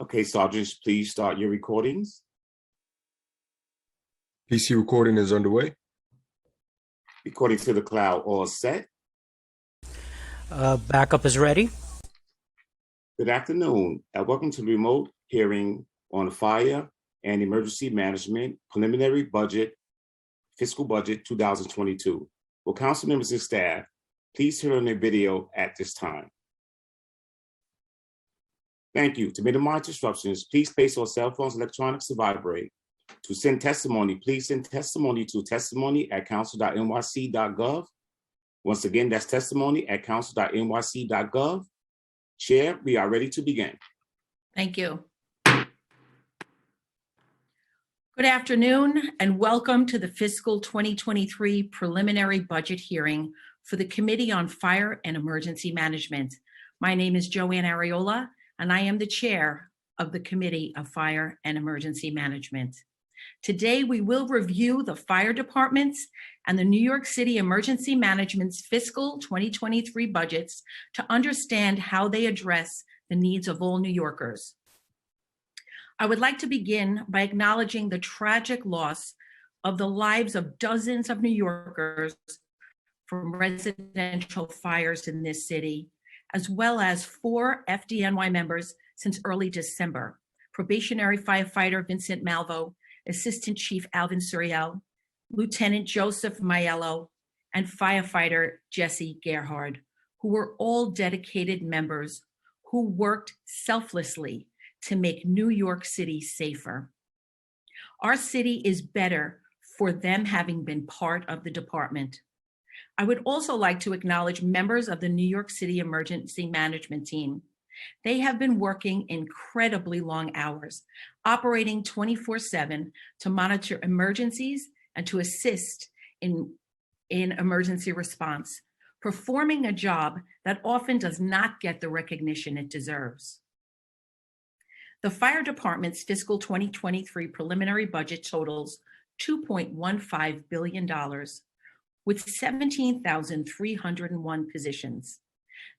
Okay, Sergeants, please start your recordings. PC recording is underway. Recording to the cloud, all set. Backup is ready. Good afternoon, and welcome to the remote hearing on fire and emergency management preliminary budget, fiscal budget 2022. Will council members and staff please turn on their video at this time? Thank you. To minimize disruptions, please place your cell phones, electronics to vibrate. To send testimony, please send testimony to testimony@council.nyc.gov. Once again, that's testimony@council.nyc.gov. Chair, we are ready to begin. Thank you. Good afternoon and welcome to the fiscal 2023 preliminary budget hearing for the Committee on Fire and Emergency Management. My name is Joanne Ariola, and I am the chair of the Committee of Fire and Emergency Management. Today, we will review the fire department's and the New York City Emergency Management's fiscal 2023 budgets to understand how they address the needs of all New Yorkers. I would like to begin by acknowledging the tragic loss of the lives of dozens of New Yorkers from residential fires in this city, as well as 4 FDNY members since early December: probationary firefighter Vincent Malvo, Assistant Chief Alvin Suriel, Lieutenant Joseph Maiello, and firefighter Jesse Gerhard, who were all dedicated members who worked selflessly to make New York City safer. Our city is better for them having been part of the department. I would also like to acknowledge members of the New York City Emergency Management Team. They have been working incredibly long hours, operating 24/7 to monitor emergencies and to assist in emergency response, performing a job that often does not get the recognition it deserves. The fire department's fiscal 2023 preliminary budget totals $2.15 billion, with 17,301 positions.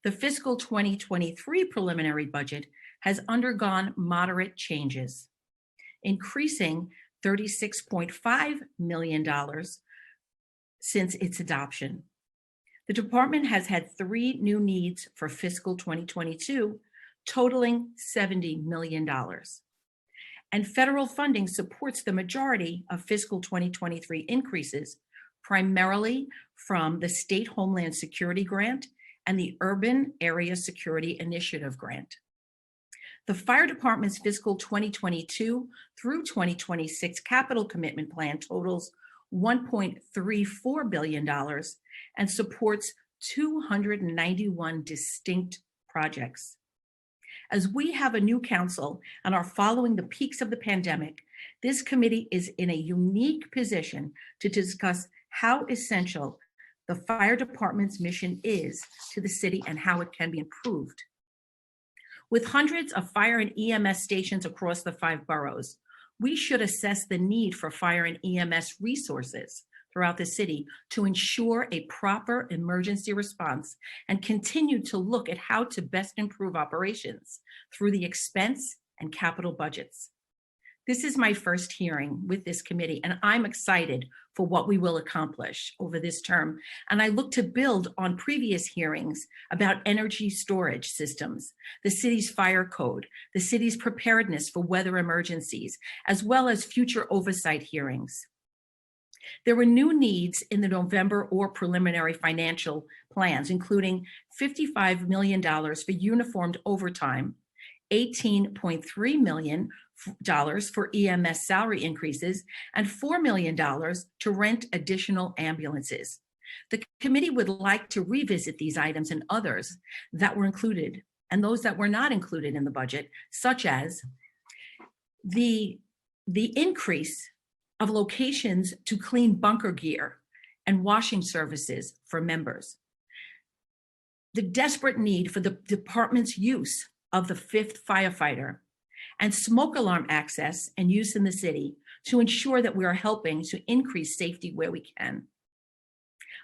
The fiscal 2023 preliminary budget has undergone moderate changes, increasing $36.5 million since its adoption. The department has had 3 new needs for fiscal 2022, totaling $70 million. And federal funding supports the majority of fiscal 2023 increases, primarily from the State Homeland Security Grant and the Urban Area Security Initiative Grant. The fire department's fiscal 2022 through 2026 capital commitment plan totals $1.34 billion and supports 291 distinct projects. As we have a new council and are following the peaks of the pandemic, this committee is in a unique position to discuss how essential the fire department's mission is to the city and how it can be improved. With hundreds of fire and EMS stations across the 5 boroughs, we should assess the need for fire and EMS resources throughout the city to ensure a proper emergency response and continue to look at how to best improve operations through the expense and capital budgets. This is my first hearing with this committee, and I'm excited for what we will accomplish over this term. And I look to build on previous hearings about energy storage systems, the city's fire code, the city's preparedness for weather emergencies, as well as future oversight hearings. There were new needs in the November or preliminary financial plans, including $55 million for uniformed overtime, $18.3 million for EMS salary increases, and $4 million to rent additional ambulances. The committee would like to revisit these items and others that were included and those that were not included in the budget, such as the increase of locations to clean bunker gear and washing services for members, the desperate need for the department's use of the 5th firefighter, and smoke alarm access and use in the city to ensure that we are helping to increase safety where we can.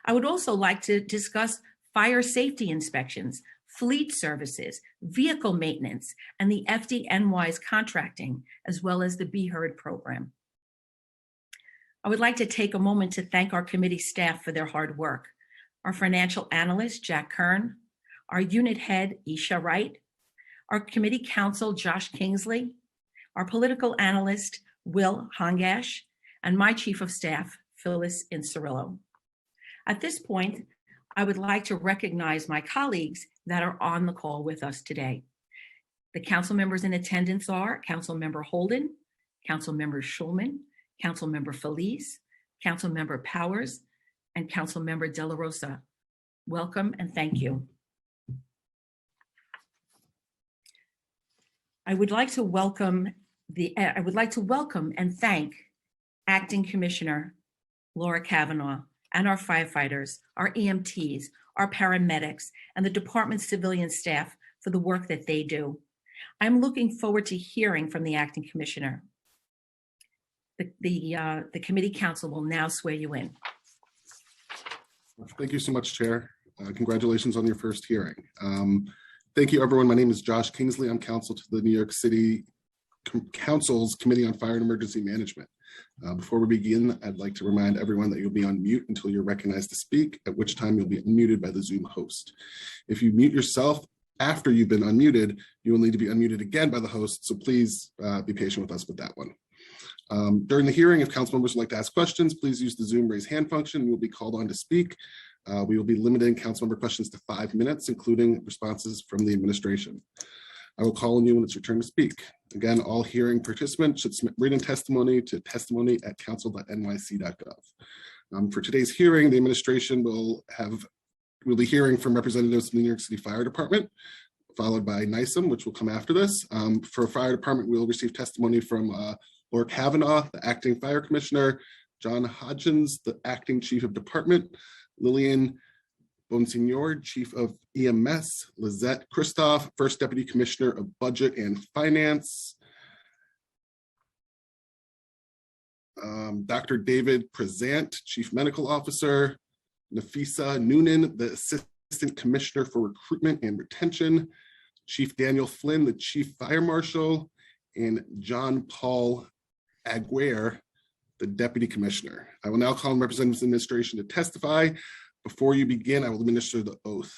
I would also like to discuss fire safety inspections, fleet services, vehicle maintenance, and the FDNY's contracting, as well as the Be Heard program. I would like to take a moment to thank our committee staff for their hard work. Our financial analyst, Jack Kern, our unit head, Isha Wright, our committee counsel, Josh Kingsley, our political analyst, Will Hongash, and my chief of staff, Phyllis Incerillo. At this point, I would like to recognize my colleagues that are on the call with us today. The council members in attendance are Councilmember Holden, Councilmember Schulman, Councilmember Felice, Councilmember Powers, and Councilmember De La Rosa. Welcome and thank you. I would like to welcome and thank Acting Commissioner Laura Kavanaugh and our firefighters, our EMTs, our paramedics, and the department's civilian staff for the work that they do. I'm looking forward to hearing from the Acting Commissioner. The committee council will now swear you in. Thank you so much, Chair. Congratulations on your first hearing. Thank you, everyone. My name is Josh Kingsley. I'm counsel to the New York City Council's Committee on Fire and Emergency Management. Before we begin, I'd like to remind everyone that you'll be on mute until you're recognized to speak, at which time you'll be unmuted by the Zoom host. If you mute yourself after you've been unmuted, you will need to be unmuted again by the host, so please be patient with us with that one. During the hearing, if council members would like to ask questions, please use the Zoom raise hand function. You will be called on to speak. We will be limiting council member questions to 5 minutes, including responses from the administration. I will call on you when it's your turn to speak. Again, all hearing participants should submit written testimony to testimony@council.nyc.gov. For today's hearing, the administration will be hearing from representatives from the New York City Fire Department, followed by NYCM, which will come after this. For Fire Department, we'll receive testimony from Laura Kavanaugh, the Acting Fire Commissioner, John Hodgins, the Acting Chief of Department, Lillian Bonsignor, Chief of EMS, Lizette Christoph, First Deputy Commissioner of Budget and Finance, Dr. David Prezant, Chief Medical Officer, Nafisa Noonan, the Assistant Commissioner for Recruitment and Retention, Chief Daniel Flynn, the Chief Fire Marshal, and John Paul Aguirre, the Deputy Commissioner. I will now call on representatives of the administration to testify. Before you begin, I will administer the oath.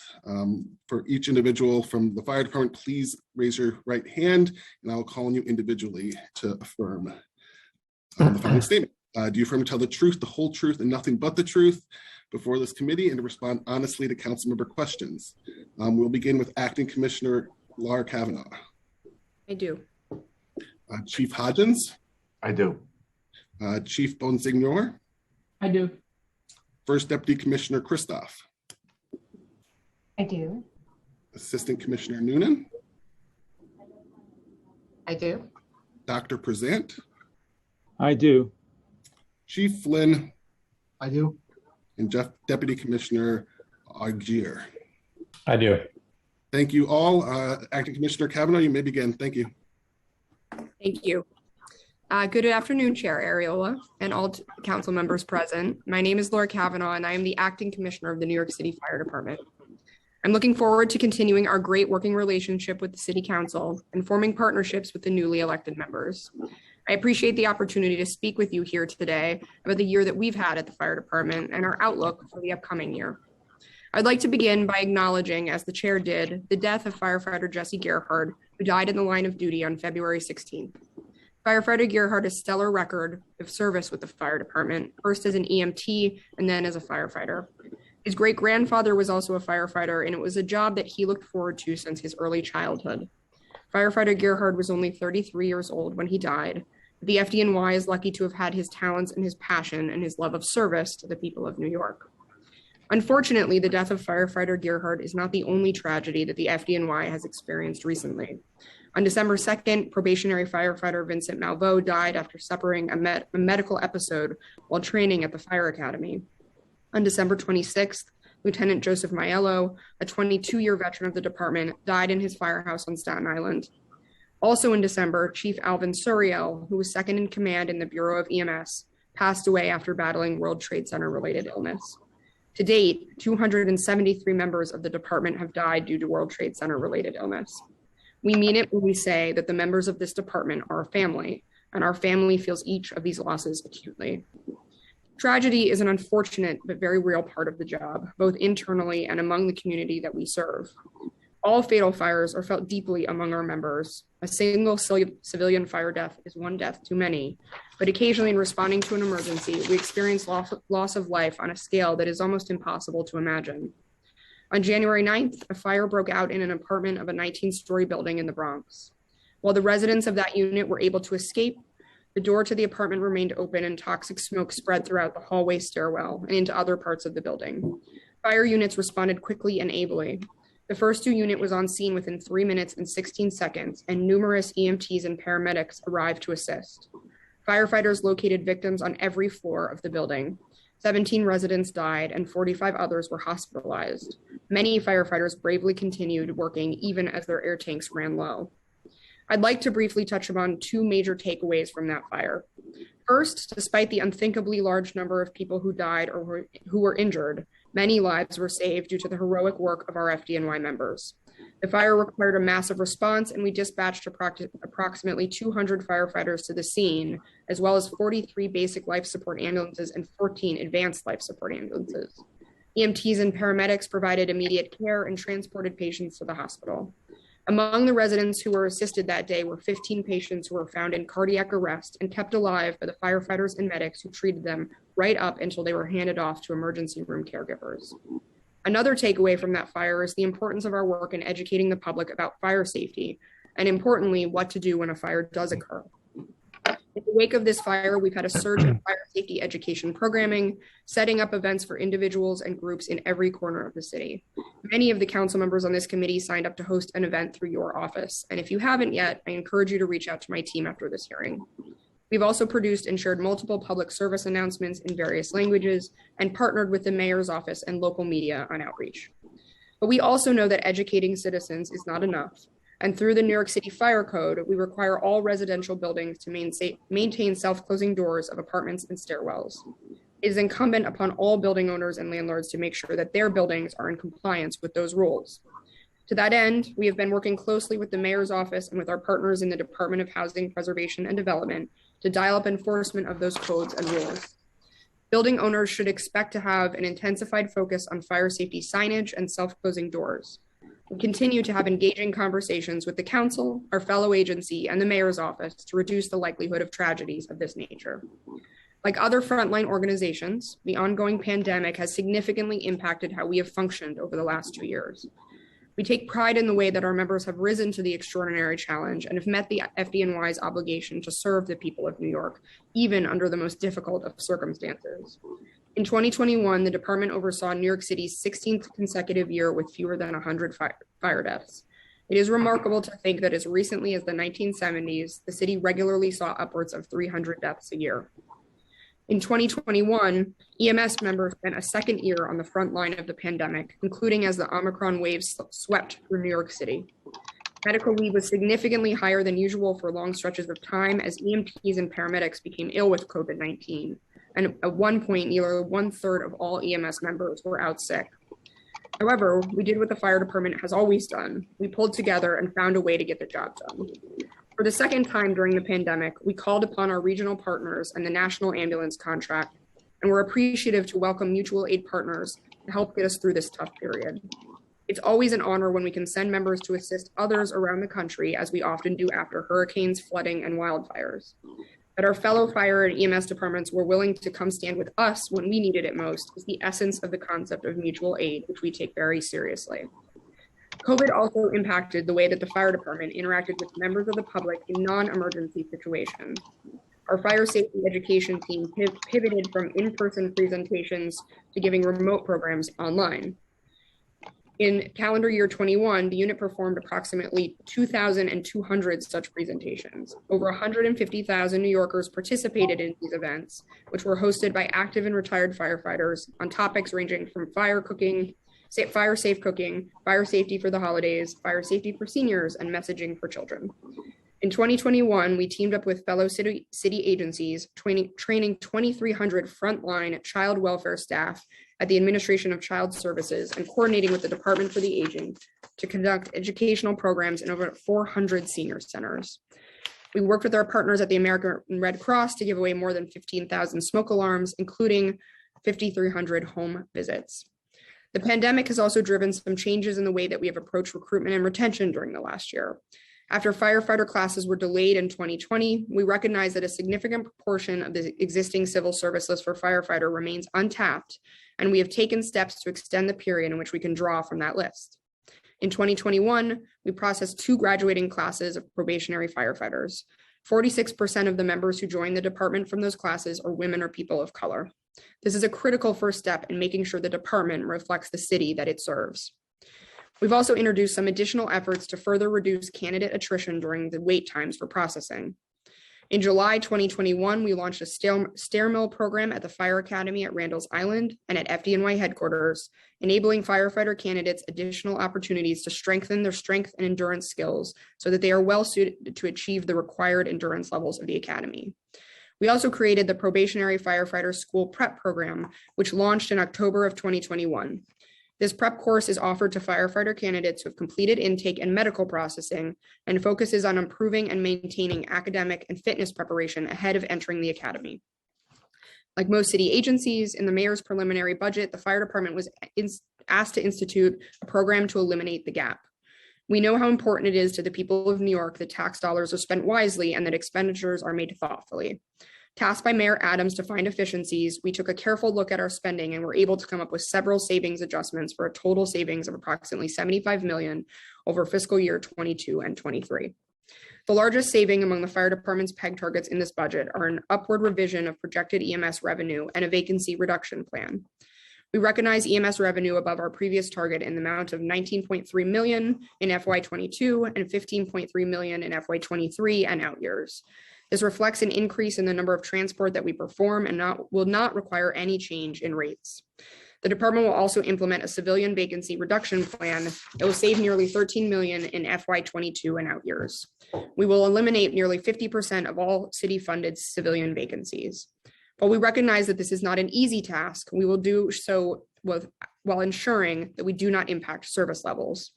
For each individual from the fire department, please raise your right hand, and I will call on you individually to affirm the following statement. Do you affirm to tell the truth, the whole truth, and nothing but the truth before this committee, and to respond honestly to council member questions? We'll begin with Acting Commissioner Laura Kavanaugh. I do. Chief Hodgins. I do. Chief Bonsignor. I do. First Deputy Commissioner Christoph. I do. Assistant Commissioner Noonan. I do. Dr. Prezant. I do. Chief Flynn. I do. And Deputy Commissioner Aguirre. I do. Thank you all. Acting Commissioner Kavanaugh, you may begin. Thank you. Thank you. Good afternoon, Chair Ariola and all council members present. My name is Laura Kavanaugh, and I am the Acting Commissioner of the New York City Fire Department. I'm looking forward to continuing our great working relationship with the City Council and forming partnerships with the newly elected members. I appreciate the opportunity to speak with you here today about the year that we've had at the Fire Department and our outlook for the upcoming year. I'd like to begin by acknowledging, as the Chair did, the death of firefighter Jesse Gerhard, who died in the line of duty on February 16th. Firefighter Gerhard has a stellar record of service with the fire department, first as an EMT and then as a firefighter. His great-grandfather was also a firefighter, and it was a job that he looked forward to since his early childhood. Firefighter Gerhard was only 33 years old when he died. The FDNY is lucky to have had his talents and his passion and his love of service to the people of New York. Unfortunately, the death of firefighter Gerhard is not the only tragedy that the FDNY has experienced recently. On December 2nd, probationary firefighter Vincent Malveaux died after suffering a medical episode while training at the fire academy. On December 26th, Lieutenant Joseph Maiello, a 22-year veteran of the department, died in his firehouse on Staten Island. Also in December, Chief Alvin Suriel, who was second in command in the Bureau of EMS, passed away after battling World Trade Center-related illness. To date, 273 members of the department have died due to World Trade Center related illness. We mean it when we say that the members of this department are a family, and our family feels each of these losses acutely. Tragedy is an unfortunate but very real part of the job, both internally and among the community that we serve. All fatal fires are felt deeply among our members. A single civilian fire death is one death too many, but occasionally in responding to an emergency, we experience loss of life on a scale that is almost impossible to imagine. On January 9th, a fire broke out in an apartment of a 19-story building in the Bronx. While the residents of that unit were able to escape, the door to the apartment remained open and toxic smoke spread throughout the hallway stairwell and into other parts of the building. Fire units responded quickly and ably. The first 2 unit was on scene within 3 minutes and 16 seconds, and numerous EMTs and paramedics arrived to assist. Firefighters located victims on every floor of the building. 17 residents died and 45 others were hospitalized. Many firefighters bravely continued working even as their air tanks ran low. I'd like to briefly touch upon 2 major takeaways from that fire. First, despite the unthinkably large number of people who died or who were injured, many lives were saved due to the heroic work of our FDNY members. The fire required a massive response, and we dispatched approximately 200 firefighters to the scene, as well as 43 basic life support ambulances and 14 advanced life support ambulances. EMTs and paramedics provided immediate care and transported patients to the hospital. Among the residents who were assisted that day were 15 patients who were found in cardiac arrest and kept alive by the firefighters and medics who treated them right up until they were handed off to emergency room caregivers. Another takeaway from that fire is the importance of our work in educating the public about fire safety, and importantly, what to do when a fire does occur. In the wake of this fire, we've had a surge in fire safety education programming, setting up events for individuals and groups in every corner of the city. Many of the council members on this committee signed up to host an event through your office, and if you haven't yet, I encourage you to reach out to my team after this hearing. We've also produced and shared multiple public service announcements in various languages and partnered with the mayor's office and local media on outreach. But we also know that educating citizens is not enough. And through the New York City Fire Code, we require all residential buildings to maintain self-closing doors of apartments and stairwells. It is incumbent upon all building owners and landlords to make sure that their buildings are in compliance with those rules. To that end, we have been working closely with the mayor's office and with our partners in the Department of Housing Preservation and Development to dial up enforcement of those codes and rules. Building owners should expect to have an intensified focus on fire safety signage and self-closing doors. We continue to have engaging conversations with the council, our fellow agency, and the mayor's office to reduce the likelihood of tragedies of this nature. Like other frontline organizations, the ongoing pandemic has significantly impacted how we have functioned over the last 2 years. We take pride in the way that our members have risen to the extraordinary challenge and have met the FDNY's obligation to serve the people of New York, even under the most difficult of circumstances. In 2021, the department oversaw New York City's 16th consecutive year with fewer than 100 fire deaths. It is remarkable to think that as recently as the 1970s, the city regularly saw upwards of 300 deaths a year. In 2021, EMS members spent a second year on the front line of the pandemic, including as the Omicron wave swept through New York City. Medical leave was significantly higher than usual for long stretches of time as EMTs and paramedics became ill with COVID-19. And at one point, nearly 1/3 of all EMS members were out sick. However, we did what the fire department has always done. We pulled together and found a way to get the job done. For the second time during the pandemic, we called upon our regional partners and the national ambulance contract, and we're appreciative to welcome mutual aid partners to help get us through this tough period. It's always an honor when we can send members to assist others around the country, as we often do after hurricanes, flooding, and wildfires. That our fellow fire and EMS departments were willing to come stand with us when we needed it most is the essence of the concept of mutual aid, which we take very seriously. COVID also impacted the way that the fire department interacted with members of the public in non-emergency situations. Our fire safety education team pivoted from in-person presentations to giving remote programs online. In calendar year 21, the unit performed approximately 2,200 such presentations. Over 150,000 New Yorkers participated in these events, which were hosted by active and retired firefighters on topics ranging from fire safe cooking, fire safety for the holidays, fire safety for seniors, and messaging for children. In 2021, we teamed up with fellow city agencies, training 2,300 frontline child welfare staff at the Administration of Child Services and coordinating with the Department for the Aging to conduct educational programs in over 400 senior centers. We worked with our partners at the American Red Cross to give away more than 15,000 smoke alarms, including 5,300 home visits. The pandemic has also driven some changes in the way that we have approached recruitment and retention during the last year. After firefighter classes were delayed in 2020, we recognize that a significant proportion of the existing civil service list for firefighter remains untapped, and we have taken steps to extend the period in which we can draw from that list. In 2021, we processed 2 graduating classes of probationary firefighters. 46% of the members who joined the department from those classes are women or people of color. This is a critical first step in making sure the department reflects the city that it serves. We've also introduced some additional efforts to further reduce candidate attrition during the wait times for processing. In July 2021, we launched a stair mill program at the Fire Academy at Randall's Island and at FDNY headquarters, enabling firefighter candidates additional opportunities to strengthen their strength and endurance skills so that they are well suited to achieve the required endurance levels of the academy. We also created the Probationary Firefighter School Prep Program, which launched in October of 2021. This prep course is offered to firefighter candidates who have completed intake and medical processing and focuses on improving and maintaining academic and fitness preparation ahead of entering the academy. Like most city agencies, in the mayor's preliminary budget, the fire department was asked to institute a program to eliminate the gap. We know how important it is to the people of New York that tax dollars are spent wisely and that expenditures are made thoughtfully. Tasked by Mayor Adams to find efficiencies, we took a careful look at our spending and were able to come up with several savings adjustments for a total savings of approximately $75 million over fiscal year 22 and 23. The largest saving among the fire department's PEG targets in this budget are an upward revision of projected EMS revenue and a vacancy reduction plan. We recognize EMS revenue above our previous target in the amount of $19.3 million in FY22 and $15.3 million in FY23 and out years. This reflects an increase in the number of transport that we perform and will not require any change in rates. The department will also implement a civilian vacancy reduction plan that will save nearly $13 million in FY22 and out years. We will eliminate nearly 50% of all city-funded civilian vacancies. While we recognize that this is not an easy task, we will do so while ensuring that we do not impact service levels.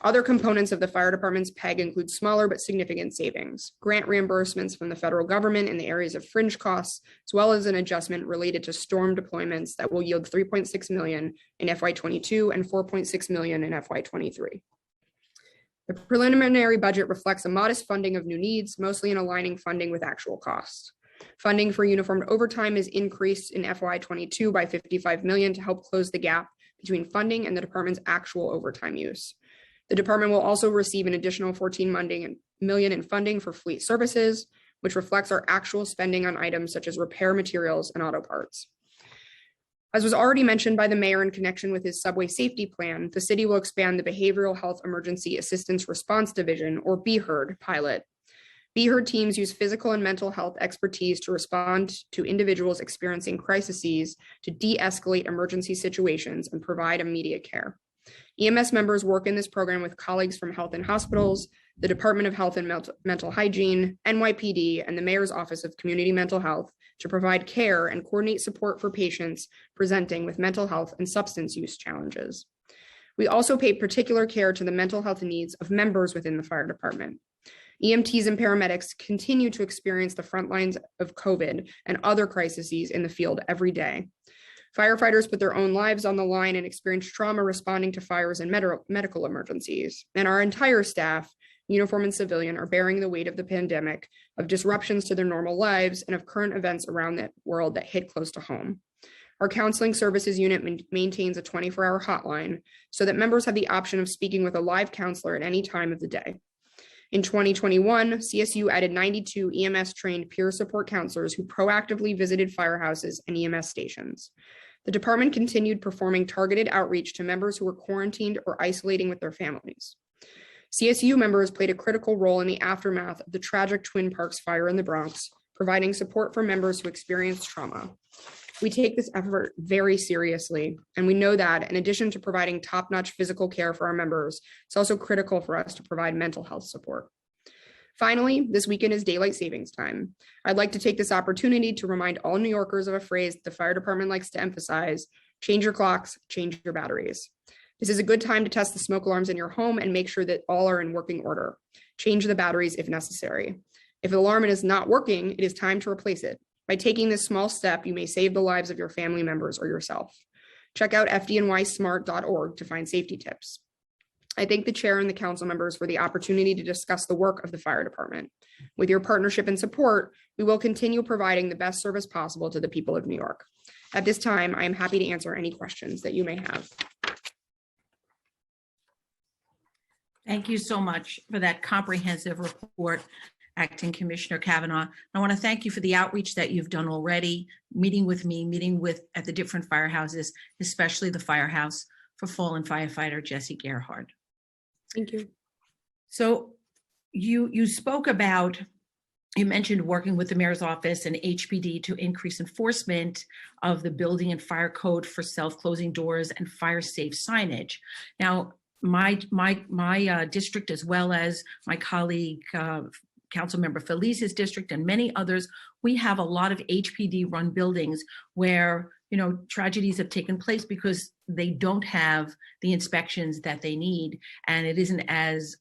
Other components of the fire department's PEG include smaller but significant savings, grant reimbursements from the federal government in the areas of fringe costs, as well as an adjustment related to storm deployments that will yield $3.6 million in FY22 and $4.6 million in FY23. The preliminary budget reflects a modest funding of new needs, mostly in aligning funding with actual costs. Funding for uniformed overtime is increased in FY22 by $55 million to help close the gap between funding and the department's actual overtime use. The department will also receive an additional $14 million in funding for fleet services, which reflects our actual spending on items such as repair materials and auto parts. As was already mentioned by the mayor in connection with his subway safety plan, the city will expand the Behavioral Health Emergency Assistance Response Division, or BHERD, pilot. BHERD teams use physical and mental health expertise to respond to individuals experiencing crises, to de-escalate emergency situations and provide immediate care. EMS members work in this program with colleagues from Health and Hospitals, the Department of Health and Mental Hygiene, NYPD, and the Mayor's Office of Community Mental Health to provide care and coordinate support for patients presenting with mental health and substance use challenges. We also pay particular care to the mental health needs of members within the fire department. EMTs and paramedics continue to experience the front lines of COVID and other crises in the field every day. Firefighters put their own lives on the line and experience trauma responding to fires and medical emergencies. And our entire staff, uniform and civilian, are bearing the weight of the pandemic, of disruptions to their normal lives, and of current events around the world that hit close to home. Our counseling services unit maintains a 24-hour hotline so that members have the option of speaking with a live counselor at any time of the day. In 2021, CSU added 92 EMS-trained peer support counselors who proactively visited firehouses and EMS stations. The department continued performing targeted outreach to members who were quarantined or isolating with their families. CSU members played a critical role in the aftermath of the tragic Twin Parks fire in the Bronx, providing support for members who experienced trauma. We take this effort very seriously, and we know that in addition to providing top-notch physical care for our members, it's also critical for us to provide mental health support. Finally, this weekend is daylight savings time. I'd like to take this opportunity to remind all New Yorkers of a phrase that the fire department likes to emphasize: change your clocks, change your batteries. This is a good time to test the smoke alarms in your home and make sure that all are in working order. Change the batteries if necessary. If the alarm is not working, it is time to replace it. By taking this small step, you may save the lives of your family members or yourself. Check out fdnysmart.org to find safety tips. I thank the chair and the council members for the opportunity to discuss the work of the fire department. With your partnership and support, we will continue providing the best service possible to the people of New York. At this time, I am happy to answer any questions that you may have. Thank you so much for that comprehensive report, Acting Commissioner Kavanaugh. I want to thank you for the outreach that you've done already, meeting with me, at the different firehouses, especially the firehouse for fallen firefighter Jesse Gerhard. Thank you. So you spoke about, you mentioned working with the mayor's office and HPD to increase enforcement of the building and fire code for self-closing doors and fire safe signage. Now, my district, as well as my colleague, Councilmember Felice's district and many others, we have a lot of HPD run buildings where, you know, tragedies have taken place because they don't have the inspections that they need, and it isn't as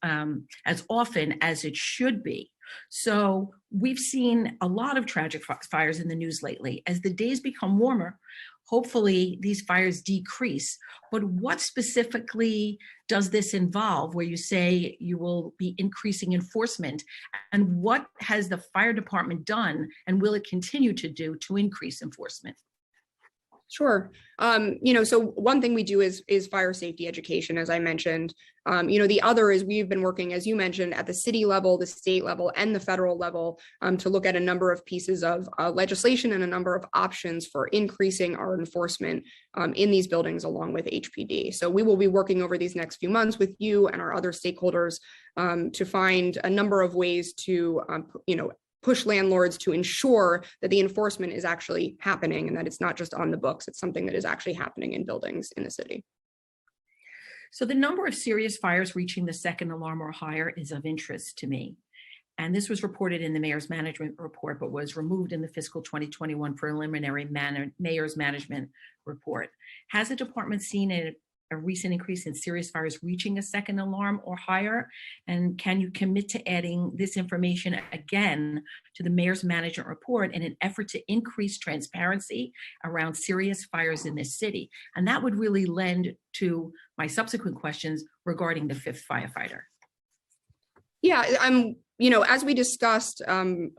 often as it should be. So we've seen a lot of tragic fires in the news lately. As the days become warmer, hopefully these fires decrease. But what specifically does this involve, where you say you will be increasing enforcement? And what has the fire department done and will it continue to do to increase enforcement? Sure. So one thing we do is fire safety education, as I mentioned. The other is we've been working, as you mentioned, at the city level, the state level, and the federal level to look at a number of pieces of legislation and a number of options for increasing our enforcement in these buildings along with HPD. So we will be working over these next few months with you and our other stakeholders to find a number of ways to, push landlords to ensure that the enforcement is actually happening and that it's not just on the books, it's something that is actually happening in buildings in the city. So the number of serious fires reaching the second alarm or higher is of interest to me. And this was reported in the mayor's management report, but was removed in the fiscal 2021 preliminary mayor's management report. Has the department seen a recent increase in serious fires reaching a second alarm or higher? And can you commit to adding this information again to the mayor's management report in an effort to increase transparency around serious fires in this city? And that would really lend to my subsequent questions regarding the fifth firefighter. Yeah, as we discussed,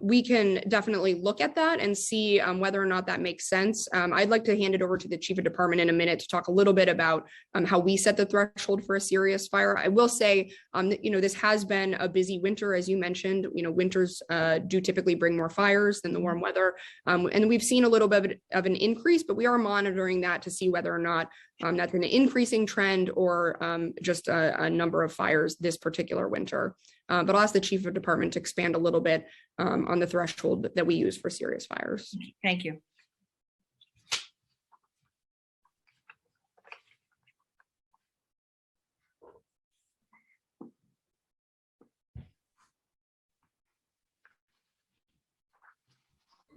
we can definitely look at that and see whether or not that makes sense. I'd like to hand it over to the chief of department in a minute to talk a little bit about how we set the threshold for a serious fire. I will say, this has been a busy winter, as you mentioned. Winters do typically bring more fires than the warm weather. And we've seen a little bit of an increase, but we are monitoring that to see whether or not that's an increasing trend or just a number of fires this particular winter. But I'll ask the chief of department to expand a little bit on the threshold that we use for serious fires. Thank you.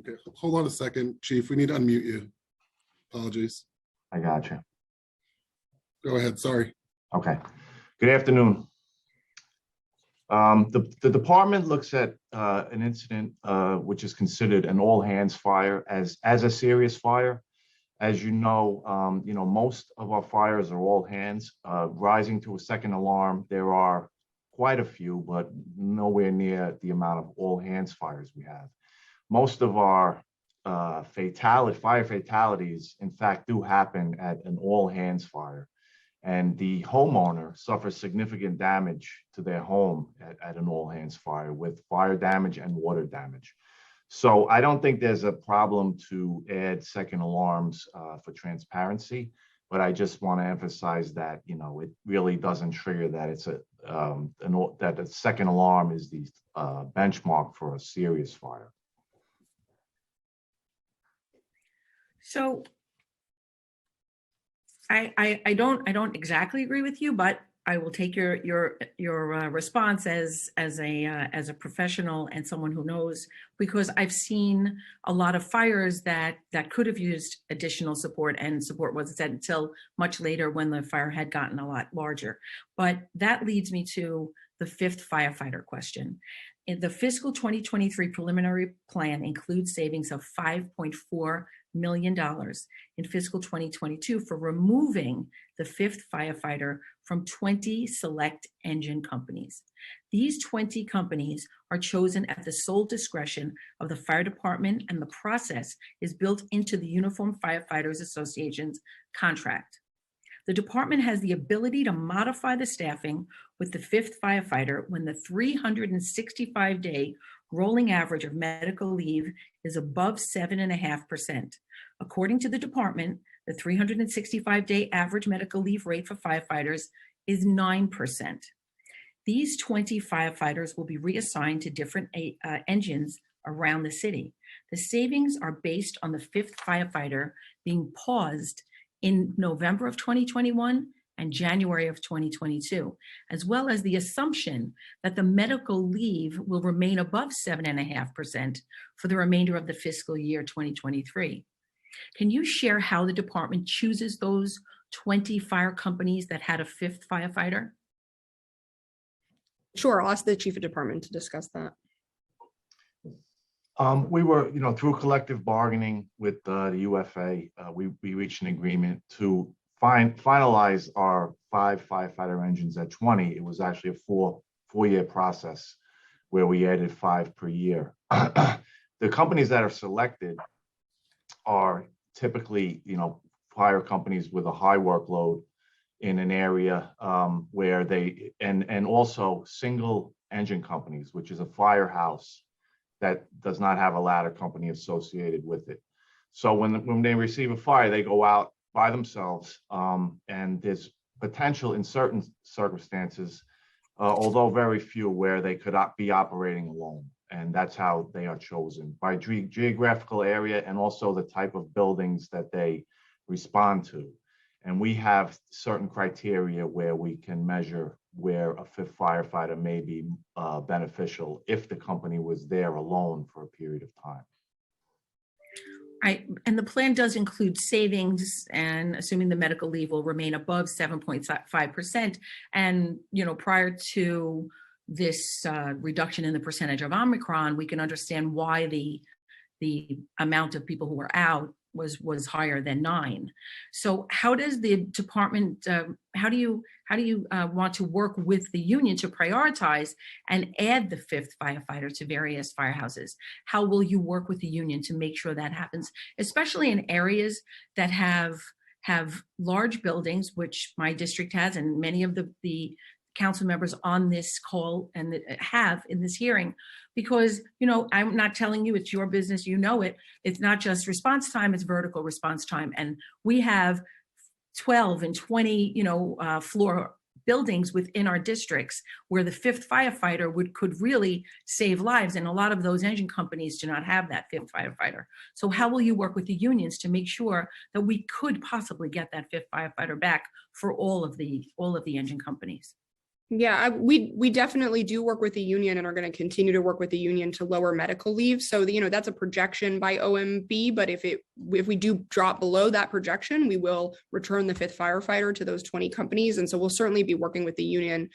Okay, hold on a second, Chief. We need to unmute you. Apologies. I got you. Go ahead, sorry. Okay. Good afternoon. The department looks at an incident which is considered an all-hands fire as a serious fire. As you know, most of our fires are all hands. Rising to a second alarm, there are quite a few, but nowhere near the amount of all hands fires we have. Most of our fire fatalities, in fact, do happen at an all hands fire. And the homeowner suffers significant damage to their home at an all hands fire with fire damage and water damage. So I don't think there's a problem to add second alarms for transparency, but I just want to emphasize that, it really doesn't trigger that it's that the second alarm is the benchmark for a serious fire. So I don't exactly agree with you, but I will take your response as a professional and someone who knows, because I've seen a lot of fires that could have used additional support, and support wasn't said until much later when the fire had gotten a lot larger. But that leads me to the fifth firefighter question. In the fiscal 2023 preliminary plan includes savings of $5.4 million in fiscal 2022 for removing the fifth firefighter from 20 select engine companies. These 20 companies are chosen at the sole discretion of the fire department, and the process is built into the Uniform Firefighters Association's contract. The department has the ability to modify the staffing with the fifth firefighter when the 365-day rolling average of medical leave is above 7.5%. According to the department, the 365-day average medical leave rate for firefighters is 9%. These 20 firefighters will be reassigned to different engines around the city. The savings are based on the fifth firefighter being paused in November of 2021 and January of 2022, as well as the assumption that the medical leave will remain above 7.5% for the remainder of the fiscal year 2023. Can you share how the department chooses those 20 fire companies that had a fifth firefighter? Sure, I'll ask the chief of department to discuss that. We were, through collective bargaining with the UFA, we reached an agreement to finalize our 5 firefighter engines at 20. It was actually a four-year process where we added 5 per year. The companies that are selected are typically, fire companies with a high workload in an area where they, and also single engine companies, which is a firehouse that does not have a ladder company associated with it. So when they receive a fire, they go out by themselves, and there's potential in certain circumstances, although very few, where they could be operating alone. And that's how they are chosen, by geographical area and also the type of buildings that they respond to. And we have certain criteria where we can measure where a fifth firefighter may be beneficial if the company was there alone for a period of time. Right, and the plan does include savings, and assuming the medical leave will remain above 7.5%. And, prior to this reduction in the percentage of Omicron, we can understand why the amount of people who were out was higher than 9. So how does the department, how do you want to work with the union to prioritize and add the fifth firefighter to various firehouses? How will you work with the union to make sure that happens, especially in areas that have large buildings, which my district has, and many of the council members on this call and have in this hearing? Because, I'm not telling you, it's your business, it. It's not just response time, it's vertical response time. And we have 12 and 20, floor buildings within our districts where the fifth firefighter could really save lives. And a lot of those engine companies do not have that fifth firefighter. So how will you work with the unions to make sure that we could possibly get that fifth firefighter back for all of the engine companies? Yeah, we definitely do work with the union and are going to continue to work with the union to lower medical leave. So, that's a projection by OMB, but if we do drop below that projection, we will return the fifth firefighter to those 20 companies. And so we'll certainly be working with the union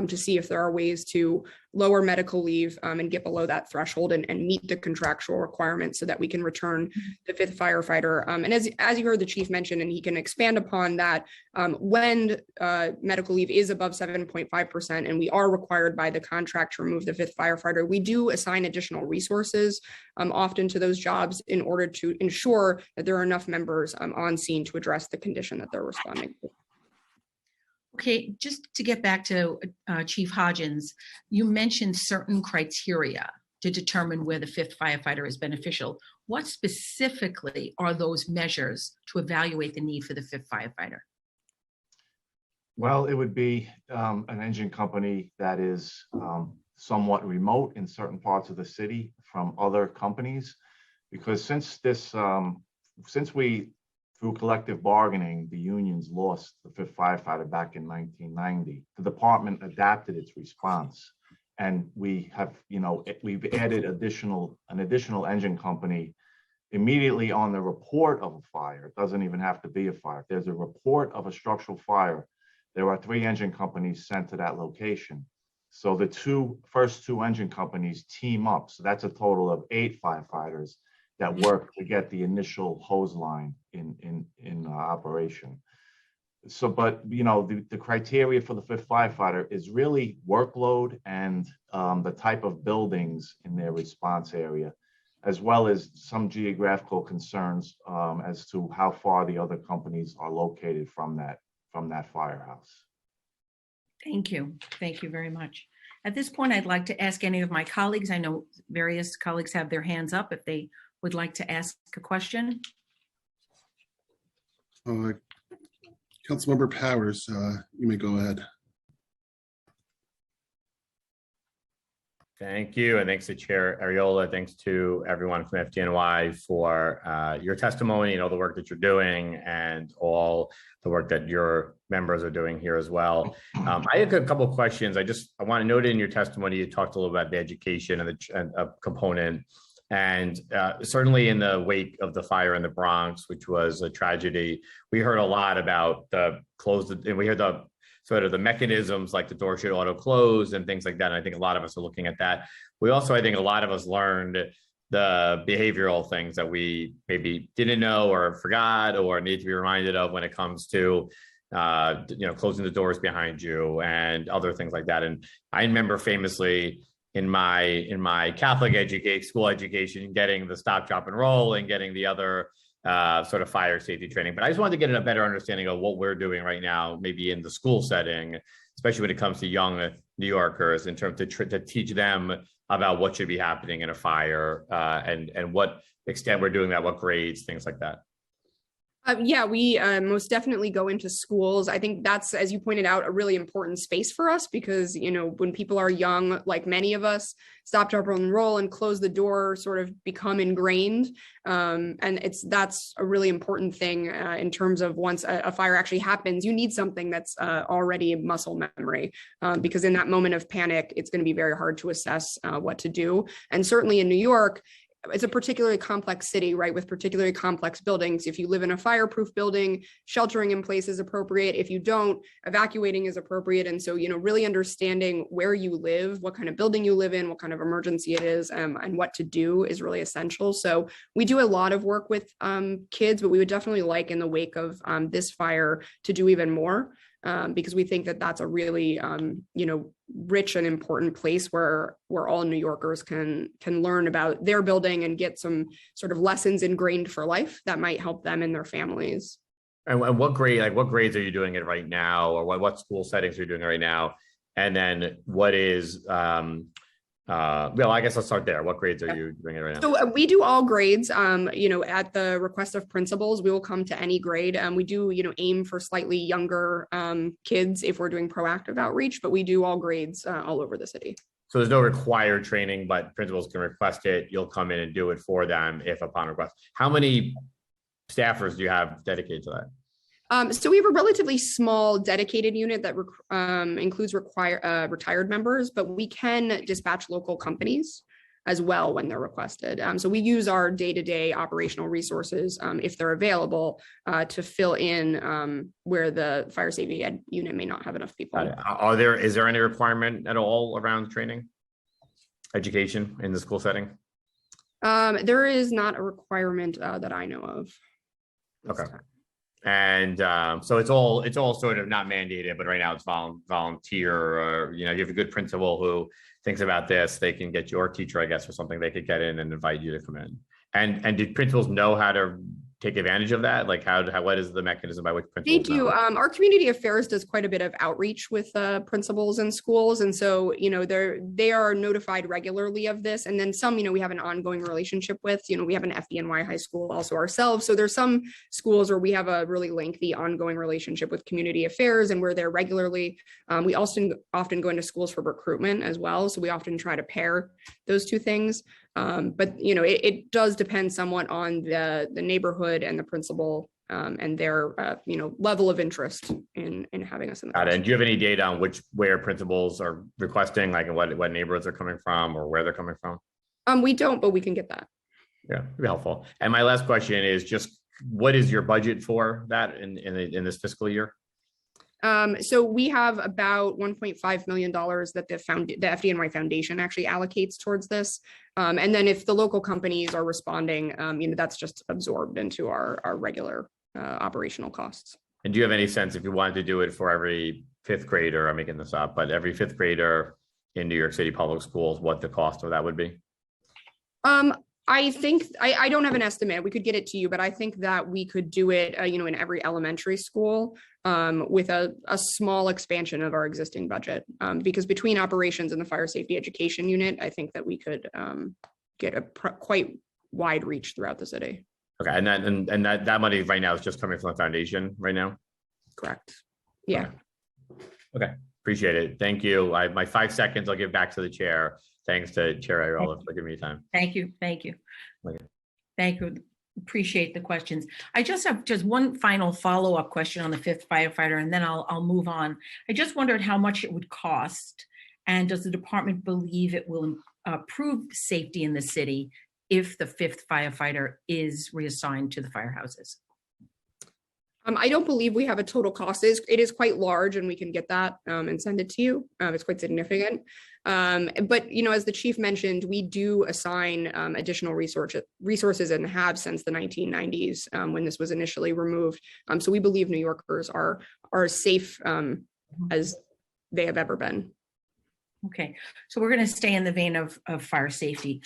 to see if there are ways to lower medical leave and get below that threshold and meet the contractual requirements so that we can return the fifth firefighter. And as you heard the chief mention, and he can expand upon that, when medical leave is above 7.5%, and we are required by the contract to remove the fifth firefighter, we do assign additional resources often to those jobs in order to ensure that there are enough members on scene to address the condition that they're responding to. Okay, just to get back to Chief Hodgins, you mentioned certain criteria to determine where the fifth firefighter is beneficial. What specifically are those measures to evaluate the need for the fifth firefighter? Well, it would be an engine company that is somewhat remote in certain parts of the city from other companies, because since we through collective bargaining, the unions lost the 5th firefighter back in 1990. The department adapted its response, and we have, we've added an additional engine company immediately on the report of a fire. It doesn't even have to be a fire. If there's a report of a structural fire, there are 3 engine companies sent to that location. So the first two engine companies team up. So that's a total of 8 firefighters that work to get the initial hose line in operation. So, but the criteria for the 5th firefighter is really workload and the type of buildings in their response area, as well as some geographical concerns as to how far the other companies are located from that firehouse. Thank you. Thank you very much. At this point, I'd like to ask any of my colleagues. I know various colleagues have their hands up if they would like to ask a question. Councilmember Powers, you may go ahead. Thank you, and thanks to Chair Ariola. Thanks to everyone from FDNY for your testimony and all the work that you're doing and all the work that your members are doing here as well. I have a couple of questions. I want to note in your testimony, you talked a little about the education and the component. And certainly in the wake of the fire in the Bronx, which was a tragedy, we heard a lot about and we heard the sort of the mechanisms like the door should auto close and things like that. And I think a lot of us are looking at that. We also, I think a lot of us learned the behavioral things that we maybe didn't know or forgot or need to be reminded of when it comes to closing the doors behind you and other things like that. And I remember famously in my Catholic school education, getting the stop, drop, and roll and getting the other sort of fire safety training. But I just wanted to get a better understanding of what we're doing right now, maybe in the school setting, especially when it comes to young New Yorkers, in terms to teach them about what should be happening in a fire and what extent we're doing that, what grades, things like that. Yeah, we most definitely go into schools. I think that's, as you pointed out, a really important space for us because, when people are young, like many of us, stop, drop, and roll and close the door sort of become ingrained. And that's a really important thing in terms of once a fire actually happens, you need something that's already muscle memory because in that moment of panic, it's going to be very hard to assess what to do. And certainly in New York, it's a particularly complex city, right, with particularly complex buildings. If you live in a fireproof building, sheltering in place is appropriate. If you don't, evacuating is appropriate. And so, really understanding where you live, what kind of building you live in, what kind of emergency it is, and what to do is really essential. So we do a lot of work with kids, but we would definitely like in the wake of this fire to do even more. Because we think that that's a really, rich and important place where all New Yorkers can learn about their building and get some sort of lessons ingrained for life that might help them and their families. And what grades are you doing it right now, or what school settings are you doing it right now? And then what is well, I guess let's start there. What grades are you doing it right now? So we do all grades, at the request of principals, we will come to any grade. We do, aim for slightly younger kids if we're doing proactive outreach, but we do all grades all over the city. So there's no required training, but principals can request it. You'll come in and do it for them if upon request. How many staffers do you have dedicated to that? So we have a relatively small dedicated unit that includes retired members, but we can dispatch local companies as well when they're requested. So we use our day-to-day operational resources if they're available to fill in where the fire safety unit may not have enough people. Is there any requirement at all around training, education in the school setting? There is not a requirement that I know of. Okay. And so it's all sort of not mandated, but right now it's volunteer, or you have a good principal who thinks about this, they can get your teacher, I guess, or something, they could get in and invite you to come in. And do principals know how to take advantage of that? Like what is the mechanism by which principals They do. Our community affairs does quite a bit of outreach with principals in schools. And so, they are notified regularly of this. And then some, we have an ongoing relationship with, we have an FDNY high school also ourselves. So there's some schools where we have a really lengthy ongoing relationship with community affairs and we're there regularly. We also often go into schools for recruitment as well. So we often try to pair those two things. But it does depend somewhat on the neighborhood and the principal and their level of interest in having us in the Got it. classroom. And do you have any data on where principals are requesting, like what neighborhoods are coming from or where they're coming from? We don't, but we can get that. Yeah, it'd be helpful. And my last question is just, what is your budget for that in this fiscal year? So we have about $1.5 million that the FDNY Foundation actually allocates towards this. And then if the local companies are responding, that's just absorbed into our regular operational costs. And do you have any sense if you wanted to do it for every fifth grader, I'm making this up, but every fifth grader in New York City public schools, what the cost of that would be? I think I don't have an estimate. We could get it to you, but I think that we could do it, in every elementary school with a small expansion of our existing budget. Because between operations and the fire safety education unit, I think that we could get a quite wide reach throughout the city. Okay, and that money right now is just coming from the foundation right now? Correct. Yeah. Okay, appreciate it. Thank you. My 5 seconds, I'll give back to the chair. Thanks to Chair Ariola for giving me time. Thank you. Thank you. Okay. Thank you. Appreciate the questions. I just have one final follow-up question on the fifth firefighter, and then I'll move on. I just wondered how much it would cost, and does the department believe it will improve safety in the city if the fifth firefighter is reassigned to the firehouses? I don't believe we have a total cost. It is quite large, and we can get that and send it to you. It's quite significant. But as the chief mentioned, we do assign additional resources and have since the 1990s when this was initially removed. So we believe New Yorkers are as safe as they have ever been. Okay, so we're going to stay in the vein of fire safety.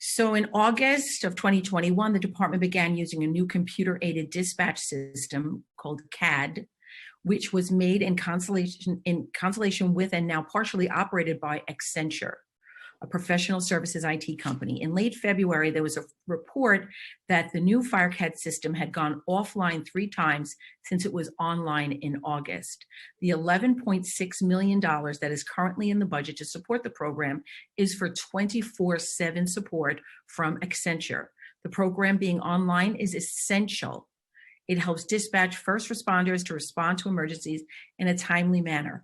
So in August of 2021, the department began using a new computer-aided dispatch system called CAD, which was made in constellation with and now partially operated by Accenture, a professional services IT company. In late February, there was a report that the new FireCAD system had gone offline 3 times since it was online in August. The $11.6 million that is currently in the budget to support the program is for 24/7 support from Accenture. The program being online is essential. It helps dispatch first responders to respond to emergencies in a timely manner.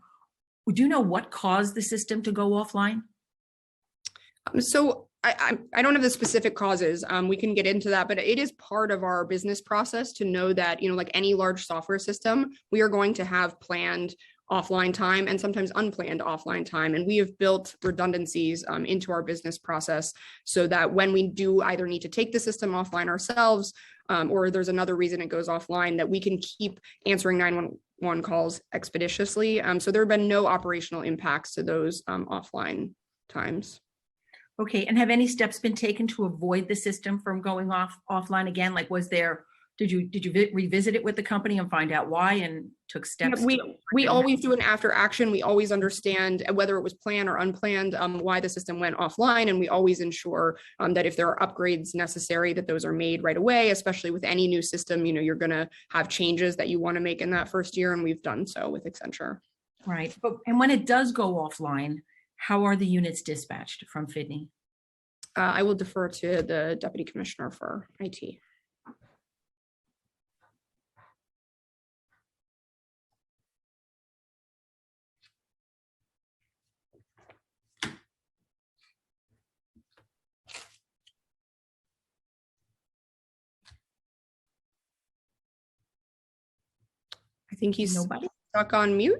Would you know what caused the system to go offline? So I don't have the specific causes. We can get into that, but it is part of our business process to know that, like any large software system, we are going to have planned offline time and sometimes unplanned offline time. And we have built redundancies into our business process so that when we do either need to take the system offline ourselves or there's another reason it goes offline, that we can keep answering 911 calls expeditiously. So there have been no operational impacts to those offline times. Okay, and have any steps been taken to avoid the system from going offline again? Like, did you revisit it with the company and find out why and took steps? Yeah, we always do an after action. We always understand whether it was planned or unplanned, why the system went offline, and we always ensure that if there are upgrades necessary, that those are made right away. Especially with any new system, you're going to have changes that you want to make in that first year, and we've done so with Accenture. Right, and when it does go offline, how are the units dispatched from Fidney? I will defer to the Deputy Commissioner for IT. I think he's stuck on mute.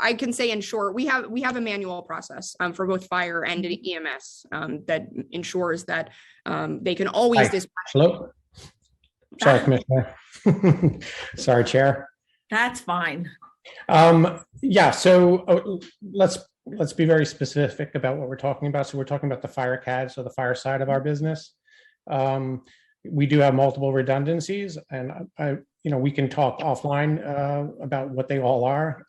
I can say in short, we have a manual process for both fire and EMS that ensures that they can always dispatch. Hello. Sorry, Commissioner. Sorry, Chair. That's fine. Yeah. So let's be very specific about what we're talking about. So we're talking about the FireCAD, so the fire side of our business. We do have multiple redundancies, and we can talk offline about what they all are.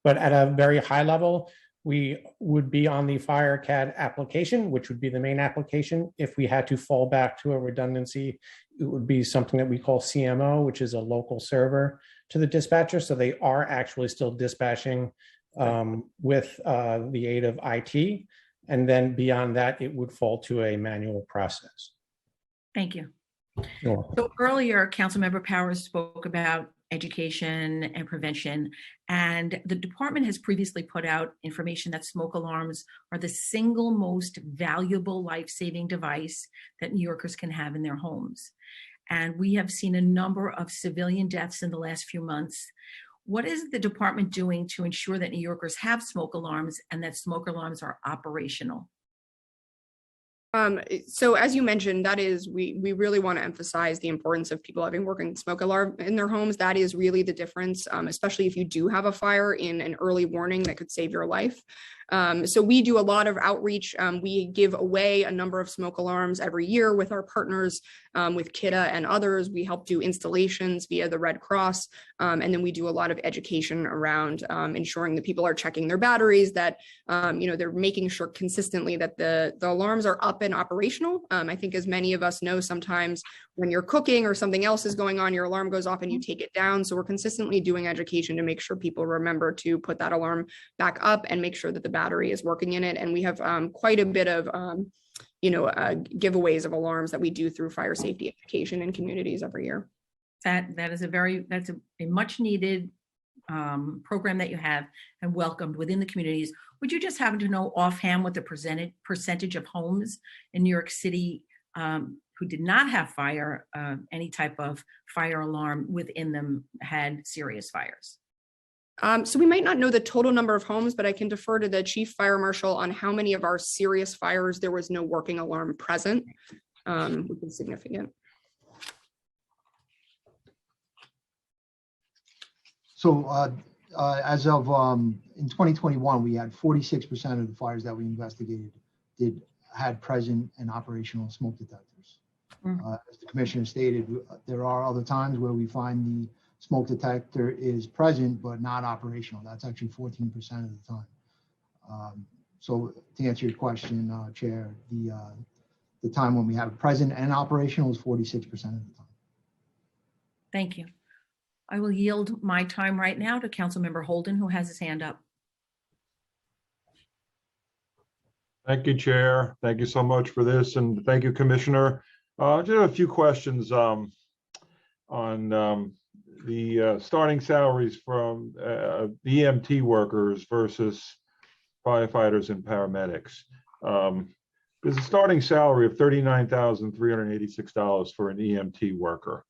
But at a very high level, we would be on the FireCAD application, which would be the main application. If we had to fall back to a redundancy, it would be something that we call CMO, which is a local server to the dispatcher. So they are actually still dispatching with the aid of IT. And then beyond that, it would fall to a manual process. Thank you. Sure. So earlier, Councilmember Powers spoke about education and prevention, and the department has previously put out information that smoke alarms are the single most valuable life-saving device that New Yorkers can have in their homes. And we have seen a number of civilian deaths in the last few months. What is the department doing to ensure that New Yorkers have smoke alarms and that smoke alarms are operational? So as you mentioned, that is, we really want to emphasize the importance of people having working smoke alarm in their homes. That is really the difference, especially if you do have a fire, in an early warning that could save your life. So we do a lot of outreach. We give away a number of smoke alarms every year with our partners, with KIDA and others. We help do installations via the Red Cross. And then we do a lot of education around ensuring that people are checking their batteries, that they're making sure consistently that the alarms are up and operational. I think, as many of us know, sometimes when you're cooking or something else is going on, your alarm goes off and you take it down. So we're consistently doing education to make sure people remember to put that alarm back up and make sure that the battery is working in it. And we have quite a bit of giveaways of alarms that we do through fire safety education in communities every year. That's a much needed program that you have and welcomed within the communities. Would you just happen to know offhand what the percentage of homes in New York City who did not have any type of fire alarm within them had serious fires? So we might not know the total number of homes, but I can defer to the chief fire marshal on how many of our serious fires there was no working alarm present, which is significant. So as of in 2021, we had 46% of the fires that we investigated had present and operational smoke detectors. As the commissioner stated, there are other times where we find the smoke detector is present but not operational. That's actually 14% of the time. So to answer your question, Chair, the time when we have it present and operational is 46% of the time. Thank you. I will yield my time right now to Councilmember Holden, who has his hand up. Thank you, Chair. Thank you so much for this, and thank you, Commissioner. Just a few questions on the starting salaries from EMT workers versus firefighters and paramedics. There's a starting salary of $39,386 for an EMT worker.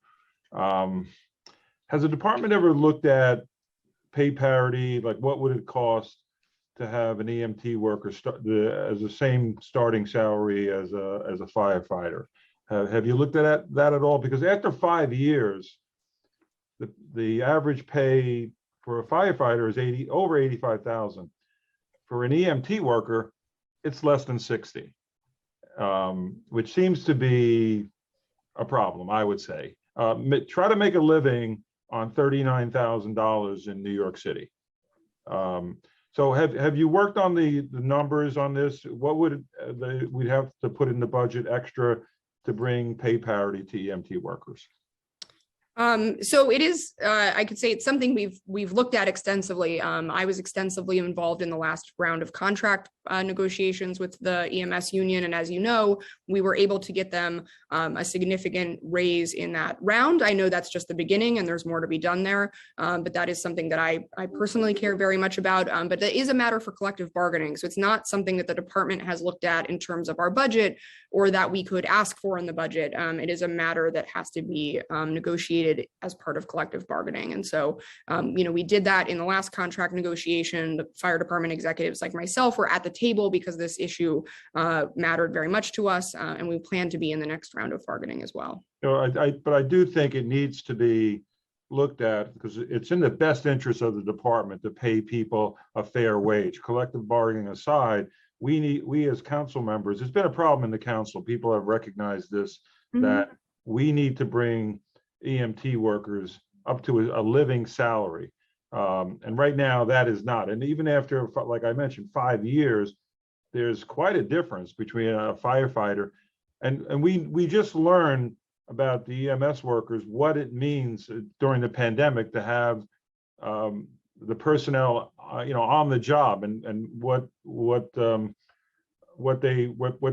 Has the department ever looked at pay parity? Like, what would it cost to have an EMT worker as the same starting salary as a firefighter? Have you looked at that at all? Because after 5 years, the average pay for a firefighter is over 85,000. For an EMT worker, it's less than 60, which seems to be a problem, I would say. Try to make a living on $39,000 in New York City. So have you worked on the numbers on this? What would we'd have to put in the budget extra to bring pay parity to EMT workers? So it is, I could say it's something we've looked at extensively. I was extensively involved in the last round of contract negotiations with the EMS union. And as you know, we were able to get them a significant raise in that round. I know that's just the beginning and there's more to be done there. But that is something that I personally care very much about. But that is a matter for collective bargaining. So it's not something that the department has looked at in terms of our budget or that we could ask for in the budget. It is a matter that has to be negotiated as part of collective bargaining. And so, we did that in the last contract negotiation. The fire department executives like myself were at the table because this issue mattered very much to us. And we plan to be in the next round of bargaining as well. But I do think it needs to be looked at because it's in the best interest of the department to pay people a fair wage. Collective bargaining aside, we as council members, it's been a problem in the council. People have recognized this, that we need to bring EMT workers up to a living salary. And right now that is not. And even after, like I mentioned, 5 years, there's quite a difference between a firefighter. And we just learned about the EMS workers, what it means during the pandemic to have the personnel, on the job and what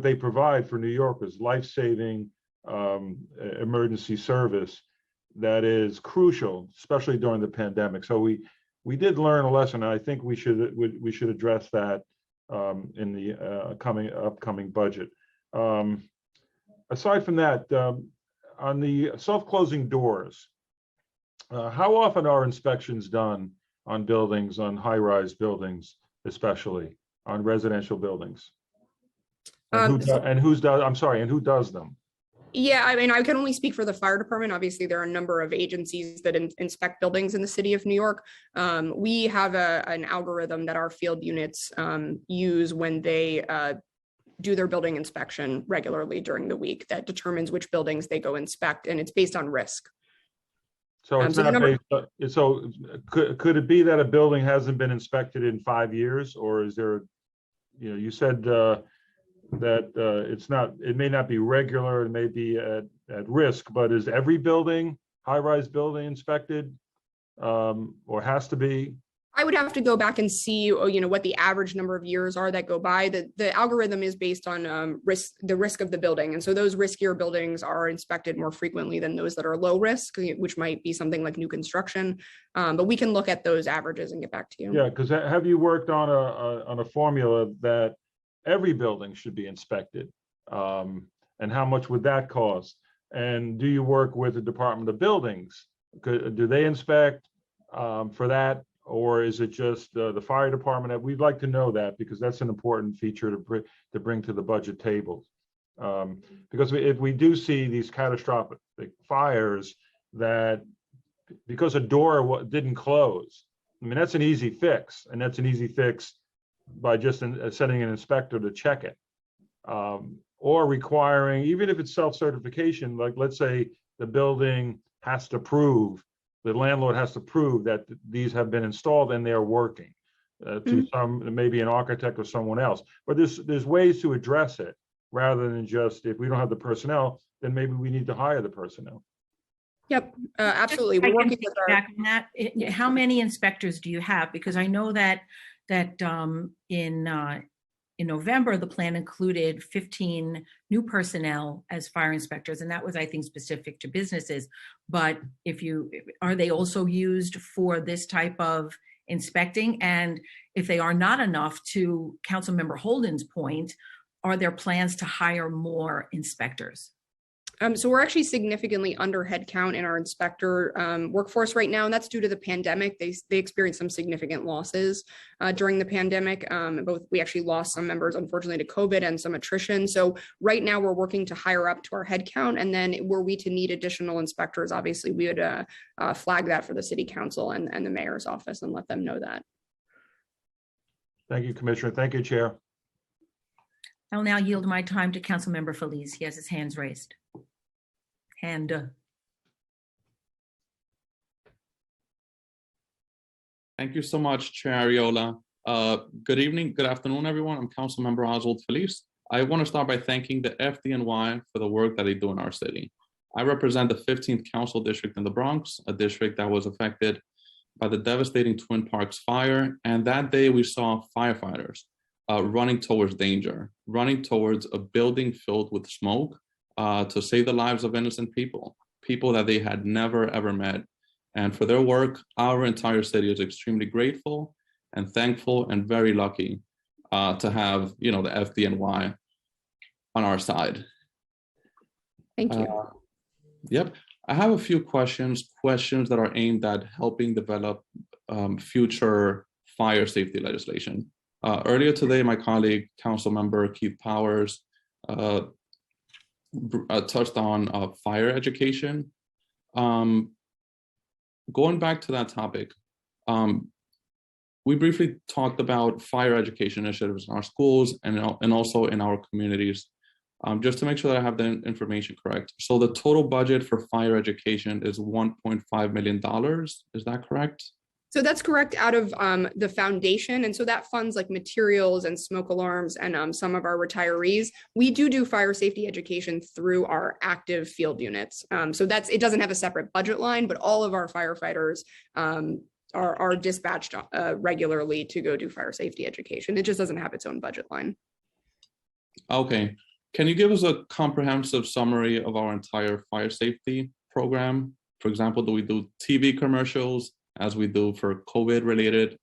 they provide for New Yorkers, life-saving emergency service that is crucial, especially during the pandemic. So we did learn a lesson, and I think we should address that in the upcoming budget. Aside from that, on the self-closing doors, how often are inspections done on buildings, on high-rise buildings, especially on residential buildings? And who does them? Yeah, I mean, I can only speak for the fire department. Obviously, there are a number of agencies that inspect buildings in the city of New York. We have an algorithm that our field units use when they do their building inspection regularly during the week that determines which buildings they go inspect, and it's based on risk. So it's not based, so could it be that a building hasn't been inspected in 5 years, or is there, you said that it may not be regular, it may be at risk, but is every building, high-rise building inspected, or has to be? I would have to go back and see, what the average number of years are that go by. The algorithm is based on the risk of the building. And so those riskier buildings are inspected more frequently than those that are low risk, which might be something like new construction. But we can look at those averages and get back to you. Yeah, because have you worked on a formula that every building should be inspected? And how much would that cost? And do you work with the Department of Buildings? Do they inspect for that? Or is it just the fire department? We'd like to know that, because that's an important feature to bring to the budget table. Because if we do see these catastrophic fires, that because a door didn't close, I mean, that's an easy fix, and that's an easy fix by just sending an inspector to check it, or requiring, even if it's self-certification, like let's say the building has to prove, the landlord has to prove that these have been installed and they're working to some, maybe an architect or someone else. But there's ways to address it, rather than just, if we don't have the personnel, then maybe we need to hire the personnel. Yep, absolutely. We're working with our. Back on that, how many inspectors do you have? Because I know that in November, the plan included 15 new personnel as fire inspectors, and that was, I think, specific to businesses. But are they also used for this type of inspecting? And if they are not enough, to Councilmember Holden's point, are there plans to hire more inspectors? So we're actually significantly under headcount in our inspector workforce right now, and that's due to the pandemic. They experienced some significant losses during the pandemic. We actually lost some members, unfortunately, to COVID and some attrition. So right now we're working to hire up to our headcount, and then were we to need additional inspectors, obviously we would flag that for the city council and the mayor's office and let them know that. Thank you, Commissioner. Thank you, Chair. I'll now yield my time to Councilmember Feliz. He has his hands raised. Thank you so much, Chair Ariola. Good evening, good afternoon, everyone. I'm Councilmember Oswald Feliz. I want to start by thanking the FDNY for the work that they do in our city. I represent the 15th Council District in the Bronx, a district that was affected by the devastating Twin Parks fire. And that day we saw firefighters running towards danger, running towards a building filled with smoke to save the lives of innocent people that they had never, ever met. And for their work, our entire city is extremely grateful and thankful and very lucky to have, the FDNY on our side. Thank you. Yep. I have a few questions that are aimed at helping develop future fire safety legislation. Earlier today, my colleague, Councilmember Keith Powers, touched on fire education. Going back to that topic, we briefly talked about fire education initiatives in our schools and also in our communities, just to make sure that I have the information correct. So the total budget for fire education is $1.5 million. Is that correct? So that's correct, out of the foundation. And so that funds like materials and smoke alarms and some of our retirees. We do fire safety education through our active field units. So it doesn't have a separate budget line, but all of our firefighters are dispatched regularly to go do fire safety education. It just doesn't have its own budget line. Okay, Can you give us a comprehensive summary of our entire fire safety program? For example, do we do TV commercials as we do for COVID-related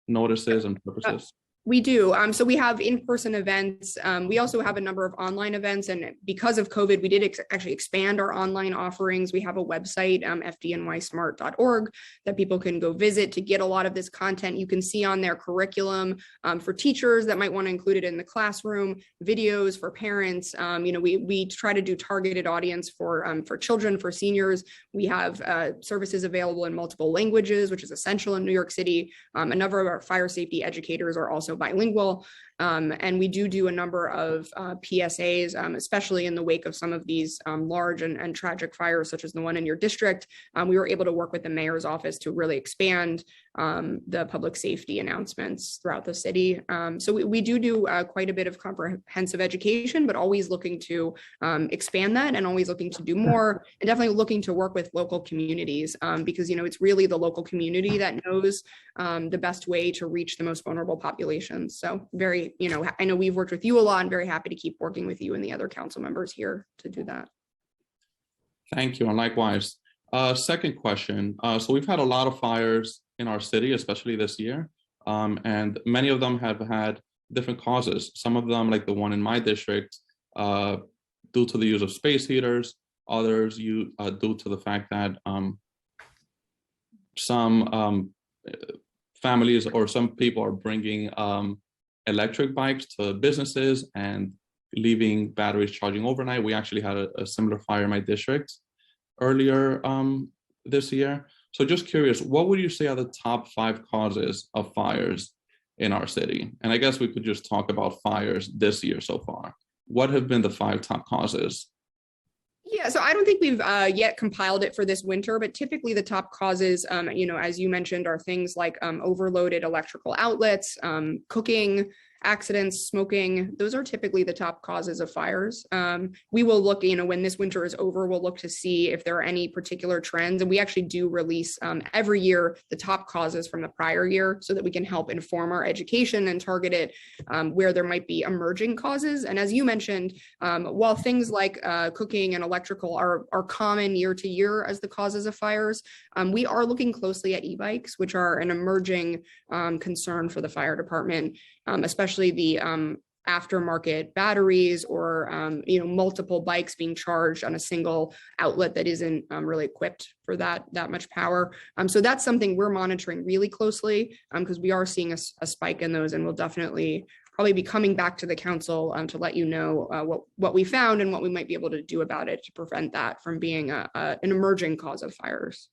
notices and purposes? We do. So we have in-person events. We also have a number of online events. And because of COVID, we did actually expand our online offerings. We have a website, fdnysmart.org, that people can go visit to get a lot of this content. You can see on their curriculum for teachers that might want to include it in the classroom, videos for parents. We try to do targeted audience for children, for seniors. We have services available in multiple languages, which is essential in New York City. A number of our fire safety educators are also bilingual. And we do a number of PSAs, especially in the wake of some of these large and tragic fires, such as the one in your district. We were able to work with the mayor's office to really expand the public safety announcements throughout the city. So we do quite a bit of comprehensive education, but always looking to expand that and always looking to do more, and definitely looking to work with local communities because, it's really the local community that knows the best way to reach the most vulnerable populations. So very, I know we've worked with you a lot and very happy to keep working with you and the other council members here to do that. Thank you, and likewise. Second question. So we've had a lot of fires in our city, especially this year, and many of them have had different causes. Some of them, like the one in my district, due to the use of space heaters. Others due to the fact that some families or some people are bringing electric bikes to businesses and leaving batteries charging overnight. We actually had a similar fire in my district earlier this year. So just curious, what would you say are the top 5 causes of fires in our city? And I guess we could just talk about fires this year so far. What have been the 5 top causes? Yeah, so I don't think we've yet compiled it for this winter, but typically the top causes, as you mentioned, are things like overloaded electrical outlets, cooking, accidents, smoking. Those are typically the top causes of fires. We will look, when this winter is over, we'll look to see if there are any particular trends. And we actually do release every year the top causes from the prior year so that we can help inform our education and target it where there might be emerging causes. And as you mentioned, while things like cooking and electrical are common year to year as the causes of fires, we are looking closely at e-bikes, which are an emerging concern for the fire department, especially the aftermarket batteries or multiple bikes being charged on a single outlet that isn't really equipped for that much power. So that's something we're monitoring really closely because we are seeing a spike in those, and we'll definitely probably be coming back to the council to let you know what we found and what we might be able to do about it to prevent that from being an emerging cause of fires.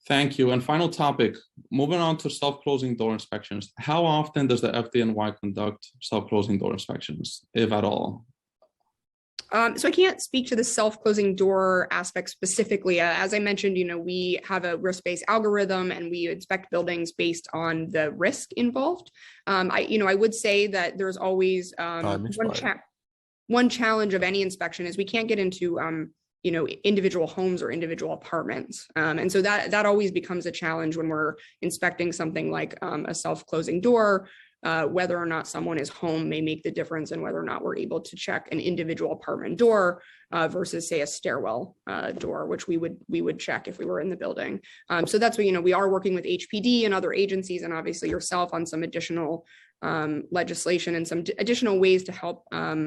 Thank you. And final topic, moving on to self-closing door inspections. How often does the FDNY conduct self-closing door inspections, if at all? So I can't speak to the self-closing door aspect specifically. As I mentioned, we have a risk-based algorithm and we inspect buildings based on the risk involved. I would say that there's always one challenge of any inspection is we can't get into individual homes or individual apartments. And so that always becomes a challenge when we're inspecting something like a self-closing door. Whether or not someone is home may make the difference in whether or not we're able to check an individual apartment door versus, say, a stairwell door, which we would check if we were in the building. So that's what, we are working with HPD and other agencies, and obviously yourself, on some additional legislation and some additional ways to help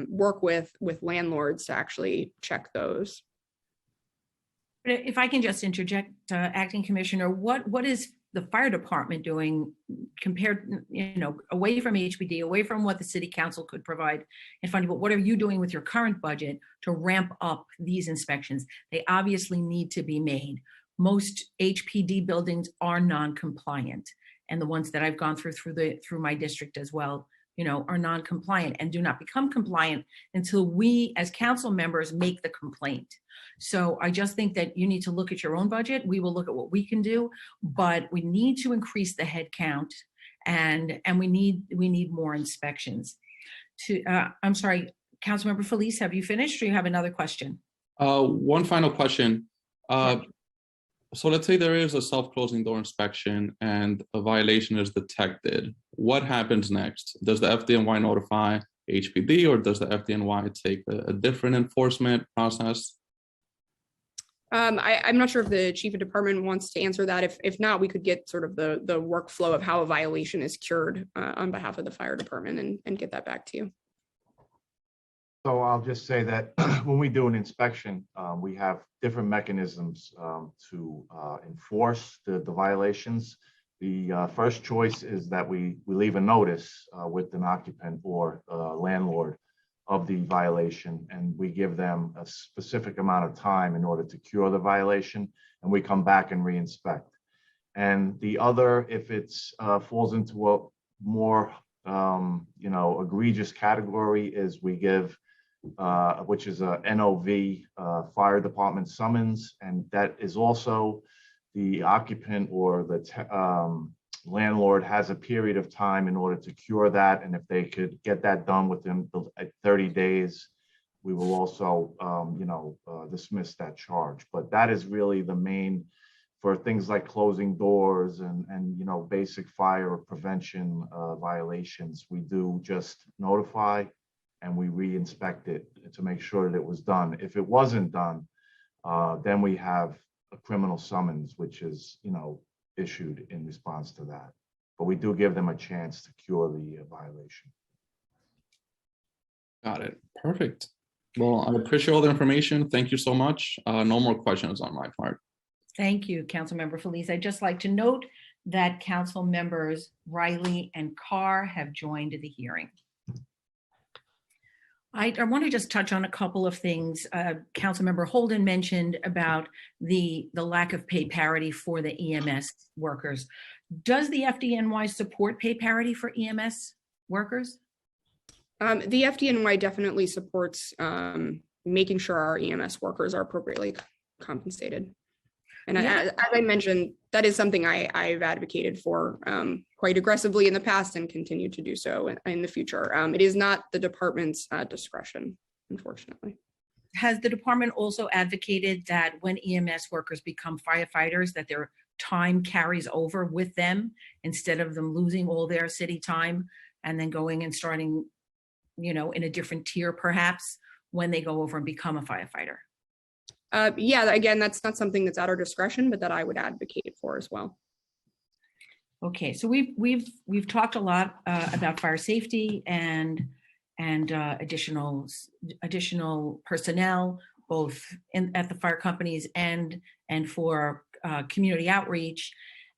work with landlords to actually check those. If I can just interject, Acting Commissioner, what is the fire department doing compared, away from HPD, away from what the city council could provide in funding, but what are you doing with your current budget to ramp up these inspections? They obviously need to be made. Most HPD buildings are non-compliant, and the ones that I've gone through my district as well, are non-compliant and do not become compliant until we as council members make the complaint. So I just think that you need to look at your own budget. We will look at what we can do, but we need to increase the head count and we need more inspections. I'm sorry, Councilmember Felice, have you finished or you have another question? One final question. So let's say there is a self-closing door inspection and a violation is detected. What happens next? Does the FDNY notify HPD, or does the FDNY take a different enforcement process? I'm not sure if the chief of department wants to answer that. If not, we could get sort of the workflow of how a violation is cured on behalf of the fire department and get that back to you. So I'll just say that when we do an inspection, we have different mechanisms to enforce the violations. The first choice is that we leave a notice with an occupant or landlord of the violation, and we give them a specific amount of time in order to cure the violation, and we come back and re-inspect. And the other, if it's falls into a more egregious category, is we give which is a NOV fire department summons, and that is also the occupant or the landlord has a period of time in order to cure that, and if they could get that done within 30 days, we will also dismiss that charge. But that is really the main for things like closing doors and basic fire prevention violations. We do just notify and we re-inspect it to make sure that it was done. If it wasn't done, then we have a criminal summons, which is, issued in response to that. But we do give them a chance to cure the violation. Got it. Perfect. Well, I appreciate all the information. Thank you so much. No more questions on my part. Thank you, Councilmember Felice. I'd just like to note that Council members Riley and Carr have joined the hearing. I want to just touch on a couple of things. Councilmember Holden mentioned about the lack of pay parity for the EMS workers. Does the FDNY support pay parity for EMS workers? The FDNY definitely supports making sure our EMS workers are appropriately compensated. And as I mentioned, that is something I've advocated for quite aggressively in the past and continue to do so in the future. It is not the department's discretion, unfortunately. Has the department also advocated that when EMS workers become firefighters, that their time carries over with them instead of them losing all their city time and then going and starting, in a different tier perhaps when they go over and become a firefighter? Yeah, again, that's not something that's at our discretion, but that I would advocate for as well. Okay, so we've talked a lot about fire safety and additional personnel, both at the fire companies and for community outreach.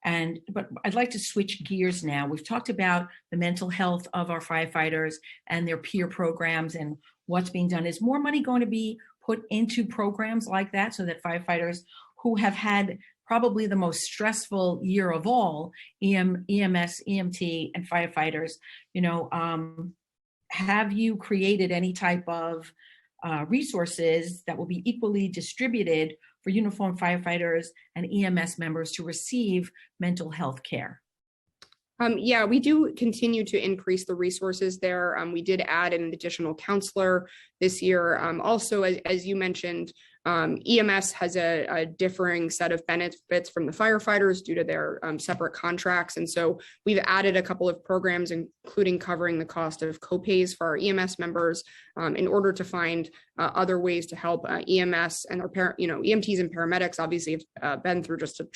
But I'd like to switch gears now. We've talked about the mental health of our firefighters and their peer programs and what's being done. Is more money going to be put into programs like that so that firefighters who have had probably the most stressful year of all, EMS, EMT, and firefighters, have you created any type of resources that will be equally distributed for uniformed firefighters and EMS members to receive mental health care? Yeah, we do continue to increase the resources there. We did add an additional counselor this year. Also, as you mentioned, EMS has a differing set of benefits from the firefighters due to their separate contracts. And so we've added a couple of programs, including covering the cost of co-pays for our EMS members in order to find other ways to help EMS and their EMTs and paramedics obviously have been through just a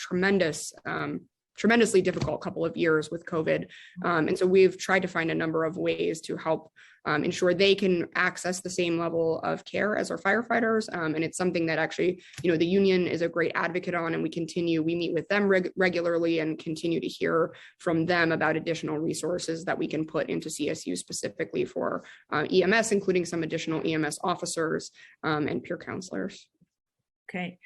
tremendously difficult couple of years with COVID. And so we've tried to find a number of ways to help ensure they can access the same level of care as our firefighters. And it's something that actually, the union is a great advocate on, and we meet with them regularly and continue to hear from them about additional resources that we can put into CSU specifically for EMS, including some additional EMS officers and peer counselors. Okay.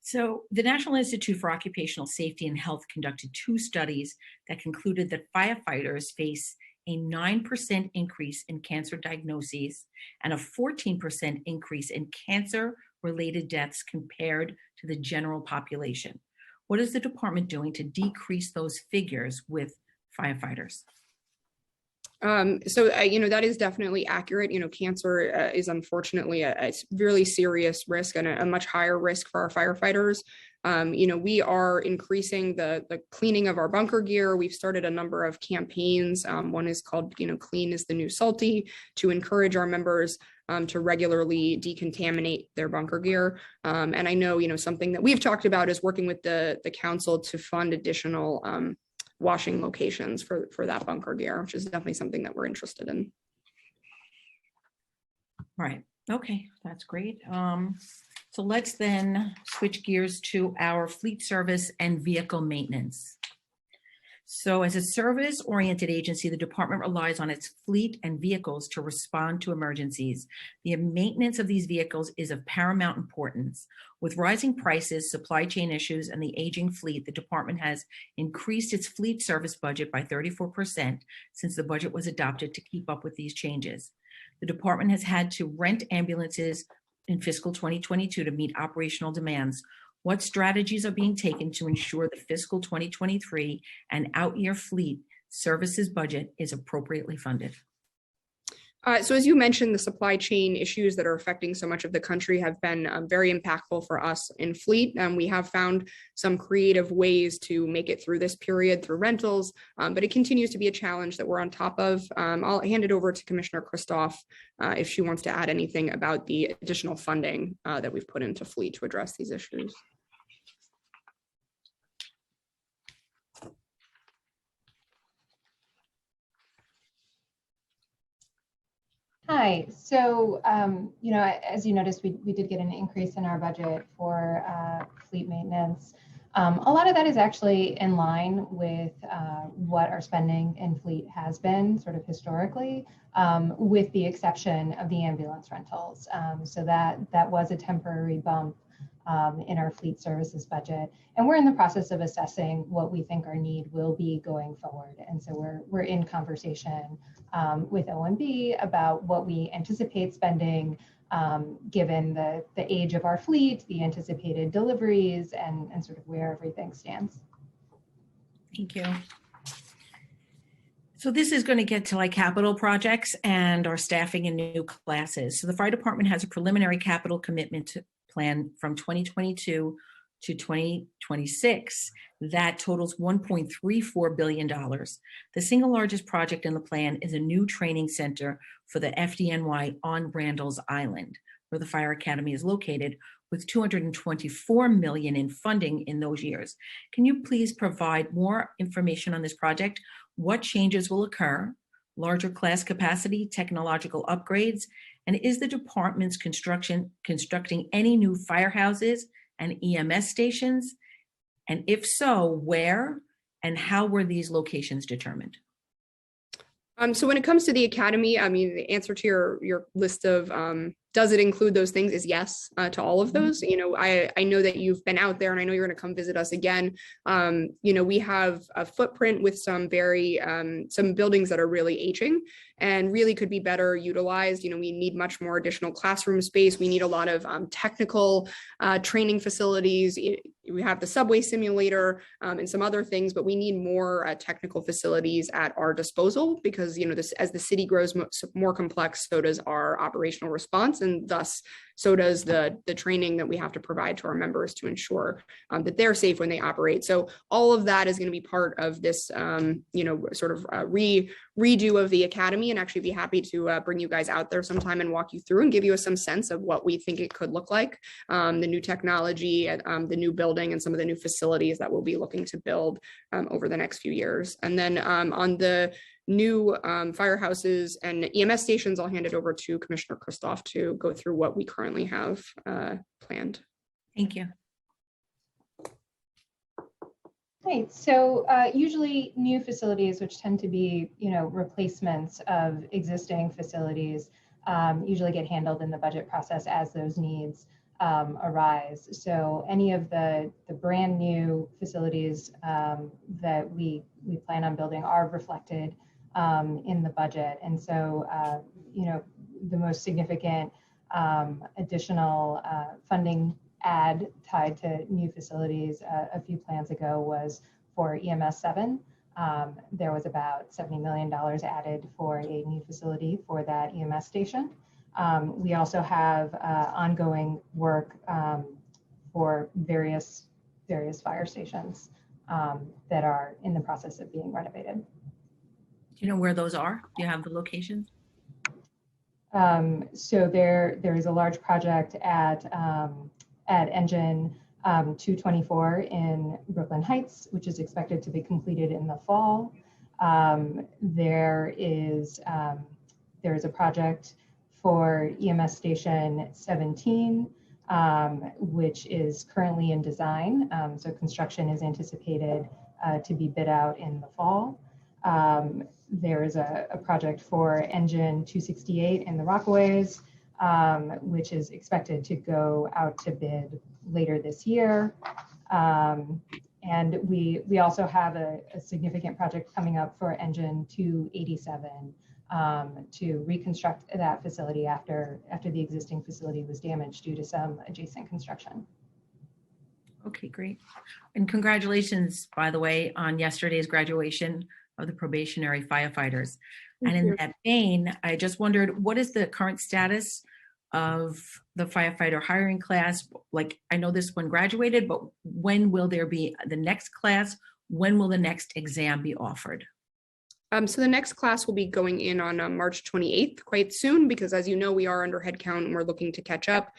So the National Institute for Occupational Safety and Health conducted 2 studies that concluded that firefighters face a 9% increase in cancer diagnoses and a 14% increase in cancer-related deaths compared to the general population. What is the department doing to decrease those figures with firefighters? That is definitely accurate. Cancer is unfortunately a really serious risk and a much higher risk for our firefighters. We are increasing the cleaning of our bunker gear. We've started a number of campaigns. One is called, Clean is the New Salty, to encourage our members to regularly decontaminate their bunker gear. And I know, something that we've talked about is working with the council to fund additional washing locations for that bunker gear, which is definitely something that we're interested in. Right. Okay, that's great. So let's then switch gears to our fleet service and vehicle maintenance. So as a service-oriented agency, the department relies on its fleet and vehicles to respond to emergencies. The maintenance of these vehicles is of paramount importance. With rising prices, supply chain issues, and the aging fleet, the department has increased its fleet service budget by 34% since the budget was adopted to keep up with these changes. The department has had to rent ambulances in fiscal 2022 to meet operational demands. What strategies are being taken to ensure the fiscal 2023 and out-year fleet services budget is appropriately funded? So as you mentioned, the supply chain issues that are affecting so much of the country have been very impactful for us in fleet. We have found some creative ways to make it through this period through rentals, but it continues to be a challenge that we're on top of. I'll hand it over to Commissioner Kristoff if she wants to add anything about the additional funding that we've put into fleet to address these issues. Hi, so, as you noticed, we did get an increase in our budget for fleet maintenance. A lot of that is actually in line with what our spending in fleet has been sort of historically, with the exception of the ambulance rentals. So that was a temporary bump in our fleet services budget. And we're in the process of assessing what we think our need will be going forward. And so we're in conversation with OMB about what we anticipate spending given the age of our fleet, the anticipated deliveries, and sort of where everything stands. Thank you. So this is going to get to like capital projects and our staffing and new classes. So the fire department has a preliminary capital commitment plan from 2022 to 2026 that totals $1.34 billion. The single largest project in the plan is a new training center for the FDNY on Randall's Island, where the fire academy is located, with $224 million in funding in those years. Can you please provide more information on this project? What changes will occur? Larger class capacity, technological upgrades, and is the department's constructing any new firehouses and EMS stations? And if so, where and how were these locations determined? So when it comes to the academy, I mean, the answer to your list of does it include those things is yes to all of those. I know that you've been out there and I know you're going to come visit us again. We have a footprint with some buildings that are really aging and really could be better utilized. We need much more additional classroom space. We need a lot of technical training facilities. We have the subway simulator and some other things, but we need more technical facilities at our disposal because, as the city grows more complex, so does our operational response. And thus, so does the training that we have to provide to our members to ensure that they're safe when they operate. So all of that is going to be part of this, sort of redo of the academy, and actually be happy to bring you guys out there sometime and walk you through and give you some sense of what we think it could look like, the new technology, the new building, and some of the new facilities that we'll be looking to build over the next few years. And then on the new firehouses and EMS stations, I'll hand it over to Commissioner Kristoff to go through what we currently have planned. Thank you. Right. So usually new facilities, which tend to be, replacements of existing facilities, usually get handled in the budget process as those needs arise. So any of the brand new facilities that we plan on building are reflected in the budget. And so, the most significant additional funding add tied to new facilities a few plans ago was for EMS 7. There was about $70 million added for a new facility for that EMS station. We also have ongoing work for various various fire stations that are in the process of being renovated. Do you know where those are? Do you have the locations? So there is a large project at Engine 224 in Brooklyn Heights, which is expected to be completed in the fall. There is a project for EMS Station 17, which is currently in design. So construction is anticipated to be bid out in the fall. There is a project for Engine 268 in the Rockaways, which is expected to go out to bid later this year. And we also have a significant project coming up for Engine 287 to reconstruct that facility after the existing facility was damaged due to some adjacent construction. Okay, great. And congratulations, by the way, on yesterday's graduation of the probationary firefighters. And in that vein, I just wondered, what is the current status of the firefighter hiring class? Like, I know this one graduated, but when will there be the next class? When will the next exam be offered? So the next class will be going in on March 28th, quite soon, because as you know, we are under headcount and we're looking to catch up.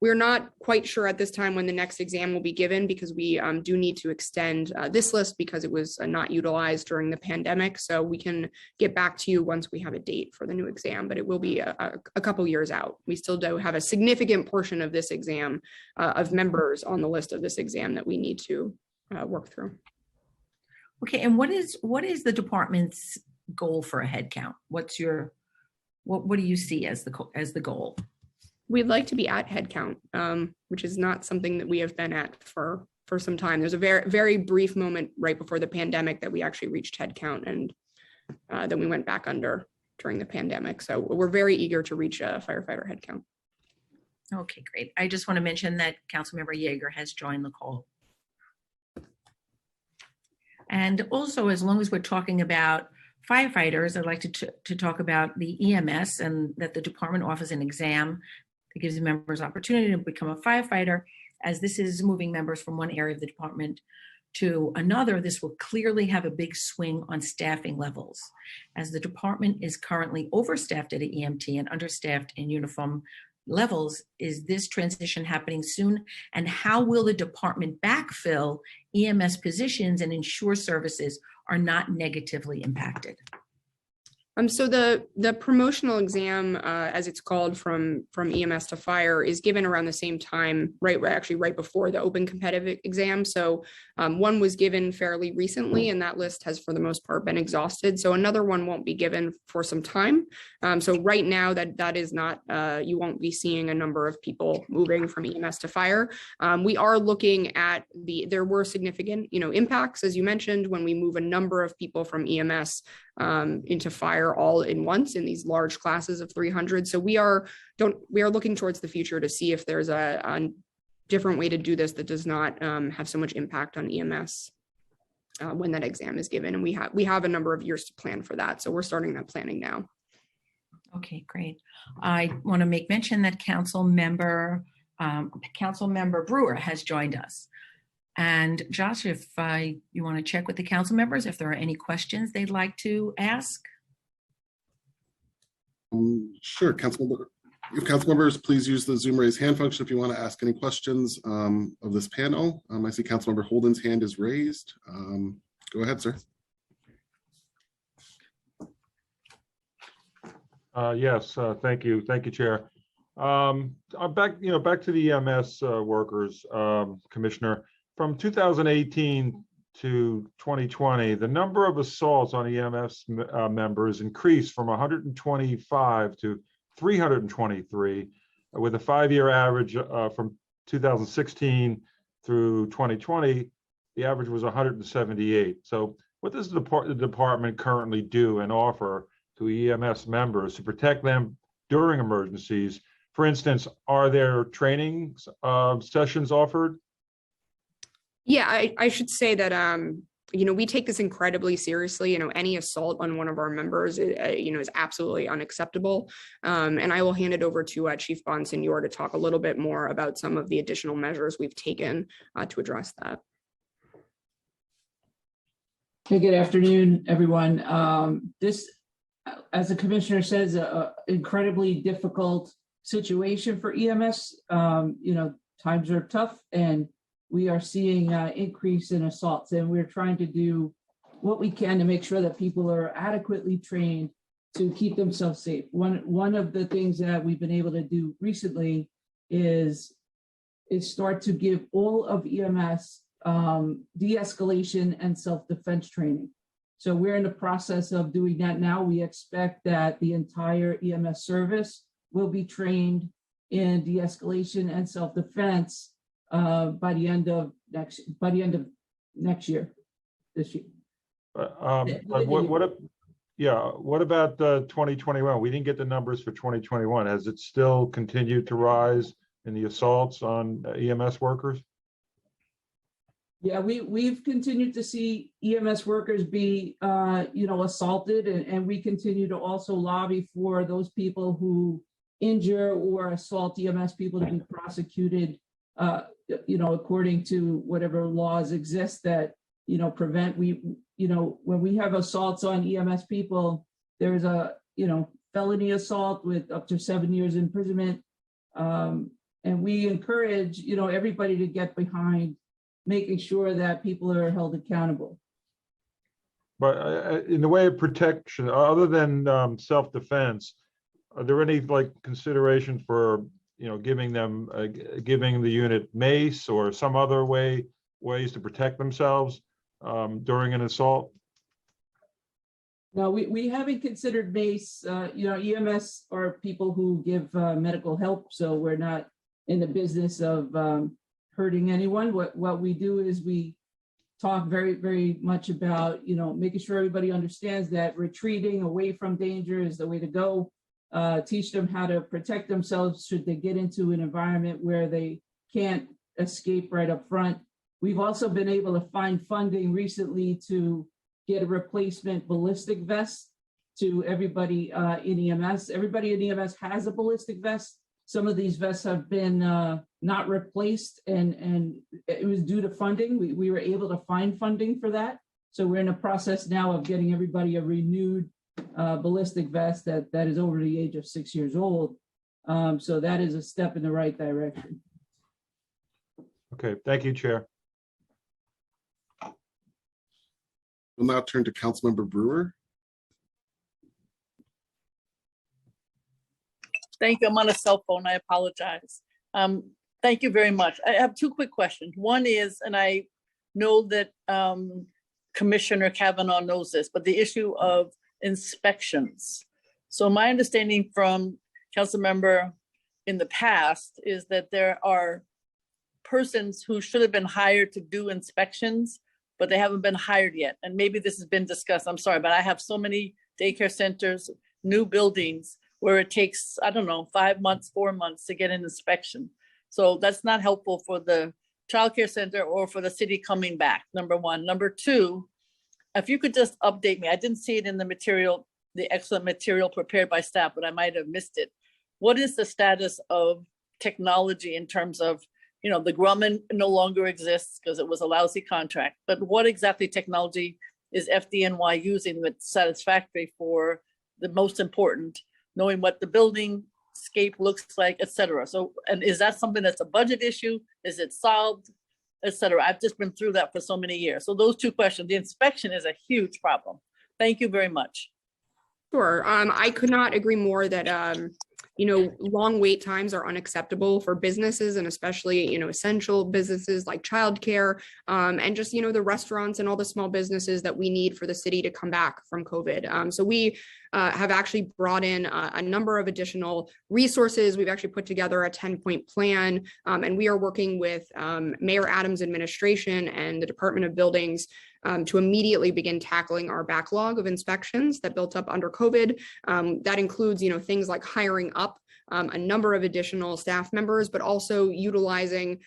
We're not quite sure at this time when the next exam will be given, because we do need to extend this list because it was not utilized during the pandemic. So we can get back to you once we have a date for the new exam, but it will be a couple years out. We still do have a significant portion of this exam of members on the list of this exam that we need to work through. Okay, and what is the department's goal for a head count? What do you see as the goal? We'd like to be at headcount, which is not something that we have been at for some time. There's a very brief moment right before the pandemic that we actually reached headcount, and then we went back under during the pandemic. So we're very eager to reach a firefighter headcount. Okay, great. I just want to mention that Councilmember Yeager has joined the call. And also, as long as we're talking about firefighters, I'd like to talk about the EMS, and that the department offers an exam that gives members opportunity to become a firefighter. As this is moving members from one area of the department to another, this will clearly have a big swing on staffing levels. As the department is currently overstaffed at EMT and understaffed in uniform levels, is this transition happening soon? And how will the department backfill EMS positions and ensure services are not negatively impacted? So the promotional exam, as it's called, from EMS to fire, is given around the same time, right before the open competitive exam. So one was given fairly recently, and that list has for the most part been exhausted. So another one won't be given for some time. So right now that is not, you won't be seeing a number of people moving from EMS to fire. We are looking at there were significant, impacts, as you mentioned, when we move a number of people from EMS into fire all in once in these large classes of 300. So we are looking towards the future to see if there's a different way to do this that does not have so much impact on EMS when that exam is given. And we have a number of years to plan for that. So we're starting that planning now. Okay, great. I want to make mention that Council Member Brewer has joined us. And Josh, if you want to check with the council members if there are any questions they'd like to ask. Sure, if council members, please use the Zoom raise hand function if you want to ask any questions of this panel. I see Councilmember Holden's hand is raised. Go ahead, sir. Yes, thank you, Chair. Back to the EMS workers, Commissioner. From 2018 to 2020, the number of assaults on EMS members increased from 125 to 323, with a 5-year average from 2016 through 2020, the average was 178. So what does the department currently do and offer to EMS members to protect them during emergencies? For instance, are there training sessions offered? Yeah, I should say that we take this incredibly seriously. Any assault on one of our members, is absolutely unacceptable. And I will hand it over to Chief Bonsignor to talk a little bit more about some of the additional measures we've taken to address that. Hey, good afternoon, everyone. This, as the commissioner says, an incredibly difficult situation for EMS. Times are tough, and we are seeing increase in assaults, and we're trying to do what we can to make sure that people are adequately trained to keep themselves safe. One of the things that we've been able to do recently is start to give all of EMS de-escalation and self-defense training. So we're in the process of doing that now. We expect that the entire EMS service will be trained in de-escalation and self-defense by the end of next year, this year. What about 2021? We didn't get the numbers for 2021. Has it still continued to rise in the assaults on EMS workers? Yeah, we've continued to see EMS workers be, assaulted, and we continue to also lobby for those people who injure or assault EMS people to be prosecuted, according to whatever laws exist that, prevent. When we have assaults on EMS people, there's a, felony assault with up to 7 years imprisonment. And we encourage, everybody to get behind making sure that people are held accountable. But in the way of protection, other than self-defense, are there any consideration for giving the unit mace or some other ways to protect themselves during an assault? No, we haven't considered mace. EMS are people who give medical help, so we're not in the business of hurting anyone. What we do is we talk very, very much about, making sure everybody understands that retreating away from danger is the way to go. Teach them how to protect themselves should they get into an environment where they can't escape right up front. We've also been able to find funding recently to get a replacement ballistic vest to everybody in EMS. Everybody in EMS has a ballistic vest. Some of these vests have been not replaced, and it was due to funding. We were able to find funding for that. So we're in the process now of getting everybody a renewed ballistic vest that is over the age of 6 years old. So that is a step in the right direction. Okay, thank you, Chair. We'll now turn to Councilmember Brewer. Thank you. I'm on a cell phone. I apologize. Thank you very much. I have two quick questions. One is, and I know that Commissioner Kavanaugh knows this, but the issue of inspections. So my understanding from council member in the past is that there are persons who should have been hired to do inspections, but they haven't been hired yet. And maybe this has been discussed. I'm sorry, but I have so many daycare centers, new buildings, where it takes, 5 months, 4 months to get an inspection. So that's not helpful for the childcare center or for the city coming back, number one. Number two, if you could just update me, I didn't see it in the material, the excellent material prepared by staff, but I might have missed it. What is the status of technology in terms of, the Grumman no longer exists because it was a lousy contract, but what exactly technology is FDNY using that's satisfactory for the most important, knowing what the building scape looks like, et cetera. So, and is that something that's a budget issue? Is it solved, et cetera? I've just been through that for so many years. So those two questions, the inspection is a huge problem. Thank you very much. Sure. I could not agree more that, long wait times are unacceptable for businesses, and especially, essential businesses like childcare, and just, the restaurants and all the small businesses that we need for the city to come back from COVID. So we have actually brought in a number of additional resources. We've actually put together a 10-point plan, and we are working with Mayor Adams' administration and the Department of Buildings to immediately begin tackling our backlog of inspections that built up under COVID. That includes, things like hiring up a number of additional staff members, but also utilizing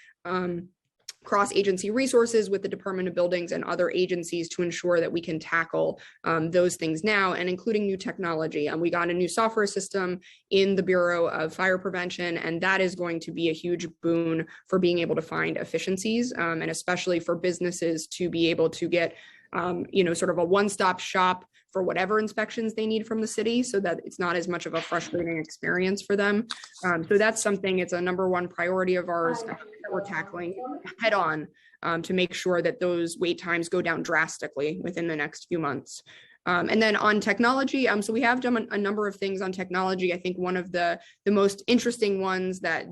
cross-agency resources with the Department of Buildings and other agencies to ensure that we can tackle those things now, and including new technology. We got a new software system in the Bureau of Fire Prevention, and that is going to be a huge boon for being able to find efficiencies, and especially for businesses to be able to get sort of a one-stop shop for whatever inspections they need from the city, so that it's not as much of a frustrating experience for them. So that's something, it's a #1 priority of ours that we're tackling head on, to make sure that those wait times go down drastically within the next few months. And then on technology, so we have done a number of things on technology. I think one of the most interesting ones that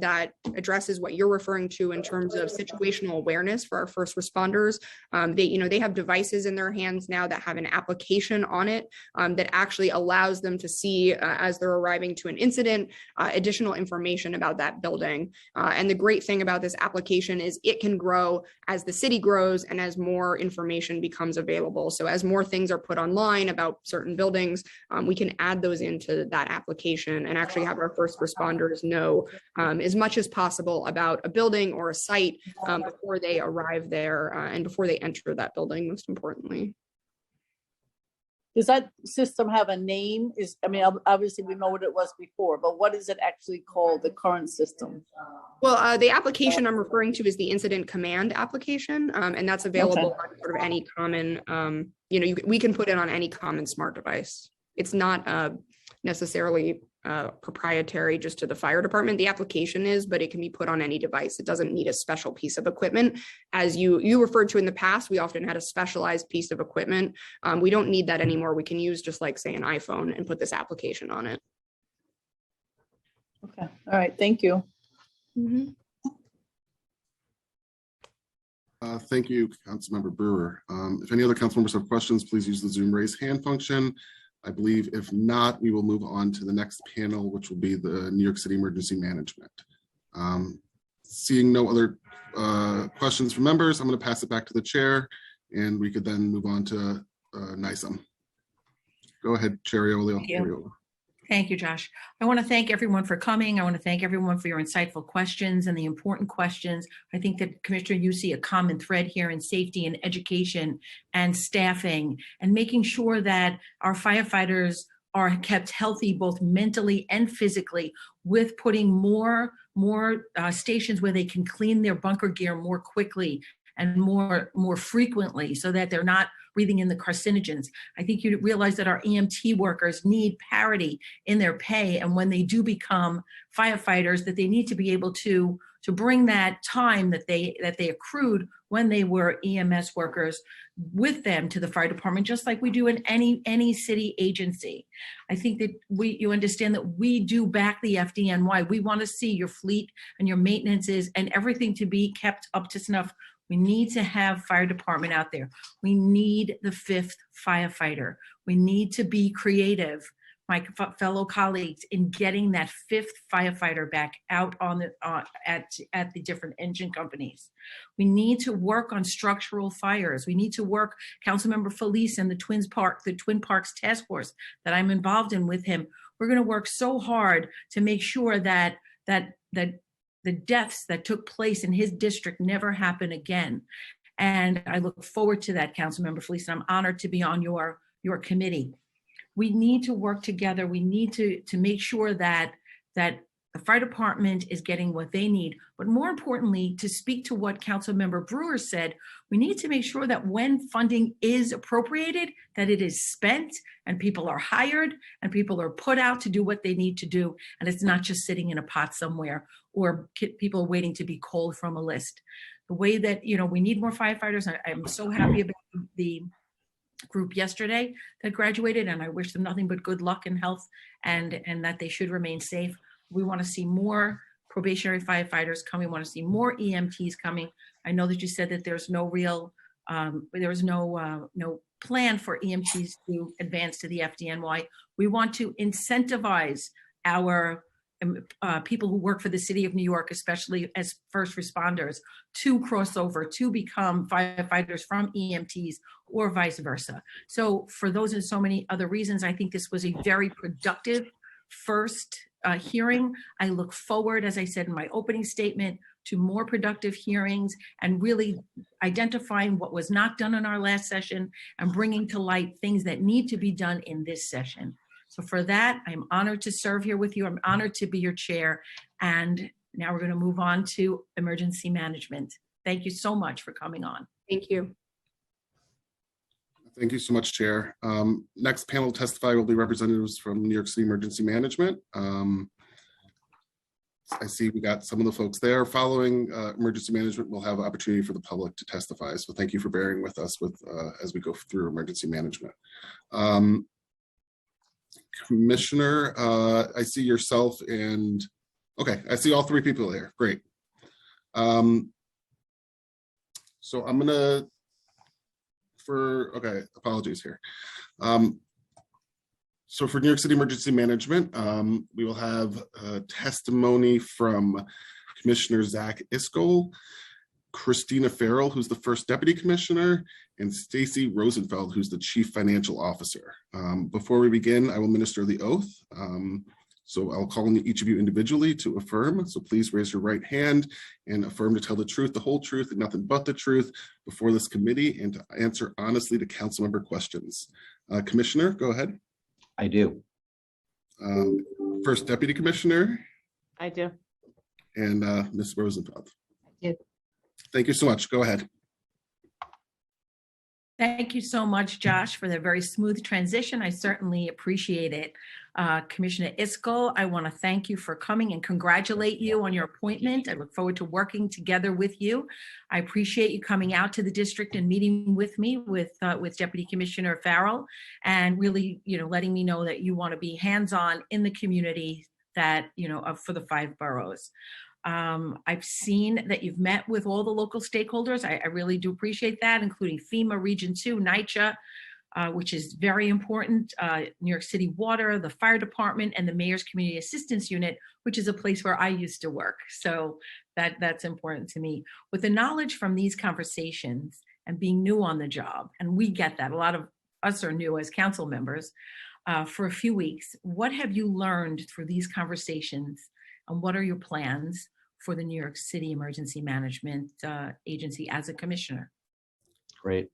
addresses what you're referring to in terms of situational awareness for our first responders. They have devices in their hands now that have an application on it that actually allows them to see, as they're arriving to an incident, additional information about that building. And the great thing about this application is it can grow as the city grows and as more information becomes available. So as more things are put online about certain buildings, we can add those into that application and actually have our first responders know as much as possible about a building or a site before they arrive there and before they enter that building, most importantly. Does that system have a name? Obviously we know what it was before, but what is it actually called, the current system? Well, the application I'm referring to is the incident command application, and that's available on sort of any common, we can put it on any common smart device. It's not necessarily proprietary just to the fire department. The application is, but it can be put on any device. It doesn't need a special piece of equipment. As you referred to in the past, we often had a specialized piece of equipment. We don't need that anymore. We can use just like, say, an iPhone and put this application on it. Okay, all right, thank you. Mm-hmm. Thank you, Councilmember Brewer. If any other council members have questions, please use the Zoom raise hand function. I believe if not, we will move on to the next panel, which will be the New York City Emergency Management. Seeing no other questions from members, I'm going to pass it back to the chair, and we could then move on to NYCM. Go ahead, Chair Ariola. Thank you, Josh. I want to thank everyone for coming. I want to thank everyone for your insightful questions and the important questions. I think that, Commissioner, you see a common thread here in safety and education and staffing and making sure that our firefighters are kept healthy, both mentally and physically, with putting more stations where they can clean their bunker gear more quickly and more frequently, so that they're not breathing in the carcinogens. I think you realize that our EMT workers need parity in their pay, and when they do become firefighters, that they need to be able to bring that time that they accrued when they were EMS workers with them to the fire department, just like we do in any city agency. I think that you understand that we do back the FDNY. We want to see your fleet and your maintenances and everything to be kept up to snuff. We need to have fire department out there. We need the 5th firefighter. We need to be creative, my fellow colleagues, in getting that 5th firefighter back out on at the different engine companies. We need to work on structural fires. We need to work, Councilmember Felice and the Twin Parks Task Force that I'm involved in with him. We're going to work so hard to make sure that the deaths that took place in his district never happen again. And I look forward to that, Councilmember Felice, and I'm honored to be on your committee. We need to work together. We need to make sure that the fire department is getting what they need. But more importantly, to speak to what Councilmember Brewer said, we need to make sure that when funding is appropriated, that it is spent and people are hired and people are put out to do what they need to do. And it's not just sitting in a pot somewhere or people waiting to be called from a list. The way that, we need more firefighters. I'm so happy about the group yesterday that graduated, and I wish them nothing but good luck and health and that they should remain safe. We want to see more probationary firefighters coming. We want to see more EMTs coming. I know that you said that there's no real, no plan for EMTs to advance to the FDNY. We want to incentivize our people who work for the city of New York, especially as first responders, to cross over, to become firefighters from EMTs or vice versa. So for those and so many other reasons, I think this was a very productive first hearing. I look forward, as I said in my opening statement, to more productive hearings and really identifying what was not done in our last session and bringing to light things that need to be done in this session. So for that, I'm honored to serve here with you. I'm honored to be your chair. And now we're going to move on to emergency management. Thank you so much for coming on. Thank you. Thank you so much, Chair. Next panel to testify will be representatives from New York City Emergency Management. I see we got some of the folks there. Following emergency management, we'll have opportunity for the public to testify. So thank you for bearing with us as we go through emergency management. Commissioner, I see yourself and, okay, I see all three people here. Great. So I'm gonna, okay, apologies here. So for New York City Emergency Management, we will have testimony from Commissioner Zach Iskol, Christina Farrell, who's the first deputy commissioner, and Stacy Rosenfeld, who's the chief financial officer. Before we begin, I will minister the oath. So I'll call on each of you individually to affirm. So please raise your right hand and affirm to tell the truth, the whole truth, and nothing but the truth before this committee, and to answer honestly to council member questions. Commissioner, go ahead. I do. First deputy commissioner. I do. And Ms. Rosenfeld. I do. Thank you so much. Go ahead. Thank you so much, Josh, for the very smooth transition. I certainly appreciate it. Commissioner Iskol, I want to thank you for coming and congratulate you on your appointment. I look forward to working together with you. I appreciate you coming out to the district and meeting with me with Deputy Commissioner Farrell, and really, letting me know that you want to be hands-on in the community that, for the 5 boroughs. I've seen that you've met with all the local stakeholders. I really do appreciate that, including FEMA Region 2, NYCHA, which is very important, New York City Water, the fire department, and the Mayor's Community Assistance Unit, which is a place where I used to work. So that's important to me. With the knowledge from these conversations and being new on the job, and we get that, a lot of us are new as council members, for a few weeks, what have you learned through these conversations, and what are your plans for the New York City Emergency Management Agency as a commissioner? Great.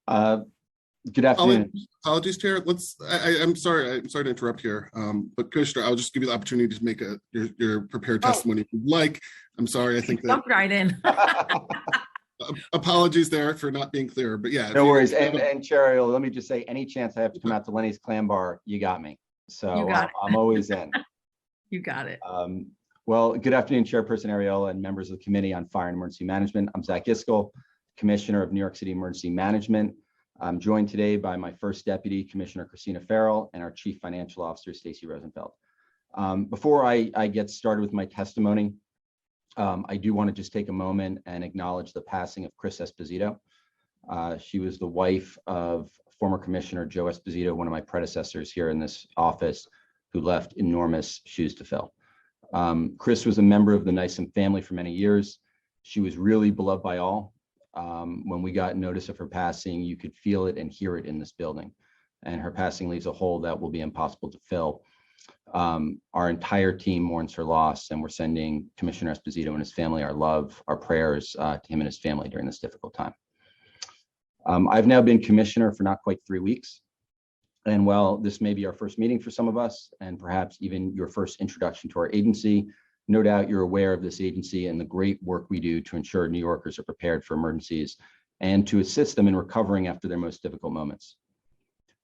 Good afternoon. Apologies, Chair. I'm sorry to interrupt here, but Commissioner, I'll just give you the opportunity to make your prepared testimony if you'd like. I'm sorry, I think that. Jump right in. Apologies there for not being clear, but yeah. No worries. And Chair, let me just say, any chance I have to come out to Lenny's Clam Bar, you got me. So I'm always in. You got it. Well, good afternoon, Chairperson Ariola and members of the Committee on Fire and Emergency Management. I'm Zach Iskol, Commissioner of New York City Emergency Management. I'm joined today by my first deputy, Commissioner Christina Farrell, and our Chief Financial Officer, Stacy Rosenfeld. Before I get started with my testimony, I do want to just take a moment and acknowledge the passing of Chris Esposito. She was the wife of former Commissioner Joe Esposito, one of my predecessors here in this office, who left enormous shoes to fill. Chris was a member of the Nysom family for many years. She was really beloved by all. When we got notice of her passing, you could feel it and hear it in this building. And her passing leaves a hole that will be impossible to fill. Our entire team mourns her loss, and we're sending Commissioner Esposito and his family our love, our prayers to him and his family during this difficult time. I've now been commissioner for not quite 3 weeks. And while this may be our first meeting for some of us, and perhaps even your first introduction to our agency, no doubt you're aware of this agency and the great work we do to ensure New Yorkers are prepared for emergencies and to assist them in recovering after their most difficult moments.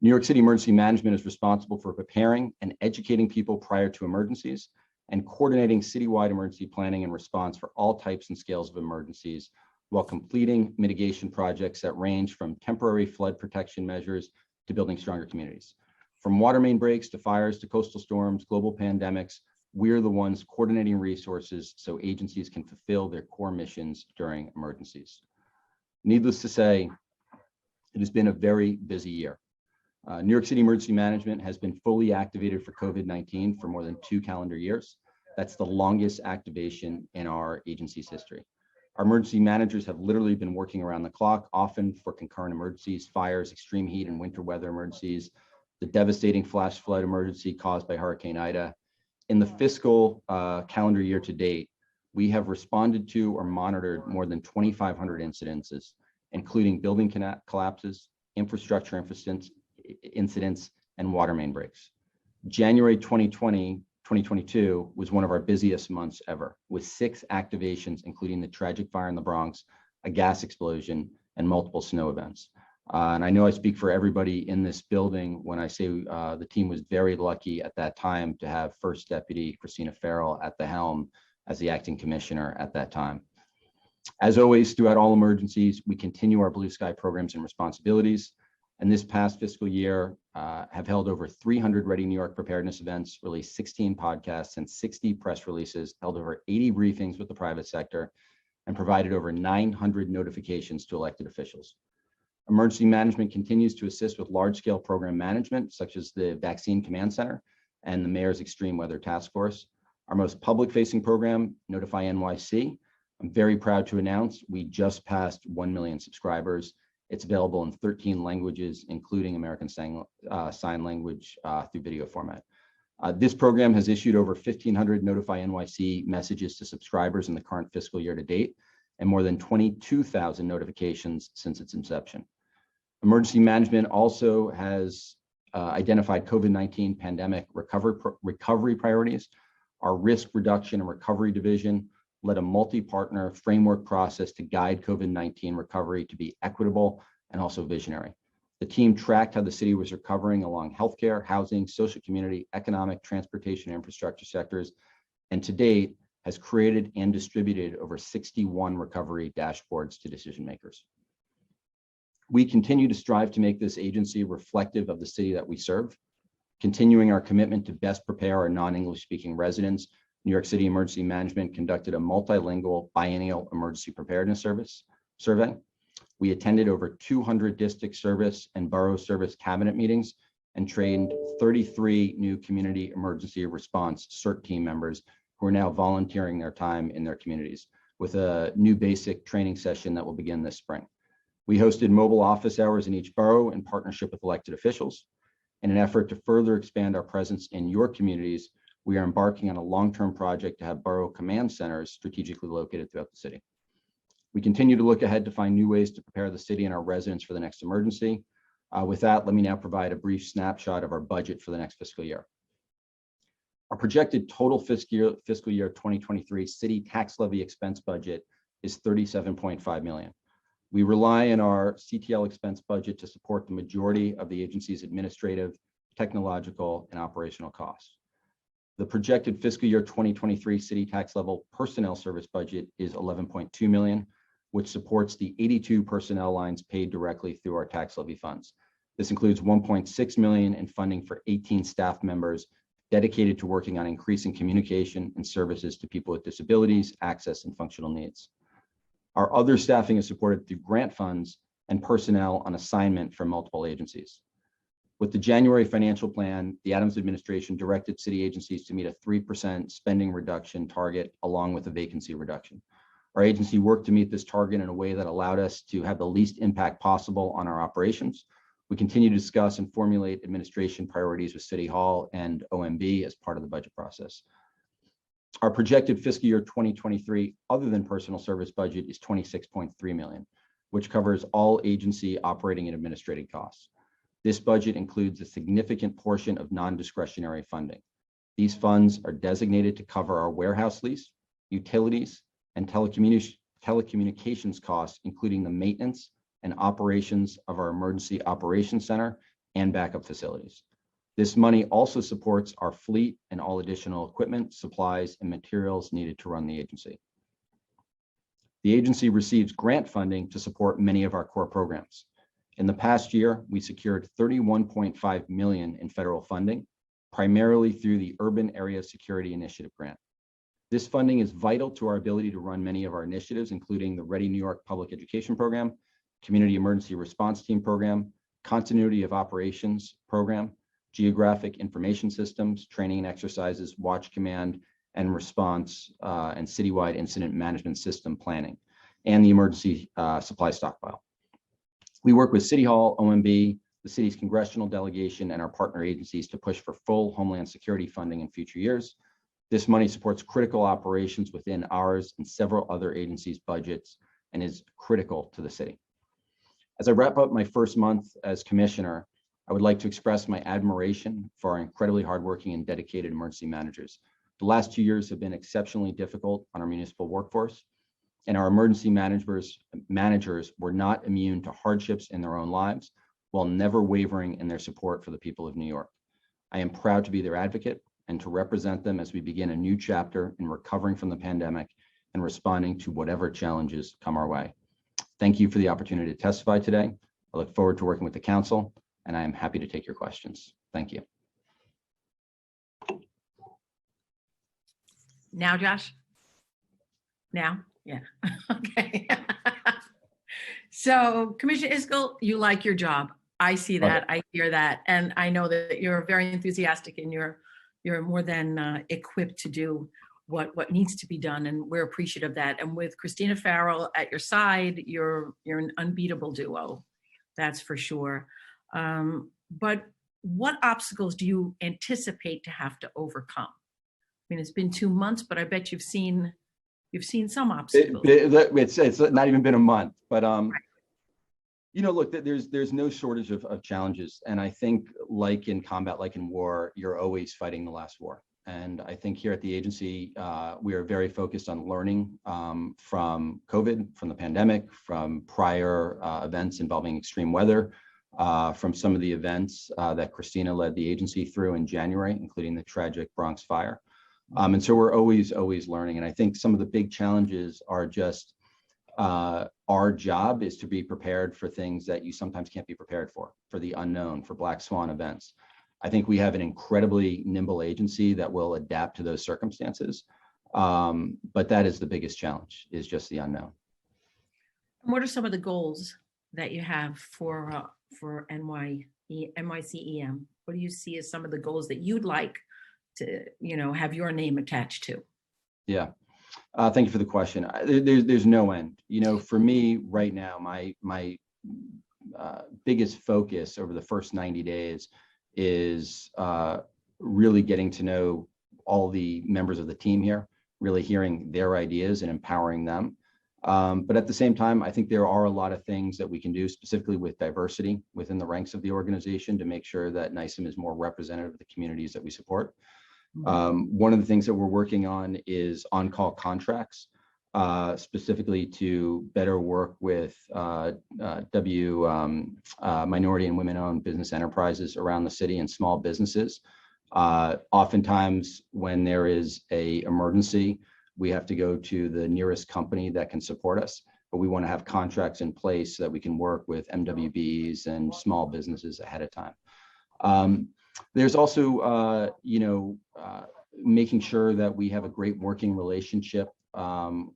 New York City Emergency Management is responsible for preparing and educating people prior to emergencies and coordinating citywide emergency planning and response for all types and scales of emergencies, while completing mitigation projects that range from temporary flood protection measures to building stronger communities. From water main breaks to fires to coastal storms, global pandemics, we're the ones coordinating resources so agencies can fulfill their core missions during emergencies. Needless to say, it has been a very busy year. New York City Emergency Management has been fully activated for COVID-19 for more than 2 calendar years. That's the longest activation in our agency's history. Our emergency managers have literally been working around the clock, often for concurrent emergencies, fires, extreme heat and winter weather emergencies, the devastating flash flood emergency caused by Hurricane Ida. In the fiscal calendar year to date, we have responded to or monitored more than 2,500 incidences, including building collapses, infrastructure incidents, and water main breaks. January 2022 was one of our busiest months ever, with 6 activations, including the tragic fire in the Bronx, a gas explosion, and multiple snow events. And I know I speak for everybody in this building when I say the team was very lucky at that time to have First Deputy Christina Farrell at the helm as the acting commissioner at that time. As always, throughout all emergencies, we continue our Blue Sky programs and responsibilities. And this past fiscal year, have held over 300 Ready New York preparedness events, released 16 podcasts and 60 press releases, held over 80 briefings with the private sector, and provided over 900 notifications to elected officials. Emergency management continues to assist with large-scale program management, such as the Vaccine Command Center and the Mayor's Extreme Weather Task Force. Our most public-facing program, Notify NYC, I'm very proud to announce we just passed 1 million subscribers. It's available in 13 languages, including American Sign Language through video format. This program has issued over 1,500 Notify NYC messages to subscribers in the current fiscal year to date, and more than 22,000 notifications since its inception. Emergency management also has identified COVID-19 pandemic recovery priorities. Our risk reduction and recovery division led a multi-partner framework process to guide COVID-19 recovery to be equitable and also visionary. The team tracked how the city was recovering along healthcare, housing, social community, economic, transportation, and infrastructure sectors, and to date has created and distributed over 61 recovery dashboards to decision makers. We continue to strive to make this agency reflective of the city that we serve, continuing our commitment to best prepare our non-English speaking residents. New York City Emergency Management conducted a multilingual biennial emergency preparedness survey. We attended over 200 district service and borough service cabinet meetings and trained 33 new community emergency response CERT team members who are now volunteering their time in their communities with a new basic training session that will begin this spring. We hosted mobile office hours in each borough in partnership with elected officials. In an effort to further expand our presence in your communities, we are embarking on a long-term project to have borough command centers strategically located throughout the city. We continue to look ahead to find new ways to prepare the city and our residents for the next emergency. With that, let me now provide a brief snapshot of our budget for the next fiscal year. Our projected total fiscal year 2023 city tax levy expense budget is $37.5 million. We rely on our CTL expense budget to support the majority of the agency's administrative, technological, and operational costs. The projected fiscal year 2023 city tax level personnel service budget is $11.2 million, which supports the 82 personnel lines paid directly through our tax levy funds. This includes $1.6 million in funding for 18 staff members dedicated to working on increasing communication and services to people with disabilities, access, and functional needs. Our other staffing is supported through grant funds and personnel on assignment from multiple agencies. With the January financial plan, the Adams administration directed city agencies to meet a 3% spending reduction target along with a vacancy reduction. Our agency worked to meet this target in a way that allowed us to have the least impact possible on our operations. We continue to discuss and formulate administration priorities with City Hall and OMB as part of the budget process. Our projected fiscal year 2023, other than personal service budget, is $26.3 million, which covers all agency operating and administrative costs. This budget includes a significant portion of non-discretionary funding. These funds are designated to cover our warehouse lease, utilities, and telecommunications costs, including the maintenance and operations of our emergency operations center and backup facilities. This money also supports our fleet and all additional equipment, supplies, and materials needed to run the agency. The agency receives grant funding to support many of our core programs. In the past year, we secured $31.5 million in federal funding, primarily through the Urban Area Security Initiative grant. This funding is vital to our ability to run many of our initiatives, including the Ready New York Public Education Program, Community Emergency Response Team Program, Continuity of Operations Program, Geographic Information Systems, Training and Exercises, Watch Command and Response, and Citywide Incident Management System Planning, and the Emergency Supply Stockpile. We work with City Hall, OMB, the city's congressional delegation, and our partner agencies to push for full Homeland Security funding in future years. This money supports critical operations within ours and several other agencies' budgets and is critical to the city. As I wrap up my first month as commissioner, I would like to express my admiration for our incredibly hardworking and dedicated emergency managers. The last 2 years have been exceptionally difficult on our municipal workforce, and our emergency managers were not immune to hardships in their own lives while never wavering in their support for the people of New York. I am proud to be their advocate and to represent them as we begin a new chapter in recovering from the pandemic and responding to whatever challenges come our way. Thank you for the opportunity to testify today. I look forward to working with the council, and I am happy to take your questions. Thank you. Now, Josh? Now? Yeah. Okay. So, Commissioner Iskel, you like your job. I see that. I hear that. And I know that you're very enthusiastic and you're more than equipped to do what needs to be done, and we're appreciative of that. And with Christina Farrell at your side, you're an unbeatable duo, that's for sure. But what obstacles do you anticipate to have to overcome? I mean, it's been 2 months, but I bet you've seen some obstacles. It's not even been a month, but you know, look, there's no shortage of challenges, and I think, like in combat, like in war, you're always fighting the last war. And I think here at the agency, we are very focused on learning from COVID, from the pandemic, from prior events involving extreme weather, from some of the events that Christina led the agency through in January, including the tragic Bronx fire. And so we're always learning. And I think some of the big challenges are just our job is to be prepared for things that you sometimes can't be prepared for the unknown, for black swan events. I think we have an incredibly nimble agency that will adapt to those circumstances. But that is the biggest challenge, is just the unknown. What are some of the goals that you have for NYCEM? What do you see as some of the goals that you'd like to, have your name attached to? Yeah. Thank you for the question. There's no end. For me right now, my biggest focus over the first 90 days is really getting to know all the members of the team here, really hearing their ideas and empowering them. But at the same time, I think there are a lot of things that we can do specifically with diversity within the ranks of the organization to make sure that NYCEM is more representative of the communities that we support. One of the things that we're working on is on-call contracts, specifically to better work with minority and women-owned business enterprises around the city and small businesses. Oftentimes, when there is an emergency, we have to go to the nearest company that can support us, but we want to have contracts in place so that we can work with MWBs and small businesses ahead of time. There's also, making sure that we have a great working relationship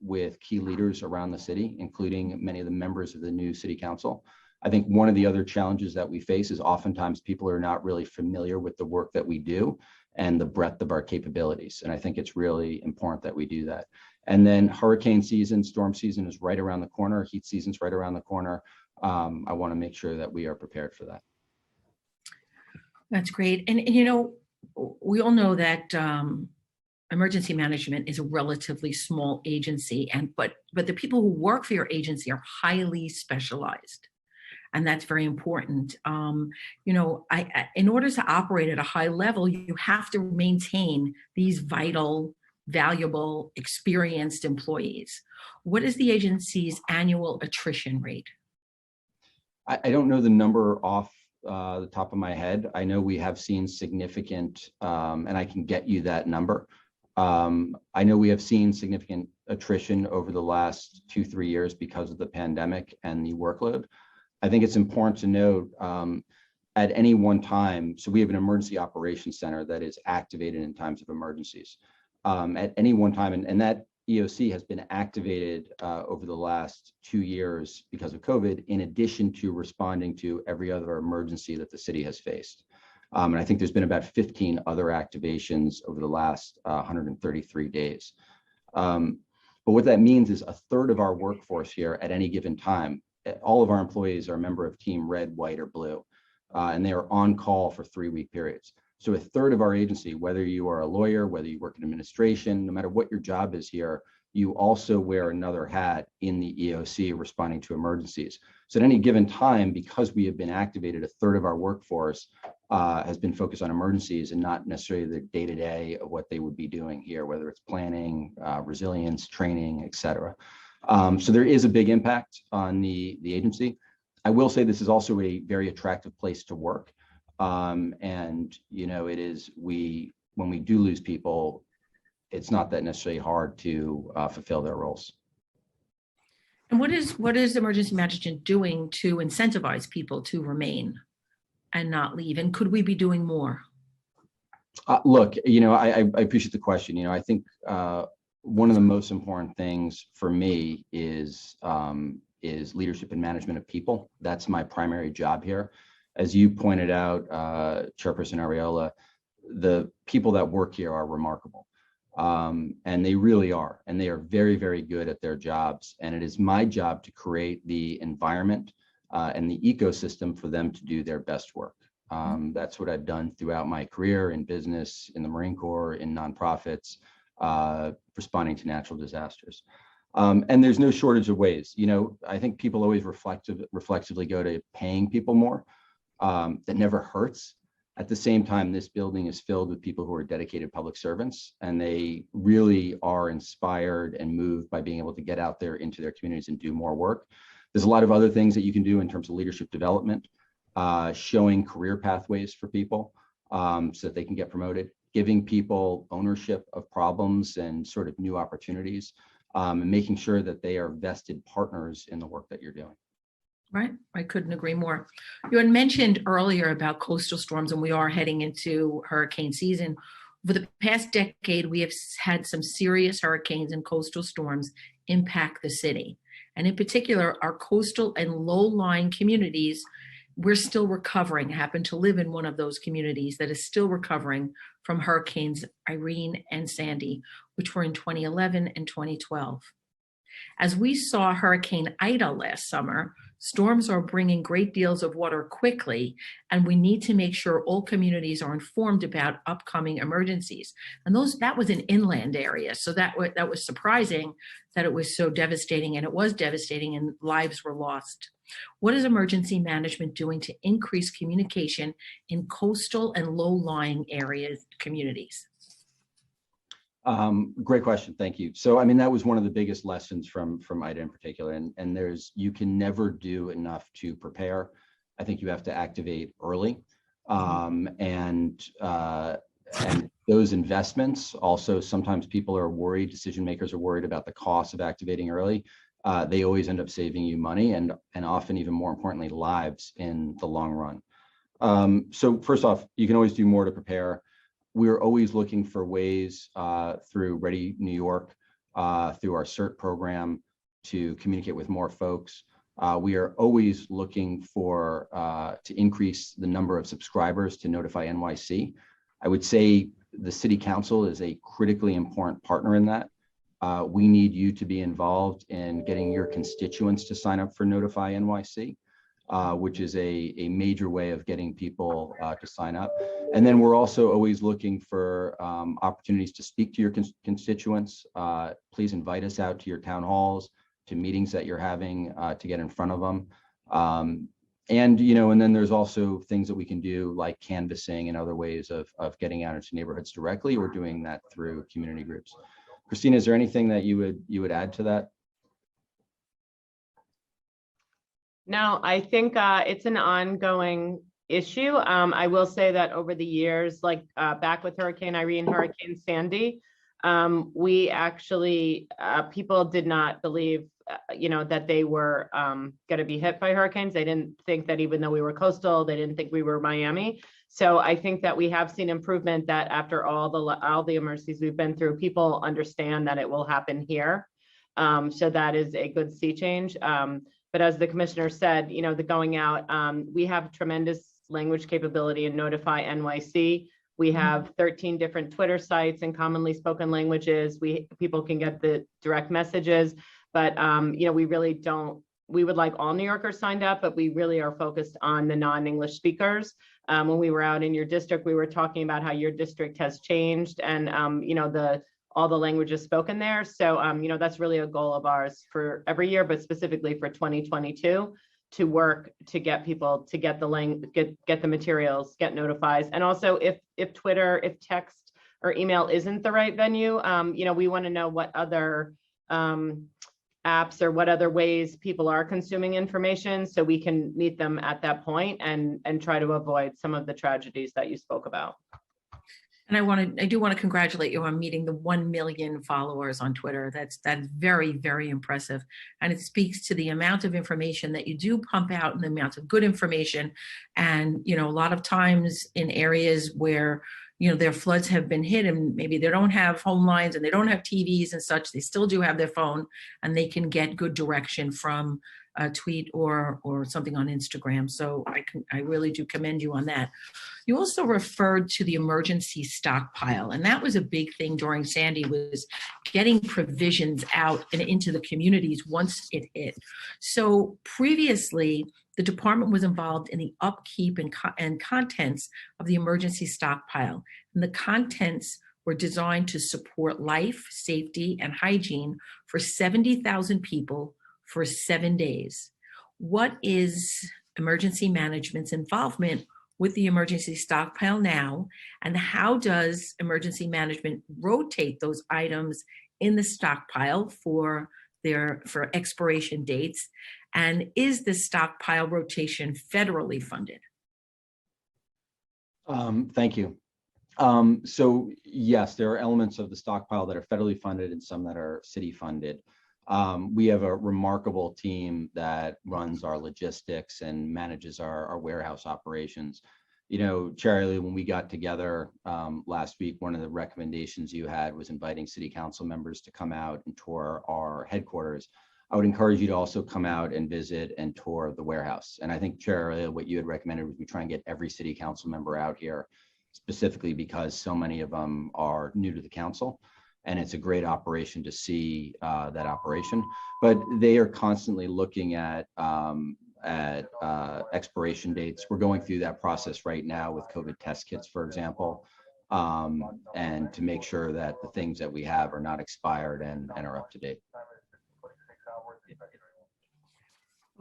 with key leaders around the city, including many of the members of the new city council. I think one of the other challenges that we face is oftentimes people are not really familiar with the work that we do and the breadth of our capabilities. And I think it's really important that we do that. And then hurricane season, storm season is right around the corner. Heat season's right around the corner. I want to make sure that we are prepared for that. That's great. And we all know that emergency management is a relatively small agency, but the people who work for your agency are highly specialized. And that's very important. In order to operate at a high level, you have to maintain these vital, valuable, experienced employees. What is the agency's annual attrition rate? I don't know the number off the top of my head. I know we have seen significant, and I can get you that number. I know we have seen significant attrition over the last 2-3 years because of the pandemic and the workload. I think it's important to note at any one time, so we have an emergency operations center that is activated in times of emergencies. At any one time, and that EOC has been activated over the last 2 years because of COVID, in addition to responding to every other emergency that the city has faced. And I think there's been about 15 other activations over the last 133 days. But what that means is a third of our workforce here at any given time, all of our employees are a member of Team Red, White, or Blue, and they are on call for 3-week periods. So a third of our agency, whether you are a lawyer, whether you work in administration, no matter what your job is here, you also wear another hat in the EOC responding to emergencies. So at any given time, because we have been activated, a third of our workforce has been focused on emergencies and not necessarily the day-to-day of what they would be doing here, whether it's planning, resilience, training, et cetera. So there is a big impact on the agency. I will say this is also a very attractive place to work. And, you know, it is, when we do lose people, it's not that necessarily hard to fulfill their roles. And what is emergency management doing to incentivize people to remain and not leave? And could we be doing more? Look, you know, I appreciate the question. You know, I think one of the most important things for me is leadership and management of people. That's my primary job here. As you pointed out, Chairperson Areola, the people that work here are remarkable. And they really are, and they are very, very good at their jobs. And it is my job to create the environment and the ecosystem for them to do their best work. That's what I've done throughout my career in business, in the Marine Corps, in nonprofits, responding to natural disasters. And there's no shortage of ways. You know, I think people always reflexively go to paying people more. That never hurts. At the same time, this building is filled with people who are dedicated public servants, and they really are inspired and moved by being able to get out there into their communities and do more work. There's a lot of other things that you can do in terms of leadership development, showing career pathways for people so that they can get promoted, giving people ownership of problems and sort of new opportunities, and making sure that they are vested partners in the work that you're doing. Right. I couldn't agree more. You had mentioned earlier about coastal storms, and we are heading into hurricane season. Over the past decade, we have had some serious hurricanes and coastal storms impact the city. And in particular, our coastal and low-lying communities, we're still recovering. I happen to live in one of those communities that is still recovering from hurricanes Irene and Sandy, which were in 2011 and 2012. As we saw Hurricane Ida last summer, storms are bringing great deals of water quickly, and we need to make sure all communities are informed about upcoming emergencies. And that was an inland area, so that was surprising that it was so devastating, and it was devastating, and lives were lost. What is emergency management doing to increase communication in coastal and low-lying areas, communities? Great question. Thank you. So, I mean, that was one of the biggest lessons from Ida in particular. And you can never do enough to prepare. I think you have to activate early. And those investments also, sometimes people are worried, decision makers are worried about the cost of activating early. They always end up saving you money and often, even more importantly, lives in the long run. So first off, you can always do more to prepare. We're always looking for ways through Ready New York, through our CERT program, to communicate with more folks. We are always looking for to increase the number of subscribers to Notify NYC. I would say the City Council is a critically important partner in that. We need you to be involved in getting your constituents to sign up for Notify NYC. Which is a major way of getting people to sign up. And then we're also always looking for opportunities to speak to your constituents. Please invite us out to your town halls, to meetings that you're having to get in front of them. And then there's also things that we can do like canvassing and other ways of getting out into neighborhoods directly, or doing that through community groups. Christina, is there anything that you would add to that? No, I think it's an ongoing issue. I will say that over the years, like back with Hurricane Irene, Hurricane Sandy, we actually, people did not believe, that they were going to be hit by hurricanes. They didn't think that, even though we were coastal, they didn't think we were Miami. So I think that we have seen improvement, that after all the emergencies we've been through, people understand that it will happen here. So that is a good sea change. But as the commissioner said, the going out, we have tremendous language capability in Notify NYC. We have 13 different Twitter sites in commonly spoken languages. People can get the direct messages, but we really don't we would like all New Yorkers signed up, but we really are focused on the non-English speakers. When we were out in your district, we were talking about how your district has changed and, all the languages spoken there. So, that's really a goal of ours for every year, but specifically for 2022, to work to get people to get the materials, get notifies. And also if Twitter, if text or email isn't the right venue, we want to know what other apps or what other ways people are consuming information so we can meet them at that point and try to avoid some of the tragedies that you spoke about. And I do want to congratulate you on meeting the 1 million followers on Twitter. That's very, very impressive. And it speaks to the amount of information that you do pump out and the amount of good information. And, a lot of times in areas where, their floods have been hit and maybe they don't have home lines and they don't have TVs and such, they still do have their phone and they can get good direction from a tweet or something on Instagram. So I really do commend you on that. You also referred to the emergency stockpile, and that was a big thing during Sandy, was getting provisions out and into the communities once it hit. So previously, the department was involved in the upkeep and contents of the emergency stockpile. And the contents were designed to support life, safety, and hygiene for 70,000 people for 7 days. What is emergency management's involvement with the emergency stockpile now? And how does emergency management rotate those items in the stockpile for expiration dates? And is the stockpile rotation federally funded? Thank you. So yes, there are elements of the stockpile that are federally funded and some that are city funded. We have a remarkable team that runs our logistics and manages our warehouse operations. Chair Elliott, when we got together last week, one of the recommendations you had was inviting city council members to come out and tour our headquarters. I would encourage you to also come out and visit and tour the warehouse. And I think, Chair, what you had recommended was we try and get every city council member out here, specifically because so many of them are new to the council. And it's a great operation to see that operation. But they are constantly looking at expiration dates. We're going through that process right now with COVID test kits, for example, and to make sure that the things that we have are not expired and are up to date.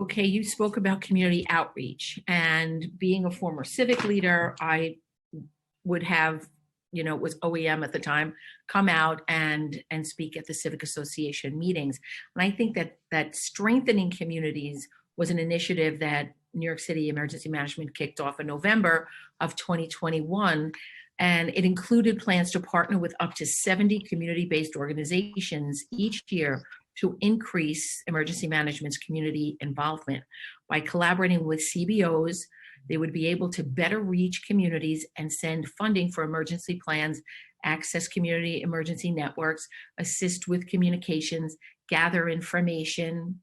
Okay, you spoke about community outreach, and being a former civic leader, I would have, it was OEM at the time, come out and speak at the Civic Association meetings. And I think that strengthening communities was an initiative that New York City Emergency Management kicked off in November of 2021. And it included plans to partner with up to 70 community-based organizations each year to increase emergency management's community involvement. By collaborating with CBOs, they would be able to better reach communities and send funding for emergency plans, access community emergency networks, assist with communications, gather information,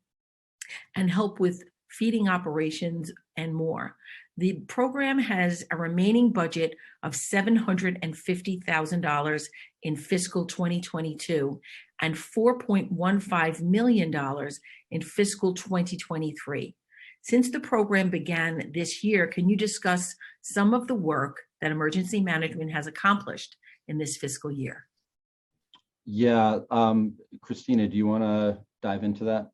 and help with feeding operations and more. The program has a remaining budget of $750,000 in fiscal 2022 and $4.15 million in fiscal 2023. Since the program began this year, can you discuss some of the work that emergency management has accomplished in this fiscal year? Yeah, Christina, do you want to dive into that?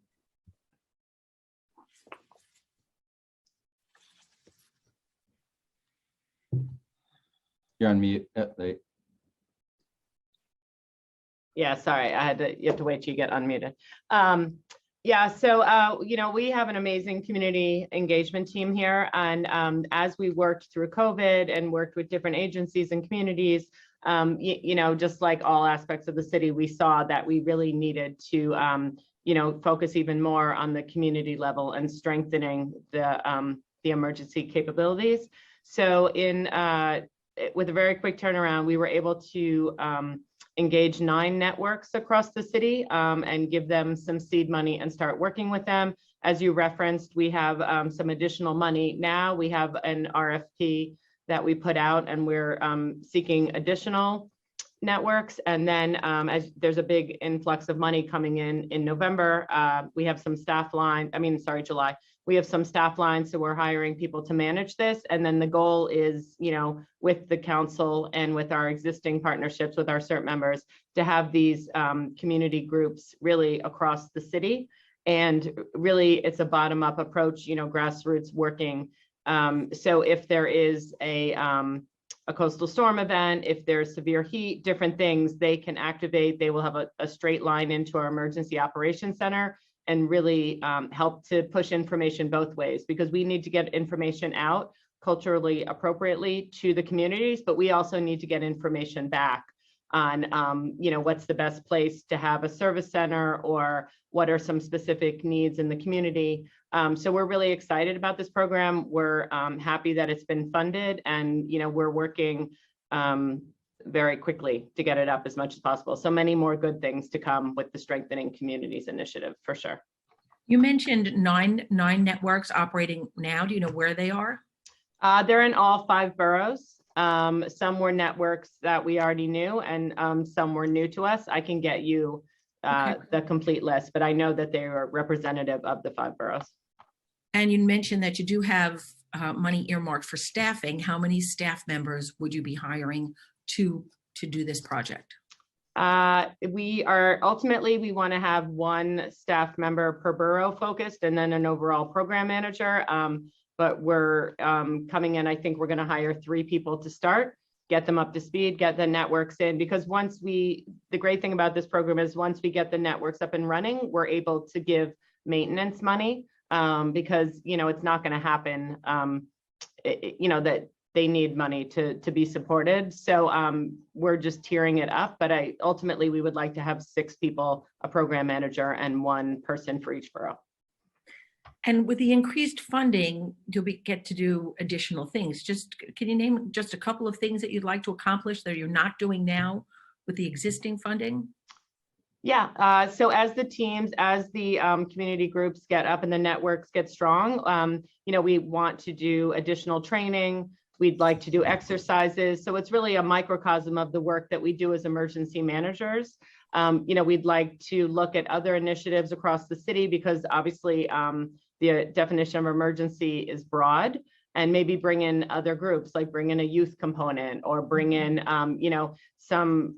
You're on mute. Yeah, sorry, you have to wait till you get unmuted. Yeah, so, we have an amazing community engagement team here. And as we worked through COVID and worked with different agencies and communities, just like all aspects of the city, we saw that we really needed to, focus even more on the community level and strengthening the emergency capabilities. So with a very quick turnaround, we were able to engage 9 networks across the city and give them some seed money and start working with them. As you referenced, we have some additional money. Now we have an RFP that we put out, and we're seeking additional networks. And then as there's a big influx of money coming in November, we have some staff line, July. We have some staff lines, so we're hiring people to manage this. And then the goal is, with the council and with our existing partnerships with our CERT members, to have these community groups really across the city. And really, it's a bottom-up approach, grassroots working. So if there is a coastal storm event, if there's severe heat, different things, they can activate. They will have a straight line into our emergency operations center and really help to push information both ways, because we need to get information out culturally appropriately to the communities, but we also need to get information back on what's the best place to have a service center, or what are some specific needs in the community. So we're really excited about this program. We're happy that it's been funded, and we're working very quickly to get it up as much as possible. So many more good things to come with the Strengthening Communities initiative, for sure. You mentioned nine networks operating now. Do you know where they are? They're in all 5 boroughs. Some were networks that we already knew, and some were new to us. I can get you the complete list, but I know that they are representative of the 5 boroughs. And you mentioned that you do have money earmarked for staffing. How many staff members would you be hiring to do this project? We want to have 1 staff member per borough focused, and then an overall program manager. But we're coming in, I think we're going to hire 3 people to start, get them up to speed, get the networks in, because the great thing about this program is once we get the networks up and running, we're able to give maintenance money, because, it's not going to happen, that they need money to be supported. So we're just tiering it up, but ultimately we would like to have 6 people, a program manager, and 1 person for each borough. And with the increased funding, you'll get to do additional things. Can you name just a couple of things that you'd like to accomplish that you're not doing now with the existing funding? Yeah, so as the teams, as the community groups get up and the networks get strong, we want to do additional training. We'd like to do exercises. So it's really a microcosm of the work that we do as emergency managers. We'd like to look at other initiatives across the city, because obviously the definition of emergency is broad, and maybe bring in other groups, like bring in a youth component, or bring in, some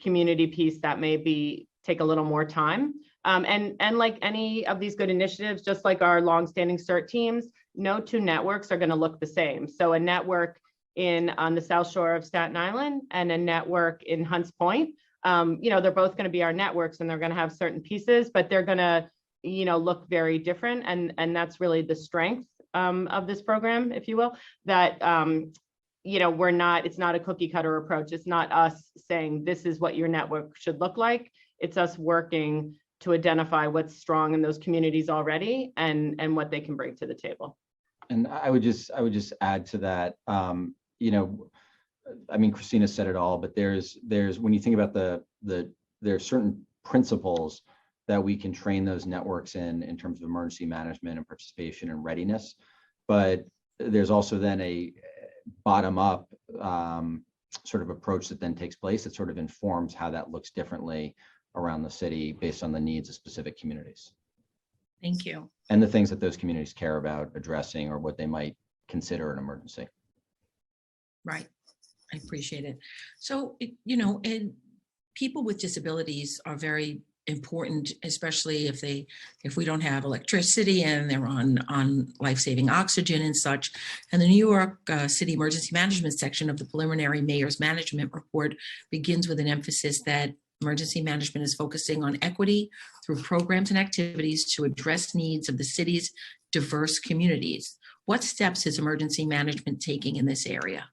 community piece that may take a little more time. And like any of these good initiatives, just like our longstanding CERT teams, no 2 networks are going to look the same. So a network on the South Shore of Staten Island and a network in Hunts Point, they're both going to be our networks, and they're going to have certain pieces, but they're going to, look very different. And that's really the strength of this program, if you will, that, it's not a cookie cutter approach. It's not us saying this is what your network should look like. It's us working to identify what's strong in those communities already, and what they can bring to the table. And I would just add to that, Christina said it all, but there's when you think about there's certain principles that we can train those networks in terms of emergency management and participation and readiness. But there's also then a bottom-up sort of approach that then takes place that sort of informs how that looks differently around the city based on the needs of specific communities. Thank you. And the things that those communities care about addressing, or what they might consider an emergency. Right. I appreciate it. So, and people with disabilities are very important, especially if we don't have electricity and they're on life-saving oxygen and such. And the New York City Emergency Management section of the preliminary Mayor's Management Report begins with an emphasis that emergency management is focusing on equity through programs and activities to address needs of the city's diverse communities. What steps is emergency management taking in this area?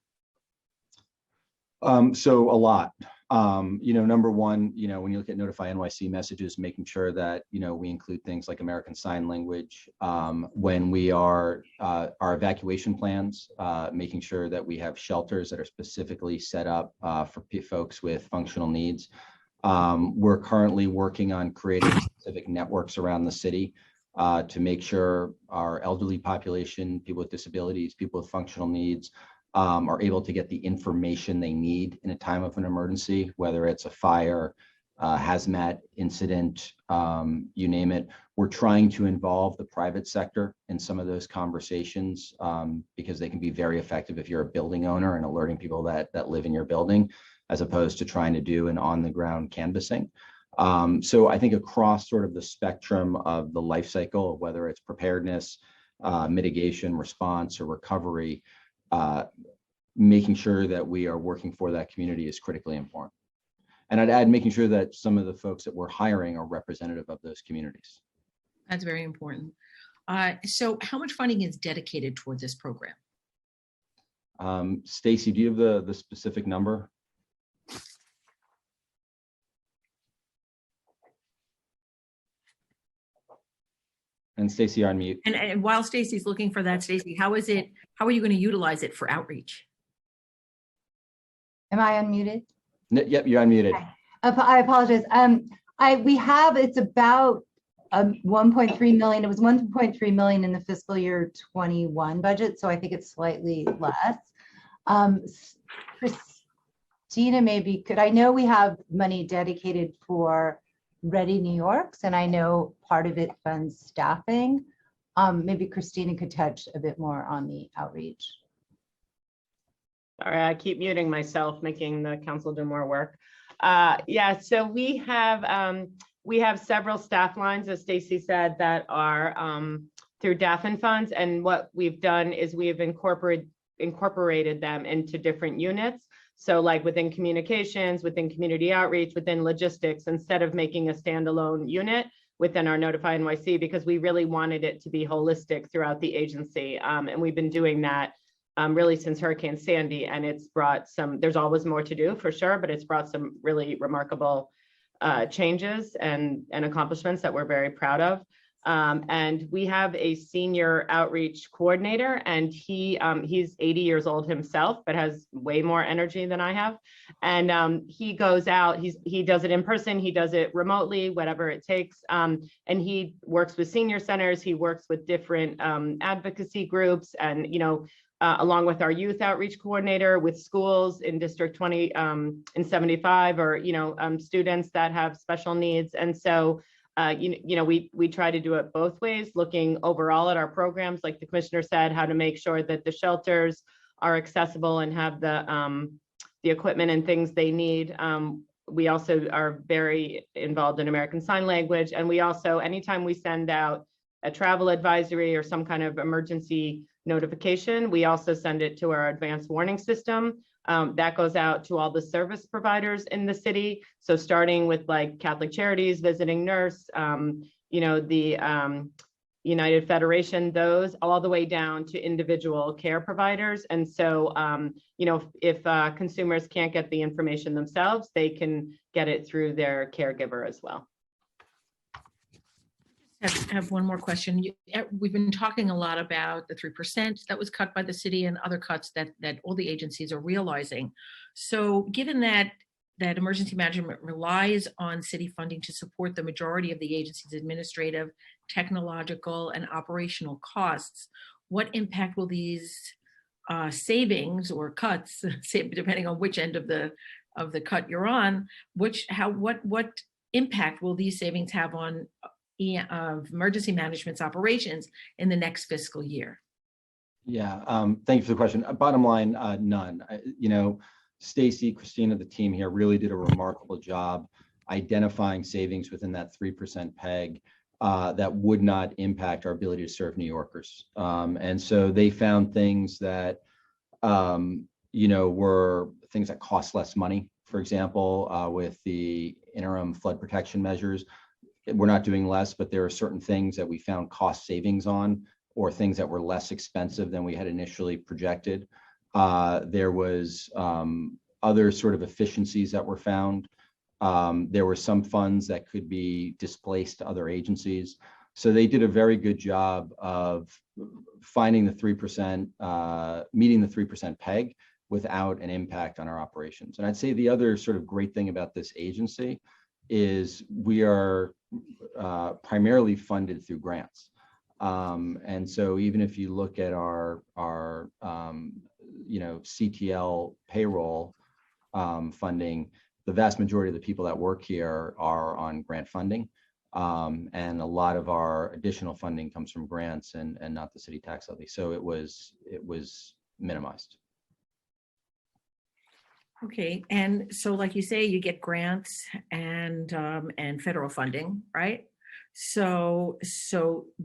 So a lot. Number one, when you look at Notify NYC messages, making sure that, we include things like American Sign Language. When we are, our evacuation plans, making sure that we have shelters that are specifically set up for folks with functional needs. We're currently working on creating specific networks around the city to make sure our elderly population, people with disabilities, people with functional needs, are able to get the information they need in a time of an emergency, whether it's a fire, hazmat incident, you name it. We're trying to involve the private sector in some of those conversations because they can be very effective if you're a building owner and alerting people that live in your building, as opposed to trying to do an on-the-ground canvassing. So I think across sort of the spectrum of the life cycle, whether it's preparedness, mitigation, response, or recovery, making sure that we are working for that community is critically important. And I'd add making sure that some of the folks that we're hiring are representative of those communities. That's very important. So how much funding is dedicated toward this program? Stacy, do you have the specific number? And Stacy, you're on mute. And while Stacy's looking for that, Stacy, how are you going to utilize it for outreach? Am I unmuted? Yep, you're unmuted. Okay. I apologize. It's about 1.3 million. It was 1.3 million in the fiscal year 21 budget, so I think it's slightly less. Christina, maybe I know we have money dedicated for Ready New Yorks, and I know part of it funds staffing. Maybe Christina could touch a bit more on the outreach. Sorry, I keep muting myself, making the council do more work. Yeah, so we have several staff lines, as Stacy said, that are through DAFN funds. And what we've done is we have incorporated them into different units. So like within communications, within community outreach, within logistics, instead of making a standalone unit within our Notify NYC, because we really wanted it to be holistic throughout the agency. And we've been doing that really since Hurricane Sandy, and it's brought there's always more to do for sure, but it's brought some really remarkable changes and accomplishments that we're very proud of. And we have a senior outreach coordinator, and he's 80 years old himself, but has way more energy than I have. And he goes out, he does it in person, he does it remotely, whatever it takes. And he works with senior centers, he works with different advocacy groups, and, along with our youth outreach coordinator, with schools in District 20 and 75, or, students that have special needs. And so, we try to do it both ways, looking overall at our programs, like the commissioner said, how to make sure that the shelters are accessible and have the equipment and things they need. We also are very involved in American Sign Language. And we also, anytime we send out a travel advisory or some kind of emergency notification, we also send it to our advanced warning system. That goes out to all the service providers in the city. So starting with like Catholic Charities, Visiting Nurse, the United Federation, those all the way down to individual care providers. And so, if consumers can't get the information themselves, they can get it through their caregiver as well. I have one more question. We've been talking a lot about the 3% that was cut by the city and other cuts that all the agencies are realizing. So given that emergency management relies on city funding to support the majority of the agency's administrative, technological, and operational costs, what impact will these savings or cuts, depending on which end of the cut you're on, what impact will these savings have on emergency management's operations in the next fiscal year? Yeah, thank you for the question. Bottom line, none. Stacy, Christina, the team here really did a remarkable job identifying savings within that 3% peg that would not impact our ability to serve New Yorkers. And so they found things that, were things that cost less money. For example, with the interim flood protection measures, we're not doing less, but there are certain things that we found cost savings on, or things that were less expensive than we had initially projected. There was other sort of efficiencies that were found. There were some funds that could be displaced to other agencies. So they did a very good job of finding the 3%, meeting the 3% peg without an impact on our operations. And I'd say the other sort of great thing about this agency is we are primarily funded through grants. And so even if you look at our CTL payroll funding, the vast majority of the people that work here are on grant funding. And a lot of our additional funding comes from grants and not the city tax levy. So it was minimized. Okay, and so like you say, you get grants and federal funding, right? So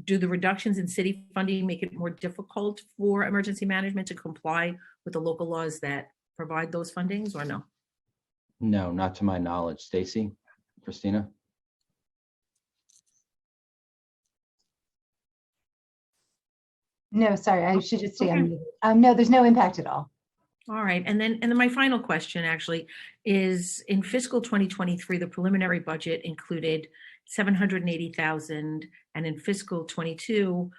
do the reductions in city funding make it more difficult for emergency management to comply with the local laws that provide those fundings, or no? No, not to my knowledge. Stacy, Christina? No, sorry, I should just stay Okay. unmuted. No, there's no impact at all. All right, and then my final question actually is, in fiscal 2023, the preliminary budget included 780,000, and in fiscal 22,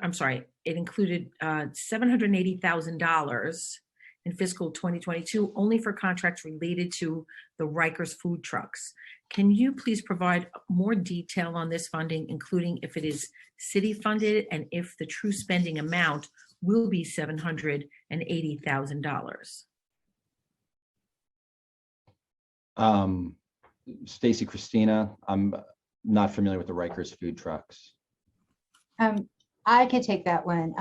I'm sorry, it included $780,000 in fiscal 2022 only for contracts related to the Rikers food trucks. Can you please provide more detail on this funding, including if it is city funded and if the true spending amount will be $780,000? Stacy, Christina, I'm not familiar with the Rikers food trucks. I could take that one.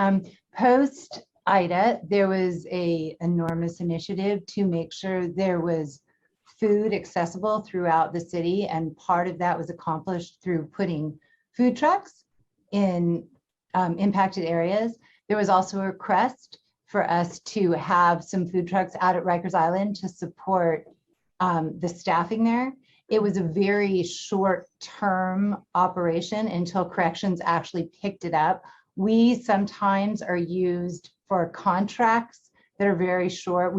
Post Ida, there was a enormous initiative to make sure there was food accessible throughout the city, and part of that was accomplished through putting food trucks in impacted areas. There was also a request for us to have some food trucks out at Rikers Island to support the staffing there. It was a very short-term operation until corrections actually picked it up. We sometimes are used for contracts that are very short.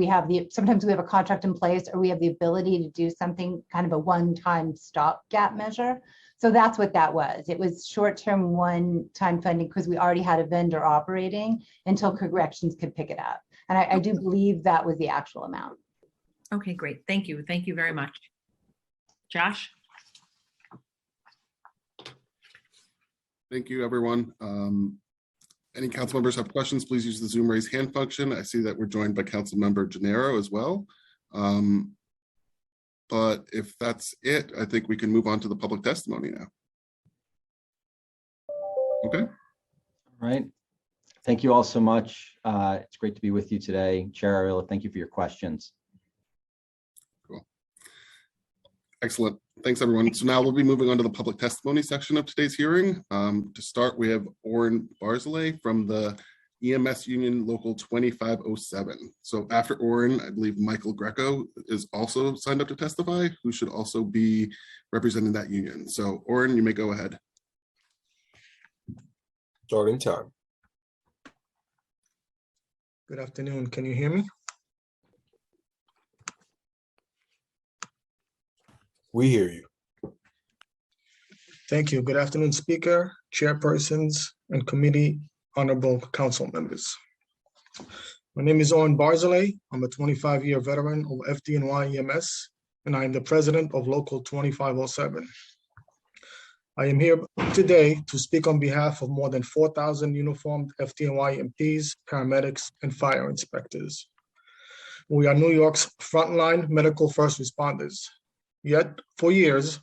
Sometimes we have a contract in place, or we have the ability to do something kind of a one-time stopgap measure. So that's what that was. It was short-term one-time funding because we already had a vendor operating until corrections could pick it up. And I do believe that was the actual amount. Okay, great. Thank you. Thank you very much. Josh? Thank you, everyone. Any council members have questions, please use the Zoom raise hand function. I see that we're joined by Council Member Gennaro as well. But if that's it, I think we can move on to the public testimony now. Okay. All right. Thank you all so much. It's great to be with you today. Chair Ariola, thank you for your questions. Cool. Excellent. Thanks, everyone. So now we'll be moving on to the public testimony section of today's hearing. To start, we have Oren Barzilay from the EMS Union Local 2507. So after Oren, I believe Michael Greco is also signed up to testify, who should also be representing that union. So Oren, you may go ahead. Starting time. Good afternoon. Can you hear me? We hear you. Thank you. Good afternoon, Speaker, chairpersons, and committee honorable council members. My name is Oren Barzilay. I'm a 25-year veteran of FDNY EMS, and I am the president of Local 2507. I am here today to speak on behalf of more than 4,000 uniformed FDNY MPs, paramedics, and fire inspectors. We are New York's frontline medical first responders. Yet, for years,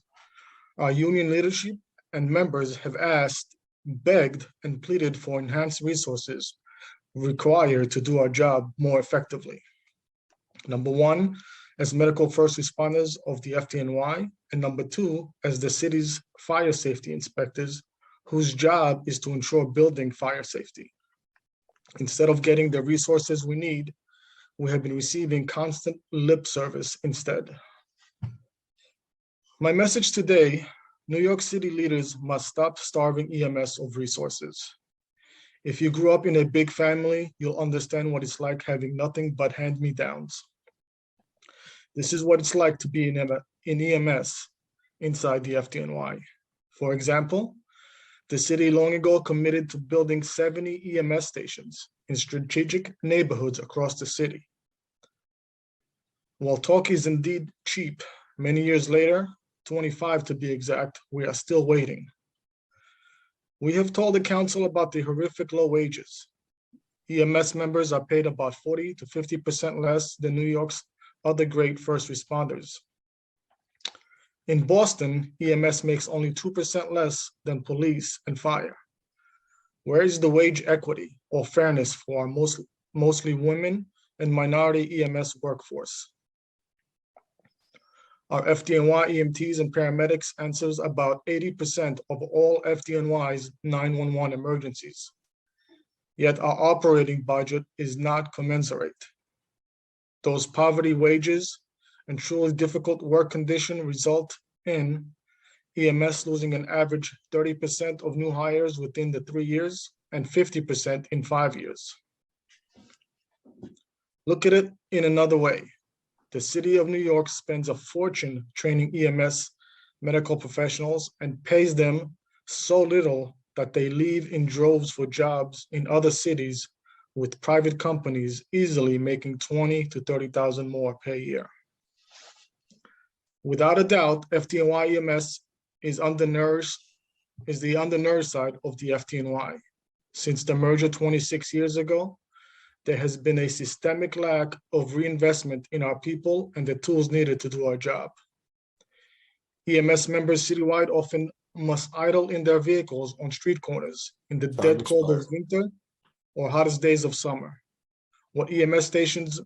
our union leadership and members have asked, begged, and pleaded for enhanced resources required to do our job more effectively. Number one, as medical first responders of the FDNY, and number two, as the city's fire safety inspectors, whose job is to ensure building fire safety. Instead of getting the resources we need, we have been receiving constant lip service instead. My message today, New York City leaders must stop starving EMS of resources. If you grew up in a big family, you'll understand what it's like having nothing but hand-me-downs. This is what it's like to be in EMS inside the FDNY. For example, the city long ago committed to building 70 EMS stations in strategic neighborhoods across the city. While talk is indeed cheap, many years later, 25 to be exact, we are still waiting. We have told the council about the horrific low wages. EMS members are paid about 40 to 50% less than New York's other great first responders. In Boston, EMS makes only 2% less than police and fire. Where is the wage equity or fairness for our mostly women and minority EMS workforce? Our FDNY EMTs and paramedics answers about 80% of all FDNY's 911 emergencies. Yet our operating budget is not commensurate. Those poverty wages and truly difficult work conditions result in EMS losing an average 30% of new hires within the 3 years and 50% in 5 years. Look at it in another way. The city of New York spends a fortune training EMS medical professionals and pays them so little that they leave in droves for jobs in other cities with private companies easily making 20 to 30,000 more per year. Without a doubt, FDNY EMS is the undernourished side of the FDNY. Since the merger 26 years ago, there has been a systemic lack of reinvestment in our people and the tools needed to do our job. EMS members citywide often must idle in their vehicles on street corners in the dead cold of winter or hottest days of summer. What EMS stations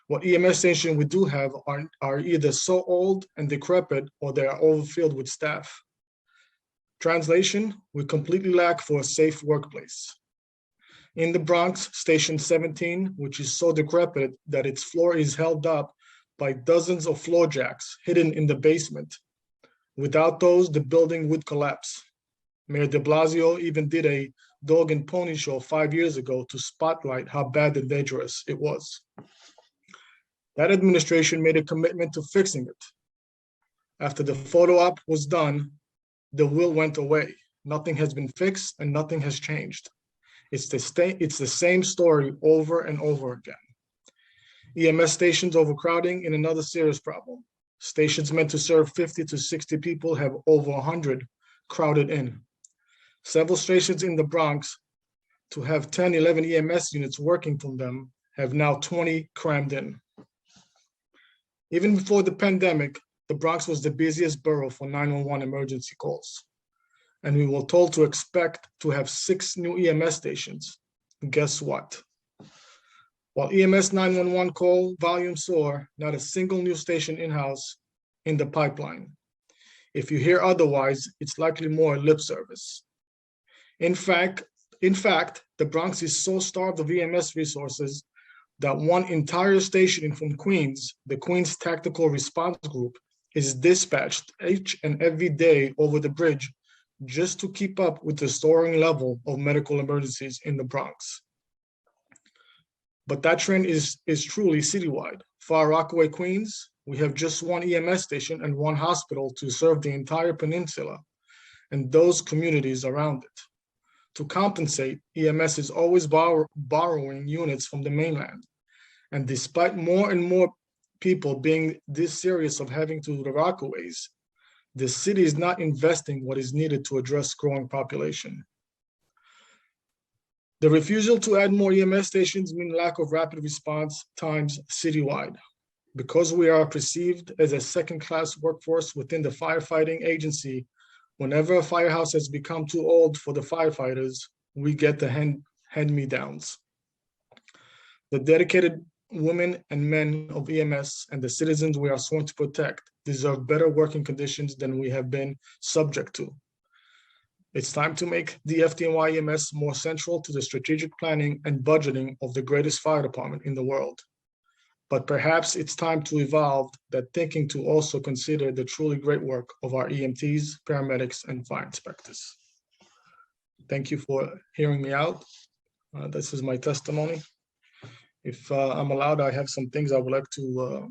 we do have are either so old and decrepit or they are overfilled with staff. Translation, we completely lack for a safe workplace. In the Bronx, Station 17, which is so decrepit that its floor is held up by dozens of floor jacks hidden in the basement. Without those, the building would collapse. Mayor de Blasio even did a dog and pony show 5 years ago to spotlight how bad and dangerous it was. That administration made a commitment to fixing it. After the photo op was done, the will went away. Nothing has been fixed and nothing has changed. It's the same story over and over again. EMS stations overcrowding in another serious problem. Stations meant to serve 50 to 60 people have over 100 crowded in. Several stations in the Bronx to have 10, 11 EMS units working from them have now 20 crammed in. Even before the pandemic, the Bronx was the busiest borough for 911 emergency calls. And we were told to expect to have 6 new EMS stations. Guess what? While EMS 911 call volume soar, not a single new station in-house in the pipeline. If you hear otherwise, it's likely more lip service. In fact, the Bronx is so starved of EMS resources that one entire station from Queens, the Queens Tactical Response Group, is dispatched each and every day over the bridge just to keep up with the soaring level of medical emergencies in the Bronx. But that trend is truly citywide. Far Rockaway, Queens, we have just 1 EMS station and 1 hospital to serve the entire peninsula and those communities around it. To compensate, EMS is always borrowing units from the mainland. And despite more and more people being this serious of having to the Rockaways, the city is not investing what is needed to address growing population. The refusal to add more EMS stations mean lack of rapid response times citywide. Because we are perceived as a second-class workforce within the firefighting agency, whenever a firehouse has become too old for the firefighters, we get the hand-me-downs. The dedicated women and men of EMS and the citizens we are sworn to protect deserve better working conditions than we have been subject to. It's time to make the FDNY EMS more central to the strategic planning and budgeting of the greatest fire department in the world. But perhaps it's time to evolve that thinking to also consider the truly great work of our EMTs, paramedics, and fire inspectors. Thank you for hearing me out. This is my testimony. If I'm allowed, I have some things I would like to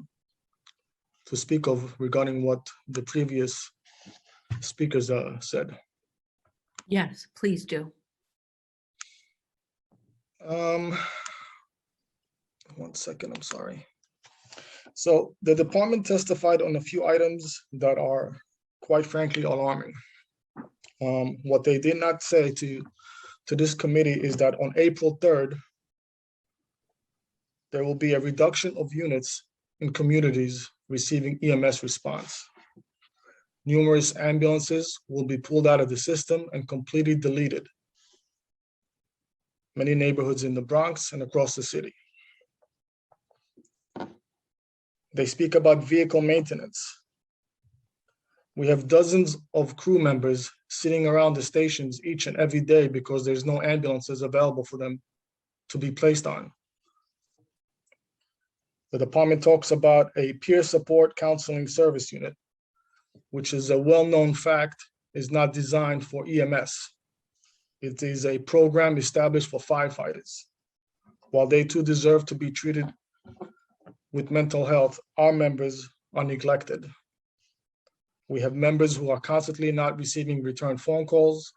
speak of regarding what the previous speakers said. Yes, please do. 1 second, I'm sorry. So the department testified on a few items that are quite frankly alarming. What they did not say to this committee is that on April 3rd, There will be a reduction of units in communities receiving EMS response. Numerous ambulances will be pulled out of the system and completely deleted. Many neighborhoods in the Bronx and across the city. They speak about vehicle maintenance. We have dozens of crew members sitting around the stations each and every day because there's no ambulances available for them to be placed on. The department talks about a peer support counseling service unit, which is a well-known fact, is not designed for EMS. It is a program established for firefighters. While they too deserve to be treated with mental health, our members are neglected. We have members who are constantly not receiving return phone calls,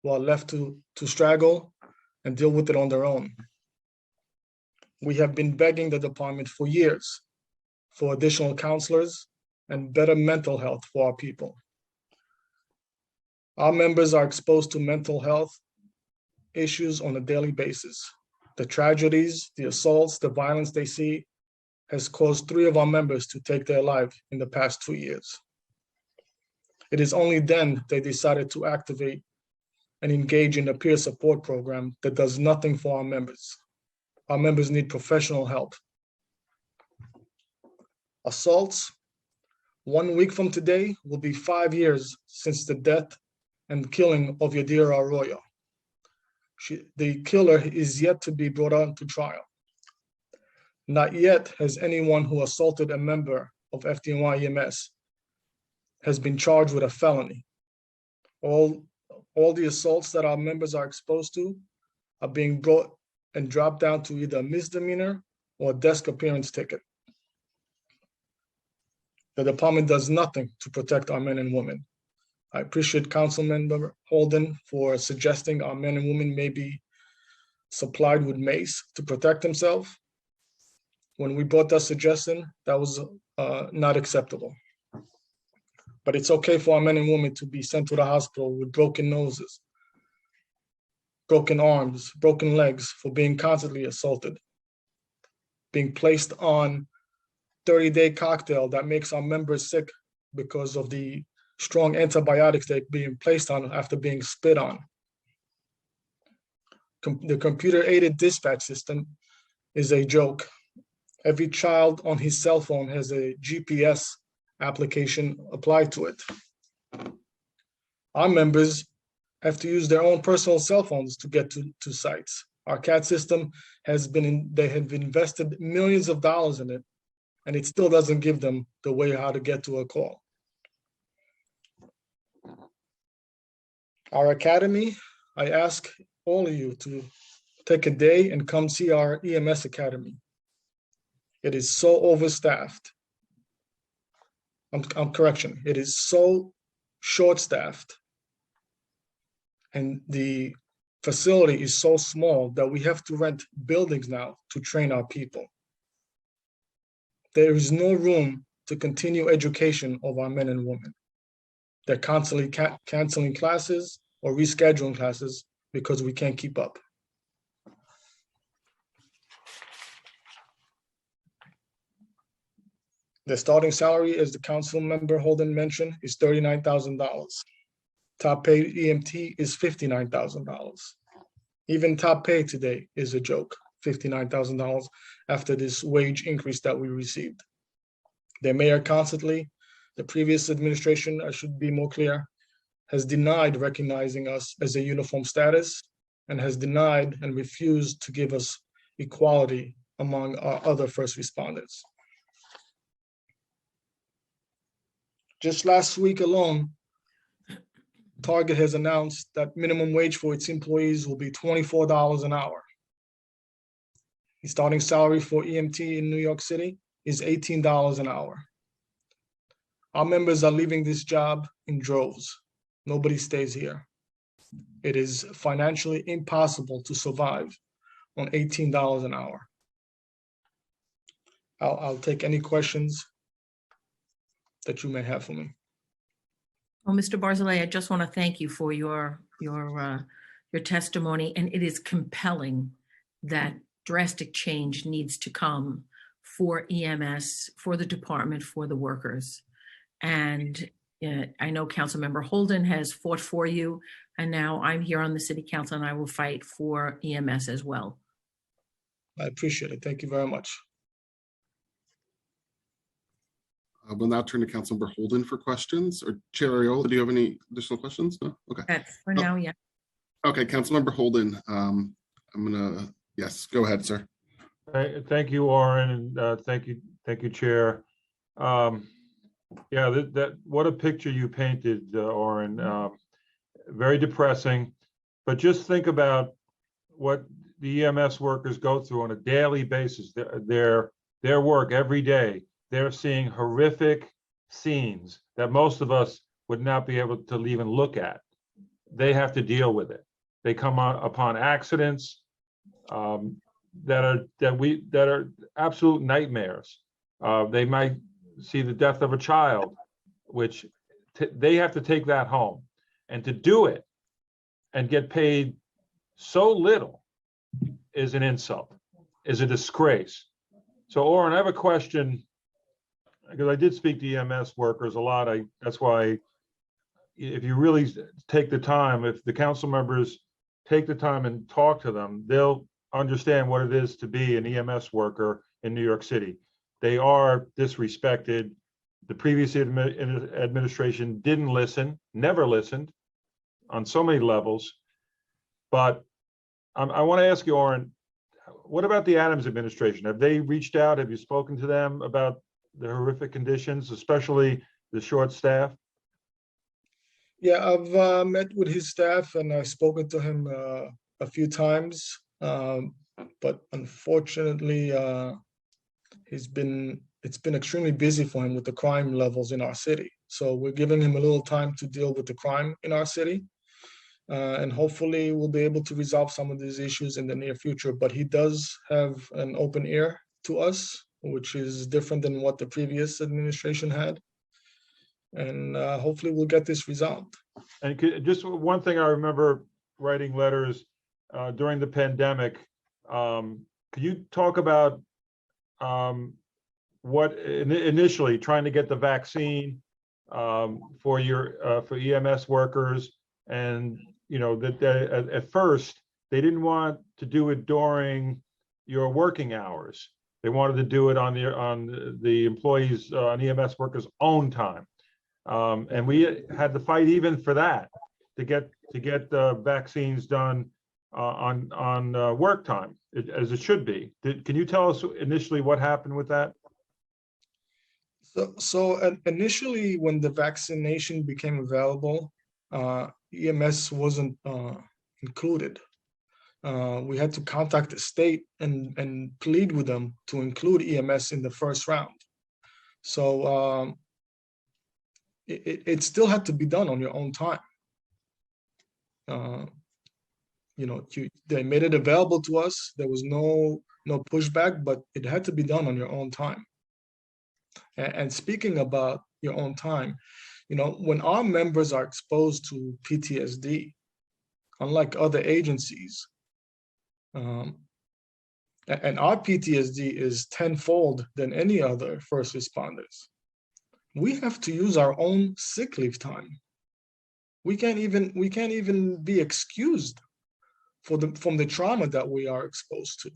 who are left to straggle and deal with it on their own. We have been begging the department for years for additional counselors and better mental health for our people. Our members are exposed to mental health issues on a daily basis. The tragedies, the assaults, the violence they see has caused 3 of our members to take their life in the past 2 years. It is only then they decided to activate and engage in a peer support program that does nothing for our members. Our members need professional help. Assaults. 1 week from today will be 5 years since the death and killing of Yadira Arroyo. The killer is yet to be brought on to trial. Not yet has anyone who assaulted a member of FDNY EMS has been charged with a felony. All the assaults that our members are exposed to are being brought and dropped down to either a misdemeanor or a desk appearance ticket. The department does nothing to protect our men and women. I appreciate Councilmember Holden for suggesting our men and women may be supplied with mace to protect themselves. When we brought that suggestion, that was not acceptable. But it's okay for our men and women to be sent to the hospital with broken noses, broken arms, broken legs for being constantly assaulted, being placed on 30-day cocktail that makes our members sick because of the strong antibiotics they're being placed on after being spit on. The computer-aided dispatch system is a joke. Every child on his cell phone has a GPS application applied to it. Our members have to use their own personal cell phones to get to sites. Our CAT system they have invested millions of dollars in it, and it still doesn't give them the way how to get to a call. Our academy, I ask all of you to take a day and come see our EMS academy. It is so overstaffed. Correction, it is so short-staffed. And the facility is so small that we have to rent buildings now to train our people. There is no room to continue education of our men and women. They're constantly canceling classes or rescheduling classes because we can't keep up. The starting salary, as the council member Holden mentioned, is $39,000. Top paid EMT is $59,000. Even top pay today is a joke, $59,000 after this wage increase that we received. The mayor constantly, the previous administration, I should be more clear, has denied recognizing us as a uniform status and has denied and refused to give us equality among our other first responders. Just last week alone, Target has announced that minimum wage for its employees will be $24 an hour. The starting salary for EMT in New York City is $18 an hour. Our members are leaving this job in droves. Nobody stays here. It is financially impossible to survive on $18 an hour. I'll take any questions that you may have for me. Well, Mr. Barzilay, I just want to thank you for your testimony, and it is compelling that drastic change needs to come for EMS, for the department, for the workers. And I know Councilmember Holden has fought for you, and now I'm here on the City Council and I will fight for EMS as well. I appreciate it. Thank you very much. We'll now turn to Councilmember Holden for questions. Or Chair Ariola, do you have any additional questions? No? Okay. That's for now, yeah. Okay, Councilmember Holden, yes, go ahead, sir. Thank you, Oren, and thank you, Chair. Yeah, what a picture you painted, Oren. Very depressing, but just think about what the EMS workers go through on a daily basis. Their work every day. They're seeing horrific scenes that most of us would not be able to even look at. They have to deal with it. They come upon accidents that are absolute nightmares. They might see the death of a child, which they have to take that home, and to do it and get paid so little is an insult, is a disgrace. So, Oren, I have a question, because I did speak to EMS workers a lot. That's why, if you really take the time, if the council members take the time and talk to them, they'll understand what it is to be an EMS worker in New York City. They are disrespected. The previous administration didn't listen, never listened on so many levels. But I want to ask you, Oren, what about the Adams administration? Have they reached out? Have you spoken to them about the horrific conditions, especially the short staff? Yeah, I've met with his staff and I've spoken to him a few times, but unfortunately, it's been extremely busy for him with the crime levels in our city. So we're giving him a little time to deal with the crime in our city. And hopefully we'll be able to resolve some of these issues in the near future. But he does have an open ear to us, which is different than what the previous administration had. And hopefully we'll get this resolved. And just one thing I remember writing letters during the pandemic, could you talk about what initially trying to get the vaccine for EMS workers, and that at first they didn't want to do it during your working hours. They wanted to do it on the employees, on EMS workers' own time, and we had to fight even for that to get the vaccines done on work time, as it should be. Can you tell us initially what happened with that? So initially, when the vaccination became available, EMS wasn't included. We had to contact the state and plead with them to include EMS in the first round. So it still had to be done on your own time. They made it available to us. There was no pushback, but it had to be done on your own time. And speaking about your own time, when our members are exposed to PTSD, unlike other agencies, and our PTSD is tenfold than any other first responders, we have to use our own sick leave time. We can't even be excused from the trauma that we are exposed to.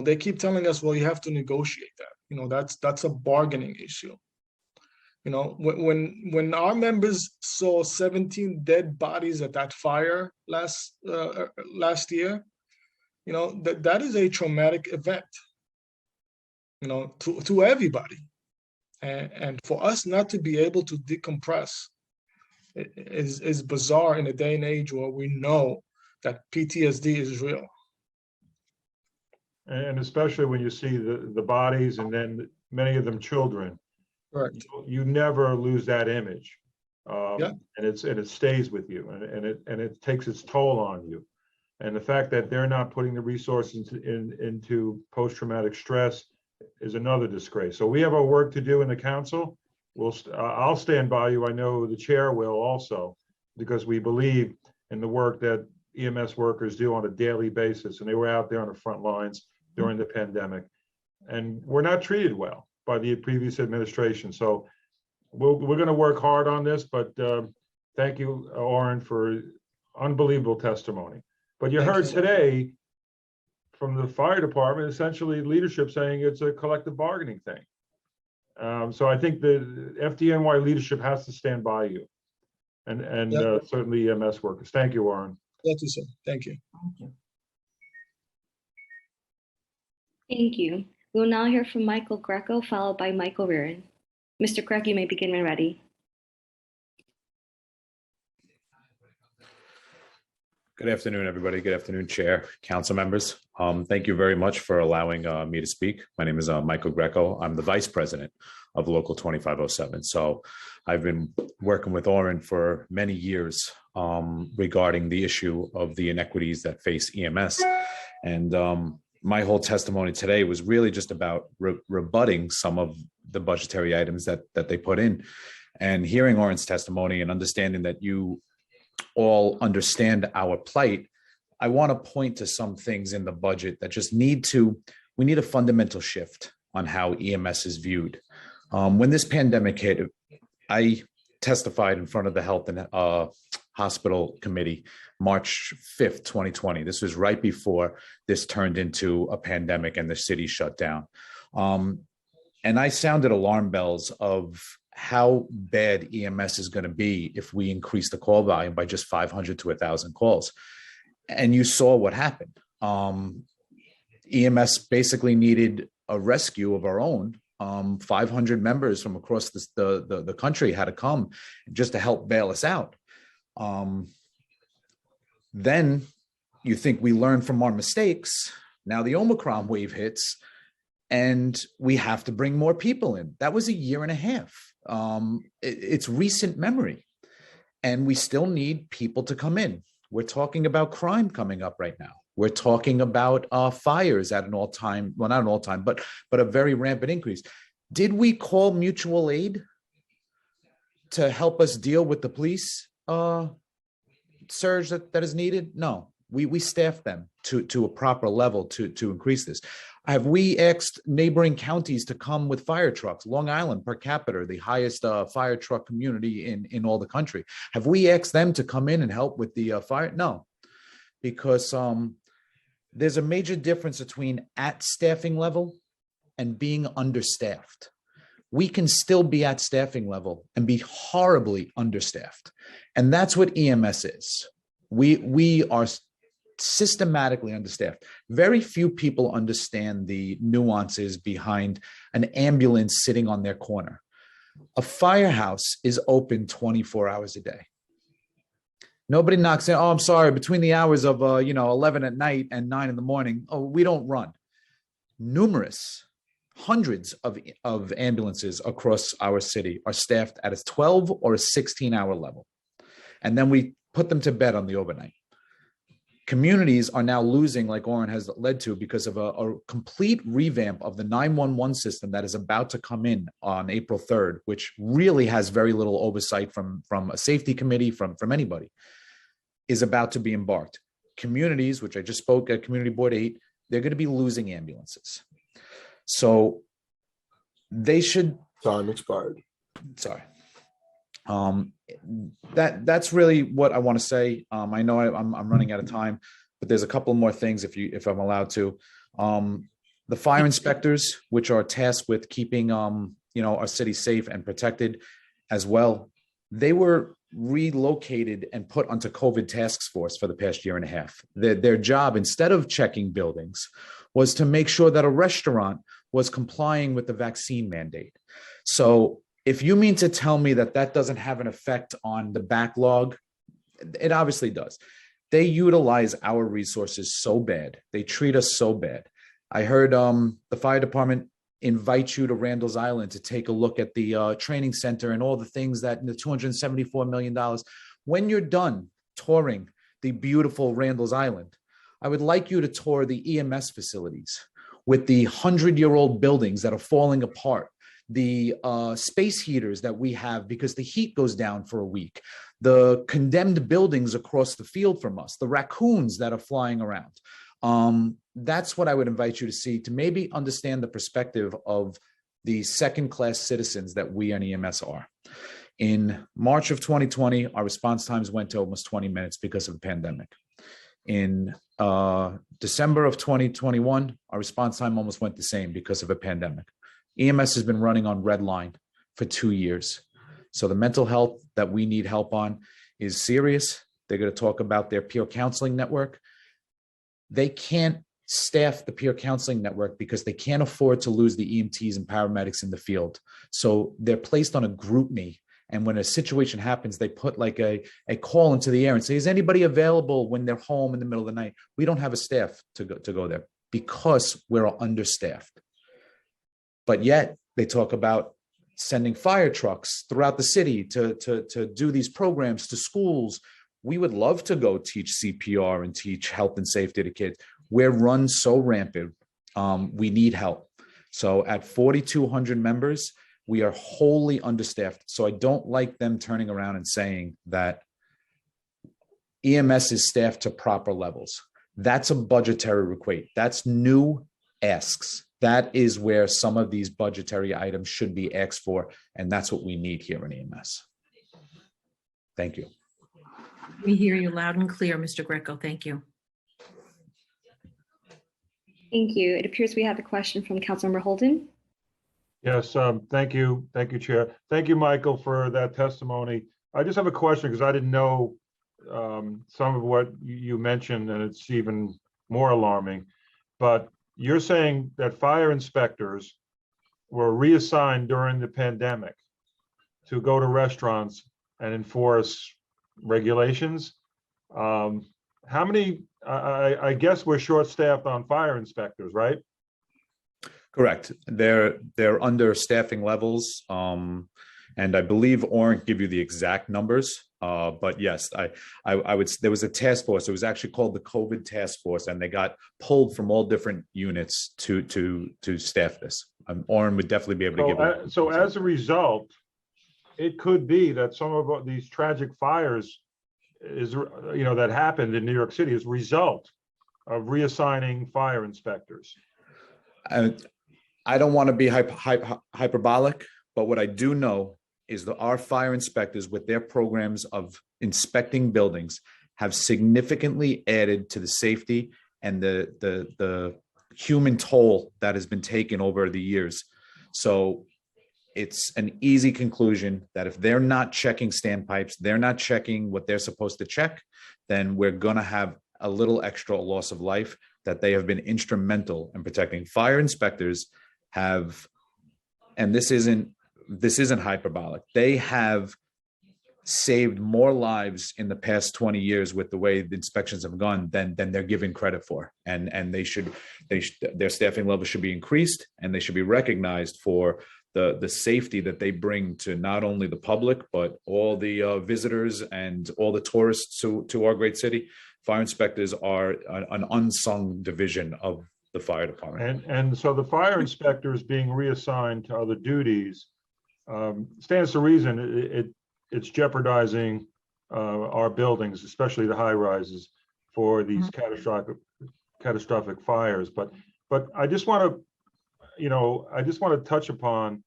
They keep telling us, well, you have to negotiate that. That's a bargaining issue. When our members saw 17 dead bodies at that fire last year, that is a traumatic event, to everybody. And for us not to be able to decompress is bizarre in a day and age where we know that PTSD is real. And especially when you see the bodies, and then many of them children. Correct. You never lose that image, Yeah. and it stays with you, and it takes its toll on you. And the fact that they're not putting the resources into post-traumatic stress is another disgrace. So we have our work to do in the council. I'll stand by you. I know the chair will also, because we believe in the work that EMS workers do on a daily basis, and they were out there on the front lines during the pandemic, and were not treated well by the previous administration. So we're going to work hard on this, but thank you, Oren, for unbelievable testimony. But you heard today from the fire department, essentially leadership saying it's a collective bargaining thing. So I think the FDNY leadership has to stand by you, and certainly EMS workers. Thank you, Warren. Thank you, sir. Thank you. Thank you. We will now hear from Michael Greco, followed by Michael Reardon. Mr. Greco, you may begin when ready. Good afternoon, everybody. Good afternoon, Chair, Council members. Thank you very much for allowing me to speak. My name is Michael Greco. I'm the Vice President of Local 2507. So I've been working with Oren for many years regarding the issue of the inequities that face EMS. And my whole testimony today was really just about rebutting some of the budgetary items that they put in. And hearing Oren's testimony and understanding that you all understand our plight, I want to point to some things in the budget that just we need a fundamental shift on how EMS is viewed. When this pandemic hit, I testified in front of the Health and Hospital Committee, March 5th, 2020. This was right before this turned into a pandemic and the city shut down. And I sounded alarm bells of how bad EMS is going to be if we increase the call volume by just 500 to 1,000 calls. And you saw what happened. EMS basically needed a rescue of our own. 500 members from across the country had to come just to help bail us out. Then you think we learned from our mistakes. Now the Omicron wave hits and we have to bring more people in. That was a year and a half. It's recent memory, and we still need people to come in. We're talking about crime coming up right now. We're talking about fires at an all-time, well, not an all-time, but a very rampant increase. Did we call mutual aid to help us deal with the police surge that is needed? No, we staffed them to a proper level to increase this. Have we asked neighboring counties to come with fire trucks? Long Island per capita, the highest fire truck community in all the country. Have we asked them to come in and help with the fire? No, because there's a major difference between at staffing level and being understaffed. We can still be at staffing level and be horribly understaffed. And that's what EMS is. We are systematically understaffed. Very few people understand the nuances behind an ambulance sitting on their corner. A firehouse is open 24 hours a day. Nobody knocks in, oh, I'm sorry, between the hours of 11 at night and 9 in the morning, oh, we don't run. Hundreds of ambulances across our city are staffed at a 12 or a 16-hour level. And then we put them to bed on the overnight. Communities are now losing, like Oren has led to, because of a complete revamp of the 911 system that is about to come in on April 3rd, which really has very little oversight from a safety committee, from anybody, is about to be embarked. Communities, which I just spoke at Community Board 8, they're going to be losing ambulances. So they should. Time expired. Sorry. That's really what I want to say. I know I'm running out of time, but there's a couple more things if I'm allowed to. The fire inspectors, which are tasked with keeping our city safe and protected as well, they were relocated and put onto COVID task force for the past year and a half. Their job, instead of checking buildings, was to make sure that a restaurant was complying with the vaccine mandate. So if you mean to tell me that doesn't have an effect on the backlog, it obviously does. They utilize our resources so bad. They treat us so bad. I heard the fire department invite you to Randall's Island to take a look at the training center and all the things that the $274 million. When you're done touring the beautiful Randall's Island, I would like you to tour the EMS facilities with the 100-year-old buildings that are falling apart, the space heaters that we have because the heat goes down for a week, the condemned buildings across the field from us, the raccoons that are flying around. That's what I would invite you to see, to maybe understand the perspective of the second-class citizens that we on EMS are. In March of 2020, our response times went to almost 20 minutes because of the pandemic. In December of 2021, our response time almost went the same because of a pandemic. EMS has been running on red line for 2 years. So the mental health that we need help on is serious. They're going to talk about their peer counseling network. They can't staff the peer counseling network because they can't afford to lose the EMTs and paramedics in the field. So they're placed on a group me. And when a situation happens, they put like a call into the air and say, is anybody available when they're home in the middle of the night? We don't have a staff to go there because we're understaffed. But yet they talk about sending fire trucks throughout the city to do these programs to schools. We would love to go teach CPR and teach health and safety to kids. We're run so rampant. We need help. So at 4,200 members, we are wholly understaffed. So I don't like them turning around and saying that EMS is staffed to proper levels. That's a budgetary equate. That's new asks. That is where some of these budgetary items should be asked for. And that's what we need here in EMS. Thank you. We hear you loud and clear, Mr. Greco. Thank you. Thank you. It appears we have a question from Councilmember Holden. Yes, thank you. Thank you, Chair. Thank you, Michael, for that testimony. I just have a question because I didn't know some of what you mentioned, and it's even more alarming. But you're saying that fire inspectors were reassigned during the pandemic to go to restaurants and enforce regulations. How many, I guess we're short-staffed on fire inspectors, right? Correct. They're under staffing levels. And I believe Oren give you the exact numbers. But yes, I would, there was a task force. It was actually called the COVID task force, and they got pulled from all different units to staff this. Oren would definitely be able to give you. So as a result, it could be that some of these tragic fires that happened in New York City as a result of reassigning fire inspectors. I don't want to be hyperbolic, but what I do know is that our fire inspectors, with their programs of inspecting buildings, have significantly added to the safety and the human toll that has been taken over the years. So it's an easy conclusion that if they're not checking standpipes, they're not checking what they're supposed to check, then we're going to have a little extra loss of life. That they have been instrumental in protecting. Fire inspectors have, and this isn't hyperbolic, they have saved more lives in the past 20 years with the way the inspections have gone than they're given credit for. And their staffing levels should be increased, and they should be recognized for the safety that they bring to not only the public, but all the visitors and all the tourists to our great city. Fire inspectors are an unsung division of the fire department. And so the fire inspectors being reassigned to other duties stands to reason it's jeopardizing our buildings, especially the high rises, for these catastrophic fires. But I just want to touch upon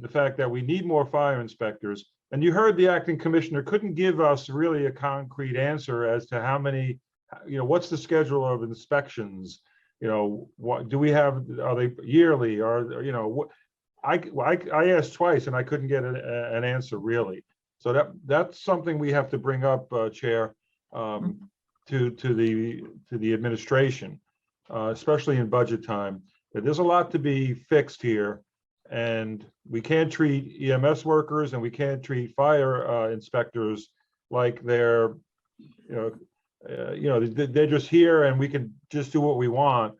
the fact that we need more fire inspectors. And you heard the acting commissioner couldn't give us really a concrete answer as to how many, what's the schedule of inspections? What do we have? Are they yearly? Or I asked twice and I couldn't get an answer really. So that's something we have to bring up, Chair, to the administration, especially in budget time. That there's a lot to be fixed here. And we can't treat EMS workers and we can't treat fire inspectors like they're they're just here and we can just do what we want,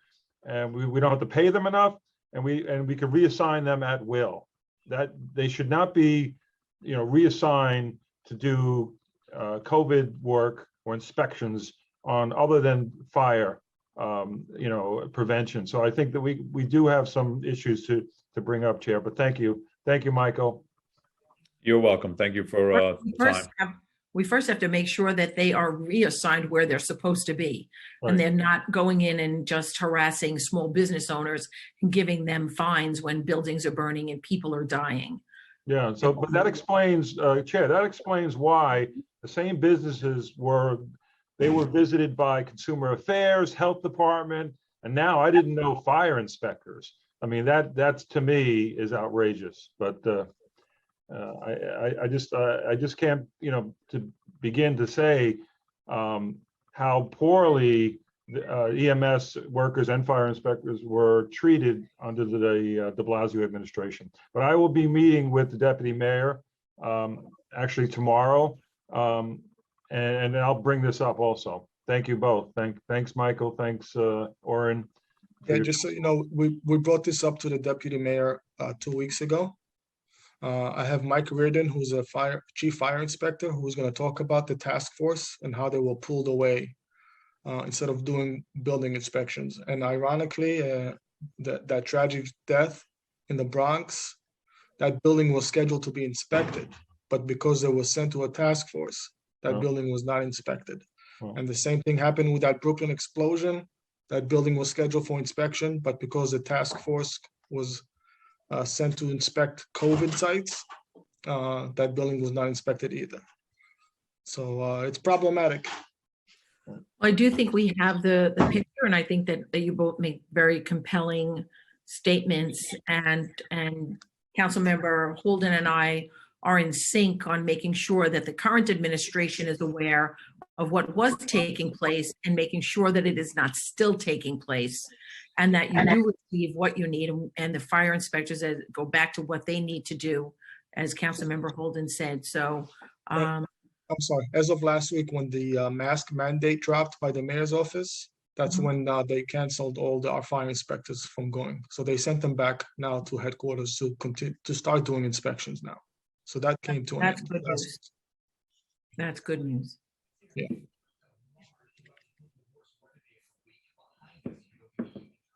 and we don't have to pay them enough, and we can reassign them at will. That they should not be reassigned to do COVID work or inspections on other than fire prevention. So I think that we do have some issues to bring up, Chair, but thank you, Michael. You're welcome. Thank you for time. we first have to make sure that they are reassigned where they're supposed to be. And Right. they're not going in and just harassing small business owners and giving them fines when buildings are burning and people are dying. Yeah, so, but that explains, Chair, that explains why the same businesses were visited by Consumer Affairs, Health Department, and now I didn't know fire inspectors. I mean, that's to me is outrageous, but I just can't, to begin to say how poorly EMS workers and fire inspectors were treated under the de Blasio administration. But I will be meeting with the deputy mayor actually tomorrow, and I'll bring this up also. Thank you both. Thanks, Michael. Thanks, Oren. Yeah, just so you know, we brought this up to the deputy mayor 2 weeks ago. I have Mike Reardon, who's a chief fire inspector, who's going to talk about the task force and how they were pulled away instead of doing building inspections. And ironically, that tragic death in the Bronx, that building was scheduled to be inspected, but because they were sent to a task force, that building was not inspected. And the same thing happened with that Brooklyn explosion. That building was scheduled for inspection, but because the task force was sent to inspect COVID sites, that building was not inspected either. So it's problematic. I do think we have the picture, and I think that you both make very compelling statements, and Councilmember Holden and I are in sync on making sure that the current administration is aware of what was taking place and making sure that it is not still taking place, and that you do receive what you need, and the fire inspectors go back to what they need to do, as Councilmember Holden said. So I'm sorry, as of last week, when the mask mandate dropped by the mayor's office, that's when they canceled all our fire inspectors from going. So they sent them back now to headquarters to continue to start doing inspections now. So that came to an end. That's good news. That's good news. Yeah.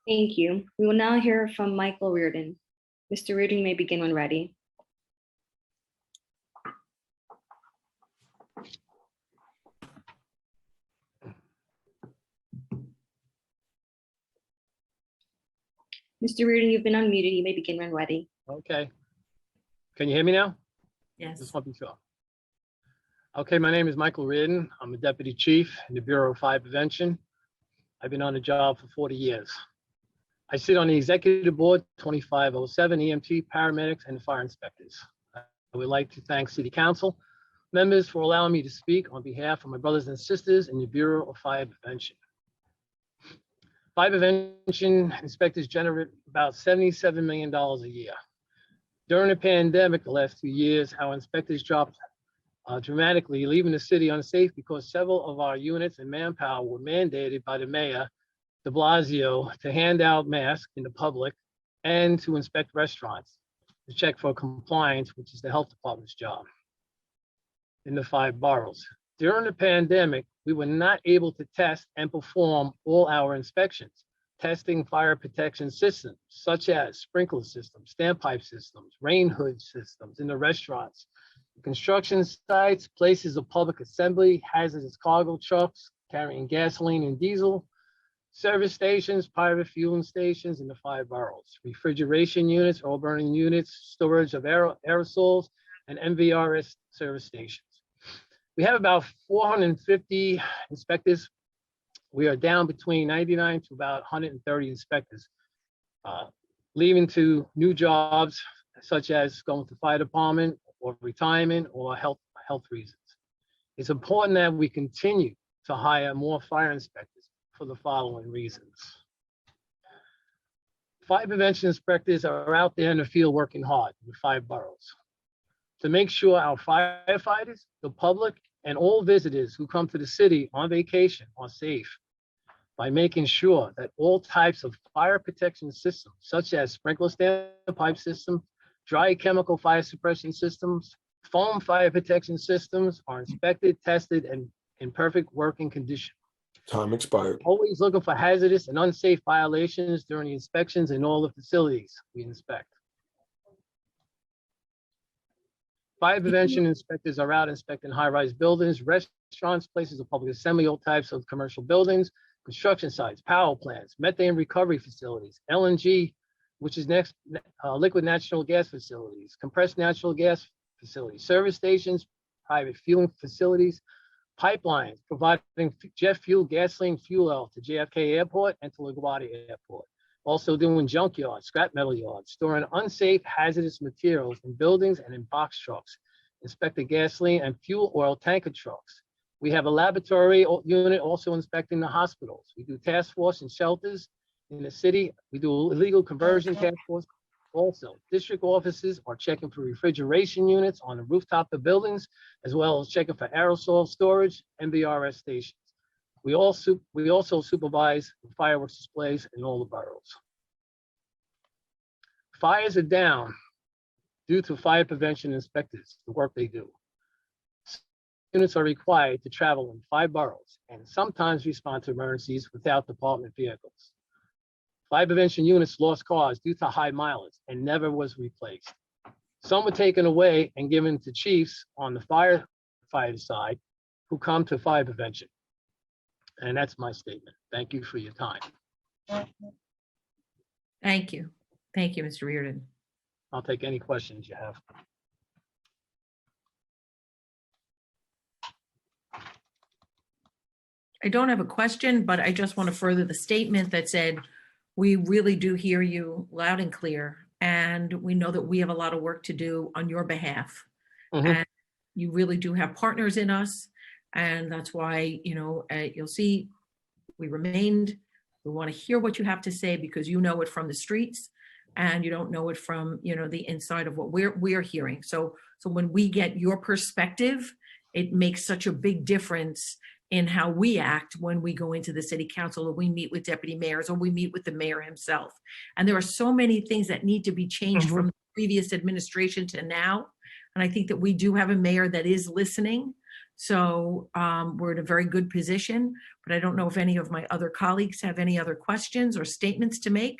Thank you. We will now hear from Michael Reardon. Mr. Reardon, you may begin when ready. Mr. Reardon, you've been unmuted. You may begin when ready. Okay. Can you hear me now? Yes. Just want to be sure. Okay, my name is Michael Reardon. I'm a deputy chief in the Bureau of Fire Prevention. I've been on the job for 40 years. I sit on the executive board, 2507 EMT, paramedics, and fire inspectors. I would like to thank City Council members for allowing me to speak on behalf of my brothers and sisters in the Bureau of Fire Prevention. Fire prevention inspectors generate about $77 million a year. During the pandemic, the last 2 years, our inspectors dropped dramatically, leaving the city unsafe because several of our units and manpower were mandated by the mayor, de Blasio, to hand out masks in the public and to inspect restaurants to check for compliance, which is the health department's job in the 5 boroughs. During the pandemic, we were not able to test and perform all our inspections, testing fire protection systems, such as sprinkler systems, standpipe systems, rain hood systems in the restaurants, construction sites, places of public assembly, hazardous cargo trucks carrying gasoline and diesel, service stations, private fueling stations in the 5 boroughs, refrigeration units, oil burning units, storage of aerosols, and MVRS service stations. We have about 450 inspectors. We are down between 99 to about 130 inspectors, leaving to new jobs, such as going to fire department or retirement or health reasons. It's important that we continue to hire more fire inspectors for the following reasons. Fire prevention inspectors are out there in the field working hard in the 5 boroughs to make sure our firefighters, the public, and all visitors who come to the city on vacation are safe by making sure that all types of fire protection systems, such as sprinkler standpipe system, dry chemical fire suppression systems, foam fire protection systems are inspected, tested, and in perfect working condition. Time expired. Always looking for hazardous and unsafe violations during the inspections in all the facilities we inspect. Fire prevention inspectors are out inspecting high-rise buildings, restaurants, places of public assembly, all types of commercial buildings, construction sites, power plants, methane recovery facilities, LNG, which is next, liquid natural gas facilities, compressed natural gas facilities, service stations, private fueling facilities, pipelines, providing jet fuel, gasoline, fuel oil to JFK Airport and to LaGuardia Airport. Also doing junkyards, scrap metal yards, storing unsafe hazardous materials in buildings and in box trucks, inspecting gasoline and fuel oil tanker trucks. We have a laboratory unit also inspecting the hospitals. We do task force and shelters in the city. We do illegal conversion task force. Also, district offices are checking for refrigeration units on the rooftop of buildings, as well as checking for aerosol storage and BRS stations. We also supervise fireworks displays in all the boroughs. Fires are down due to fire prevention inspectors, the work they do. Units are required to travel in 5 boroughs and sometimes respond to emergencies without department vehicles. Fire prevention units lost cars due to high mileage and never was replaced. Some were taken away and given to chiefs on the firefighter side who come to fire prevention. And that's my statement. Thank you for your time. Thank you. Thank you, Mr. Reardon. I'll take any questions you have. I don't have a question, but I just want to further the statement that said, we really do hear you loud and clear, and we know that we have a lot of work to do on your behalf. And you really do have partners in us. And that's why, you'll see we remained. We want to hear what you have to say because you know it from the streets and you don't know it from, the inside of what we're hearing. So when we get your perspective, it makes such a big difference in how we act when we go into the city council or we meet with deputy mayors or we meet with the mayor himself. And there are so many things that need to be changed from the previous administration to now. And I think that we do have a mayor that is listening. So we're in a very good position, but I don't know if any of my other colleagues have any other questions or statements to make.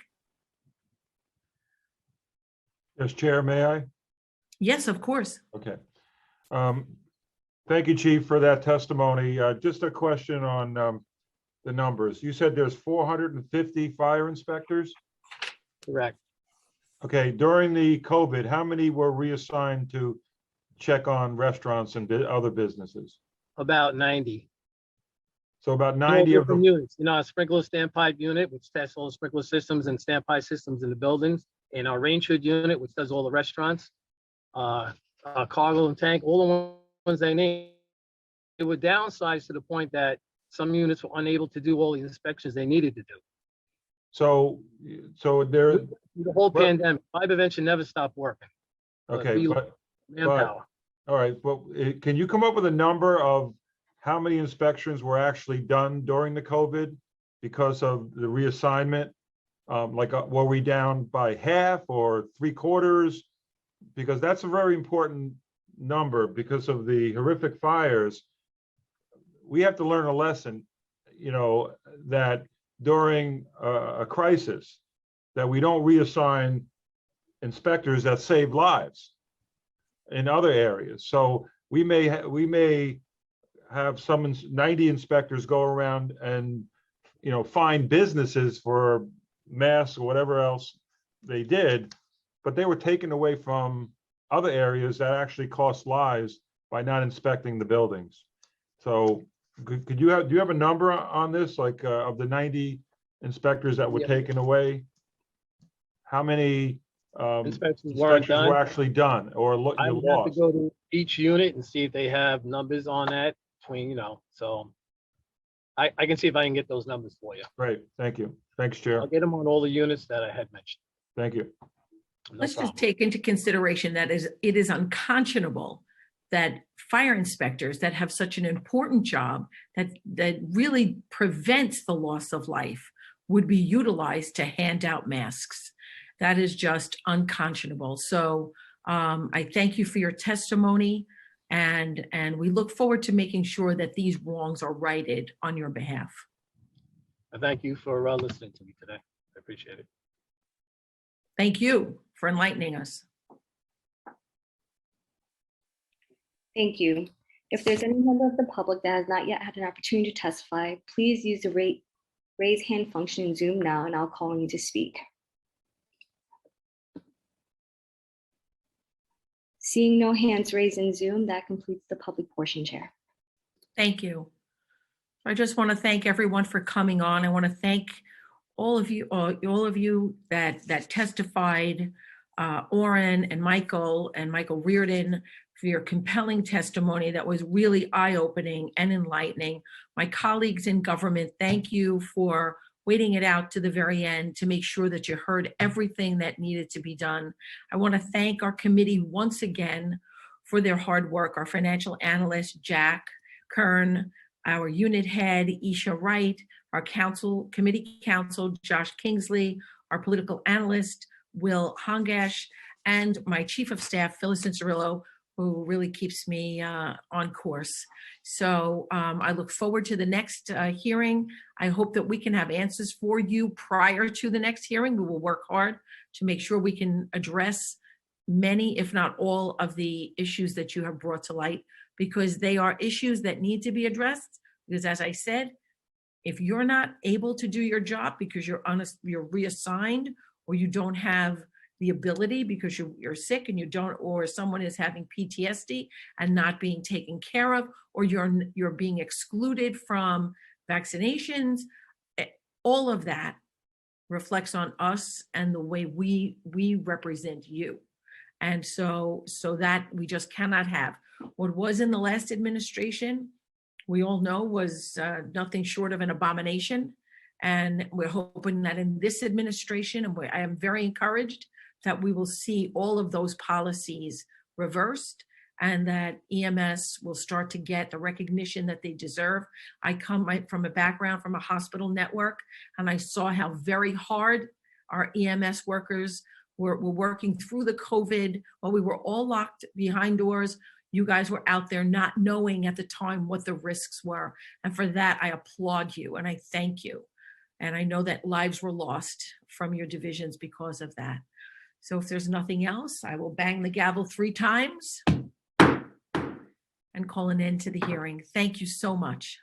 Yes, Chair, may I? Yes, of course. Okay. Thank you, Chief, for that testimony. Just a question on the numbers. You said there's 450 fire inspectors? Correct. Okay, during the COVID, how many were reassigned to check on restaurants and other businesses? About 90. So about 90 of them. Units. A sprinkler standpipe unit, which tests all the sprinkler systems and standpipe systems in the buildings. And our range hood unit, which does all the restaurants. Cargo and tank, all the ones they need. It would downsize to the point that some units were unable to do all the inspections they needed to do. So there. The whole pandemic, fire prevention never stopped working. Okay, Manpower. All right, well, can you come up with a number of how many inspections were actually done during the COVID because of the reassignment? Were we down by half or 3/4? Because that's a very important number because of the horrific fires. We have to learn a lesson, that during a crisis, that we don't reassign inspectors that save lives in other areas. So we may have 90 inspectors go around and, find businesses for masks or whatever else they did, but they were taken away from other areas that actually cost lives by not inspecting the buildings. So do you have a number on this, of the 90 inspectors that were taken away? How many inspections were actually done or I would have to go to each unit and see if they have numbers on that between, so I can see if I can get those numbers for you. Great, thank you. Thanks, Chair. I'll get them on all the units that I had mentioned. Thank you. Let's just take into consideration that it is unconscionable that fire inspectors that have such an important job that really prevents the loss of life would be utilized to hand out masks. That is just unconscionable. So I thank you for your testimony, and we look forward to making sure that these wrongs are righted on your behalf. I thank you for listening to me today. I appreciate it. Thank you for enlightening us. Thank you. If there's any member of the public that has not yet had an opportunity to testify, please use the raise hand function in Zoom now, and I'll call on you to speak. Seeing no hands raised in Zoom, that completes the public portion, Chair. Thank you. I just want to thank everyone for coming on. I want to thank all of you that testified, Oren and Michael Reardon, for your compelling testimony that was really eye-opening and enlightening. My colleagues in government, thank you for waiting it out to the very end to make sure that you heard everything that needed to be done. I want to thank our committee once again for their hard work, our financial analyst, Jack Kern, our unit head, Isha Wright, our committee counsel, Josh Kingsley, our political analyst, Will Hongash, and my chief of staff, Phyllis Cirillo, who really keeps me on course. So I look forward to the next hearing. I hope that we can have answers for you prior to the next hearing. We will work hard to make sure we can address many, if not all, of the issues that you have brought to light, because they are issues that need to be addressed. Because as I said, if you're not able to do your job because you're reassigned, or you don't have the ability because you're sick and you don't, or someone is having PTSD and not being taken care of, or you're being excluded from vaccinations, all of that reflects on us and the way we represent you. And so that we just cannot have. What was in the last administration, we all know, was nothing short of an abomination. And we're hoping that in this administration, and I am very encouraged that we will see all of those policies reversed and that EMS will start to get the recognition that they deserve. I come from a background from a hospital network, and I saw how very hard our EMS workers were working through the COVID while we were all locked behind doors. You guys were out there not knowing at the time what the risks were. And for that, I applaud you and I thank you. And I know that lives were lost from your divisions because of that. So if there's nothing else, I will bang the gavel 3 times and call an end to the hearing. Thank you so much.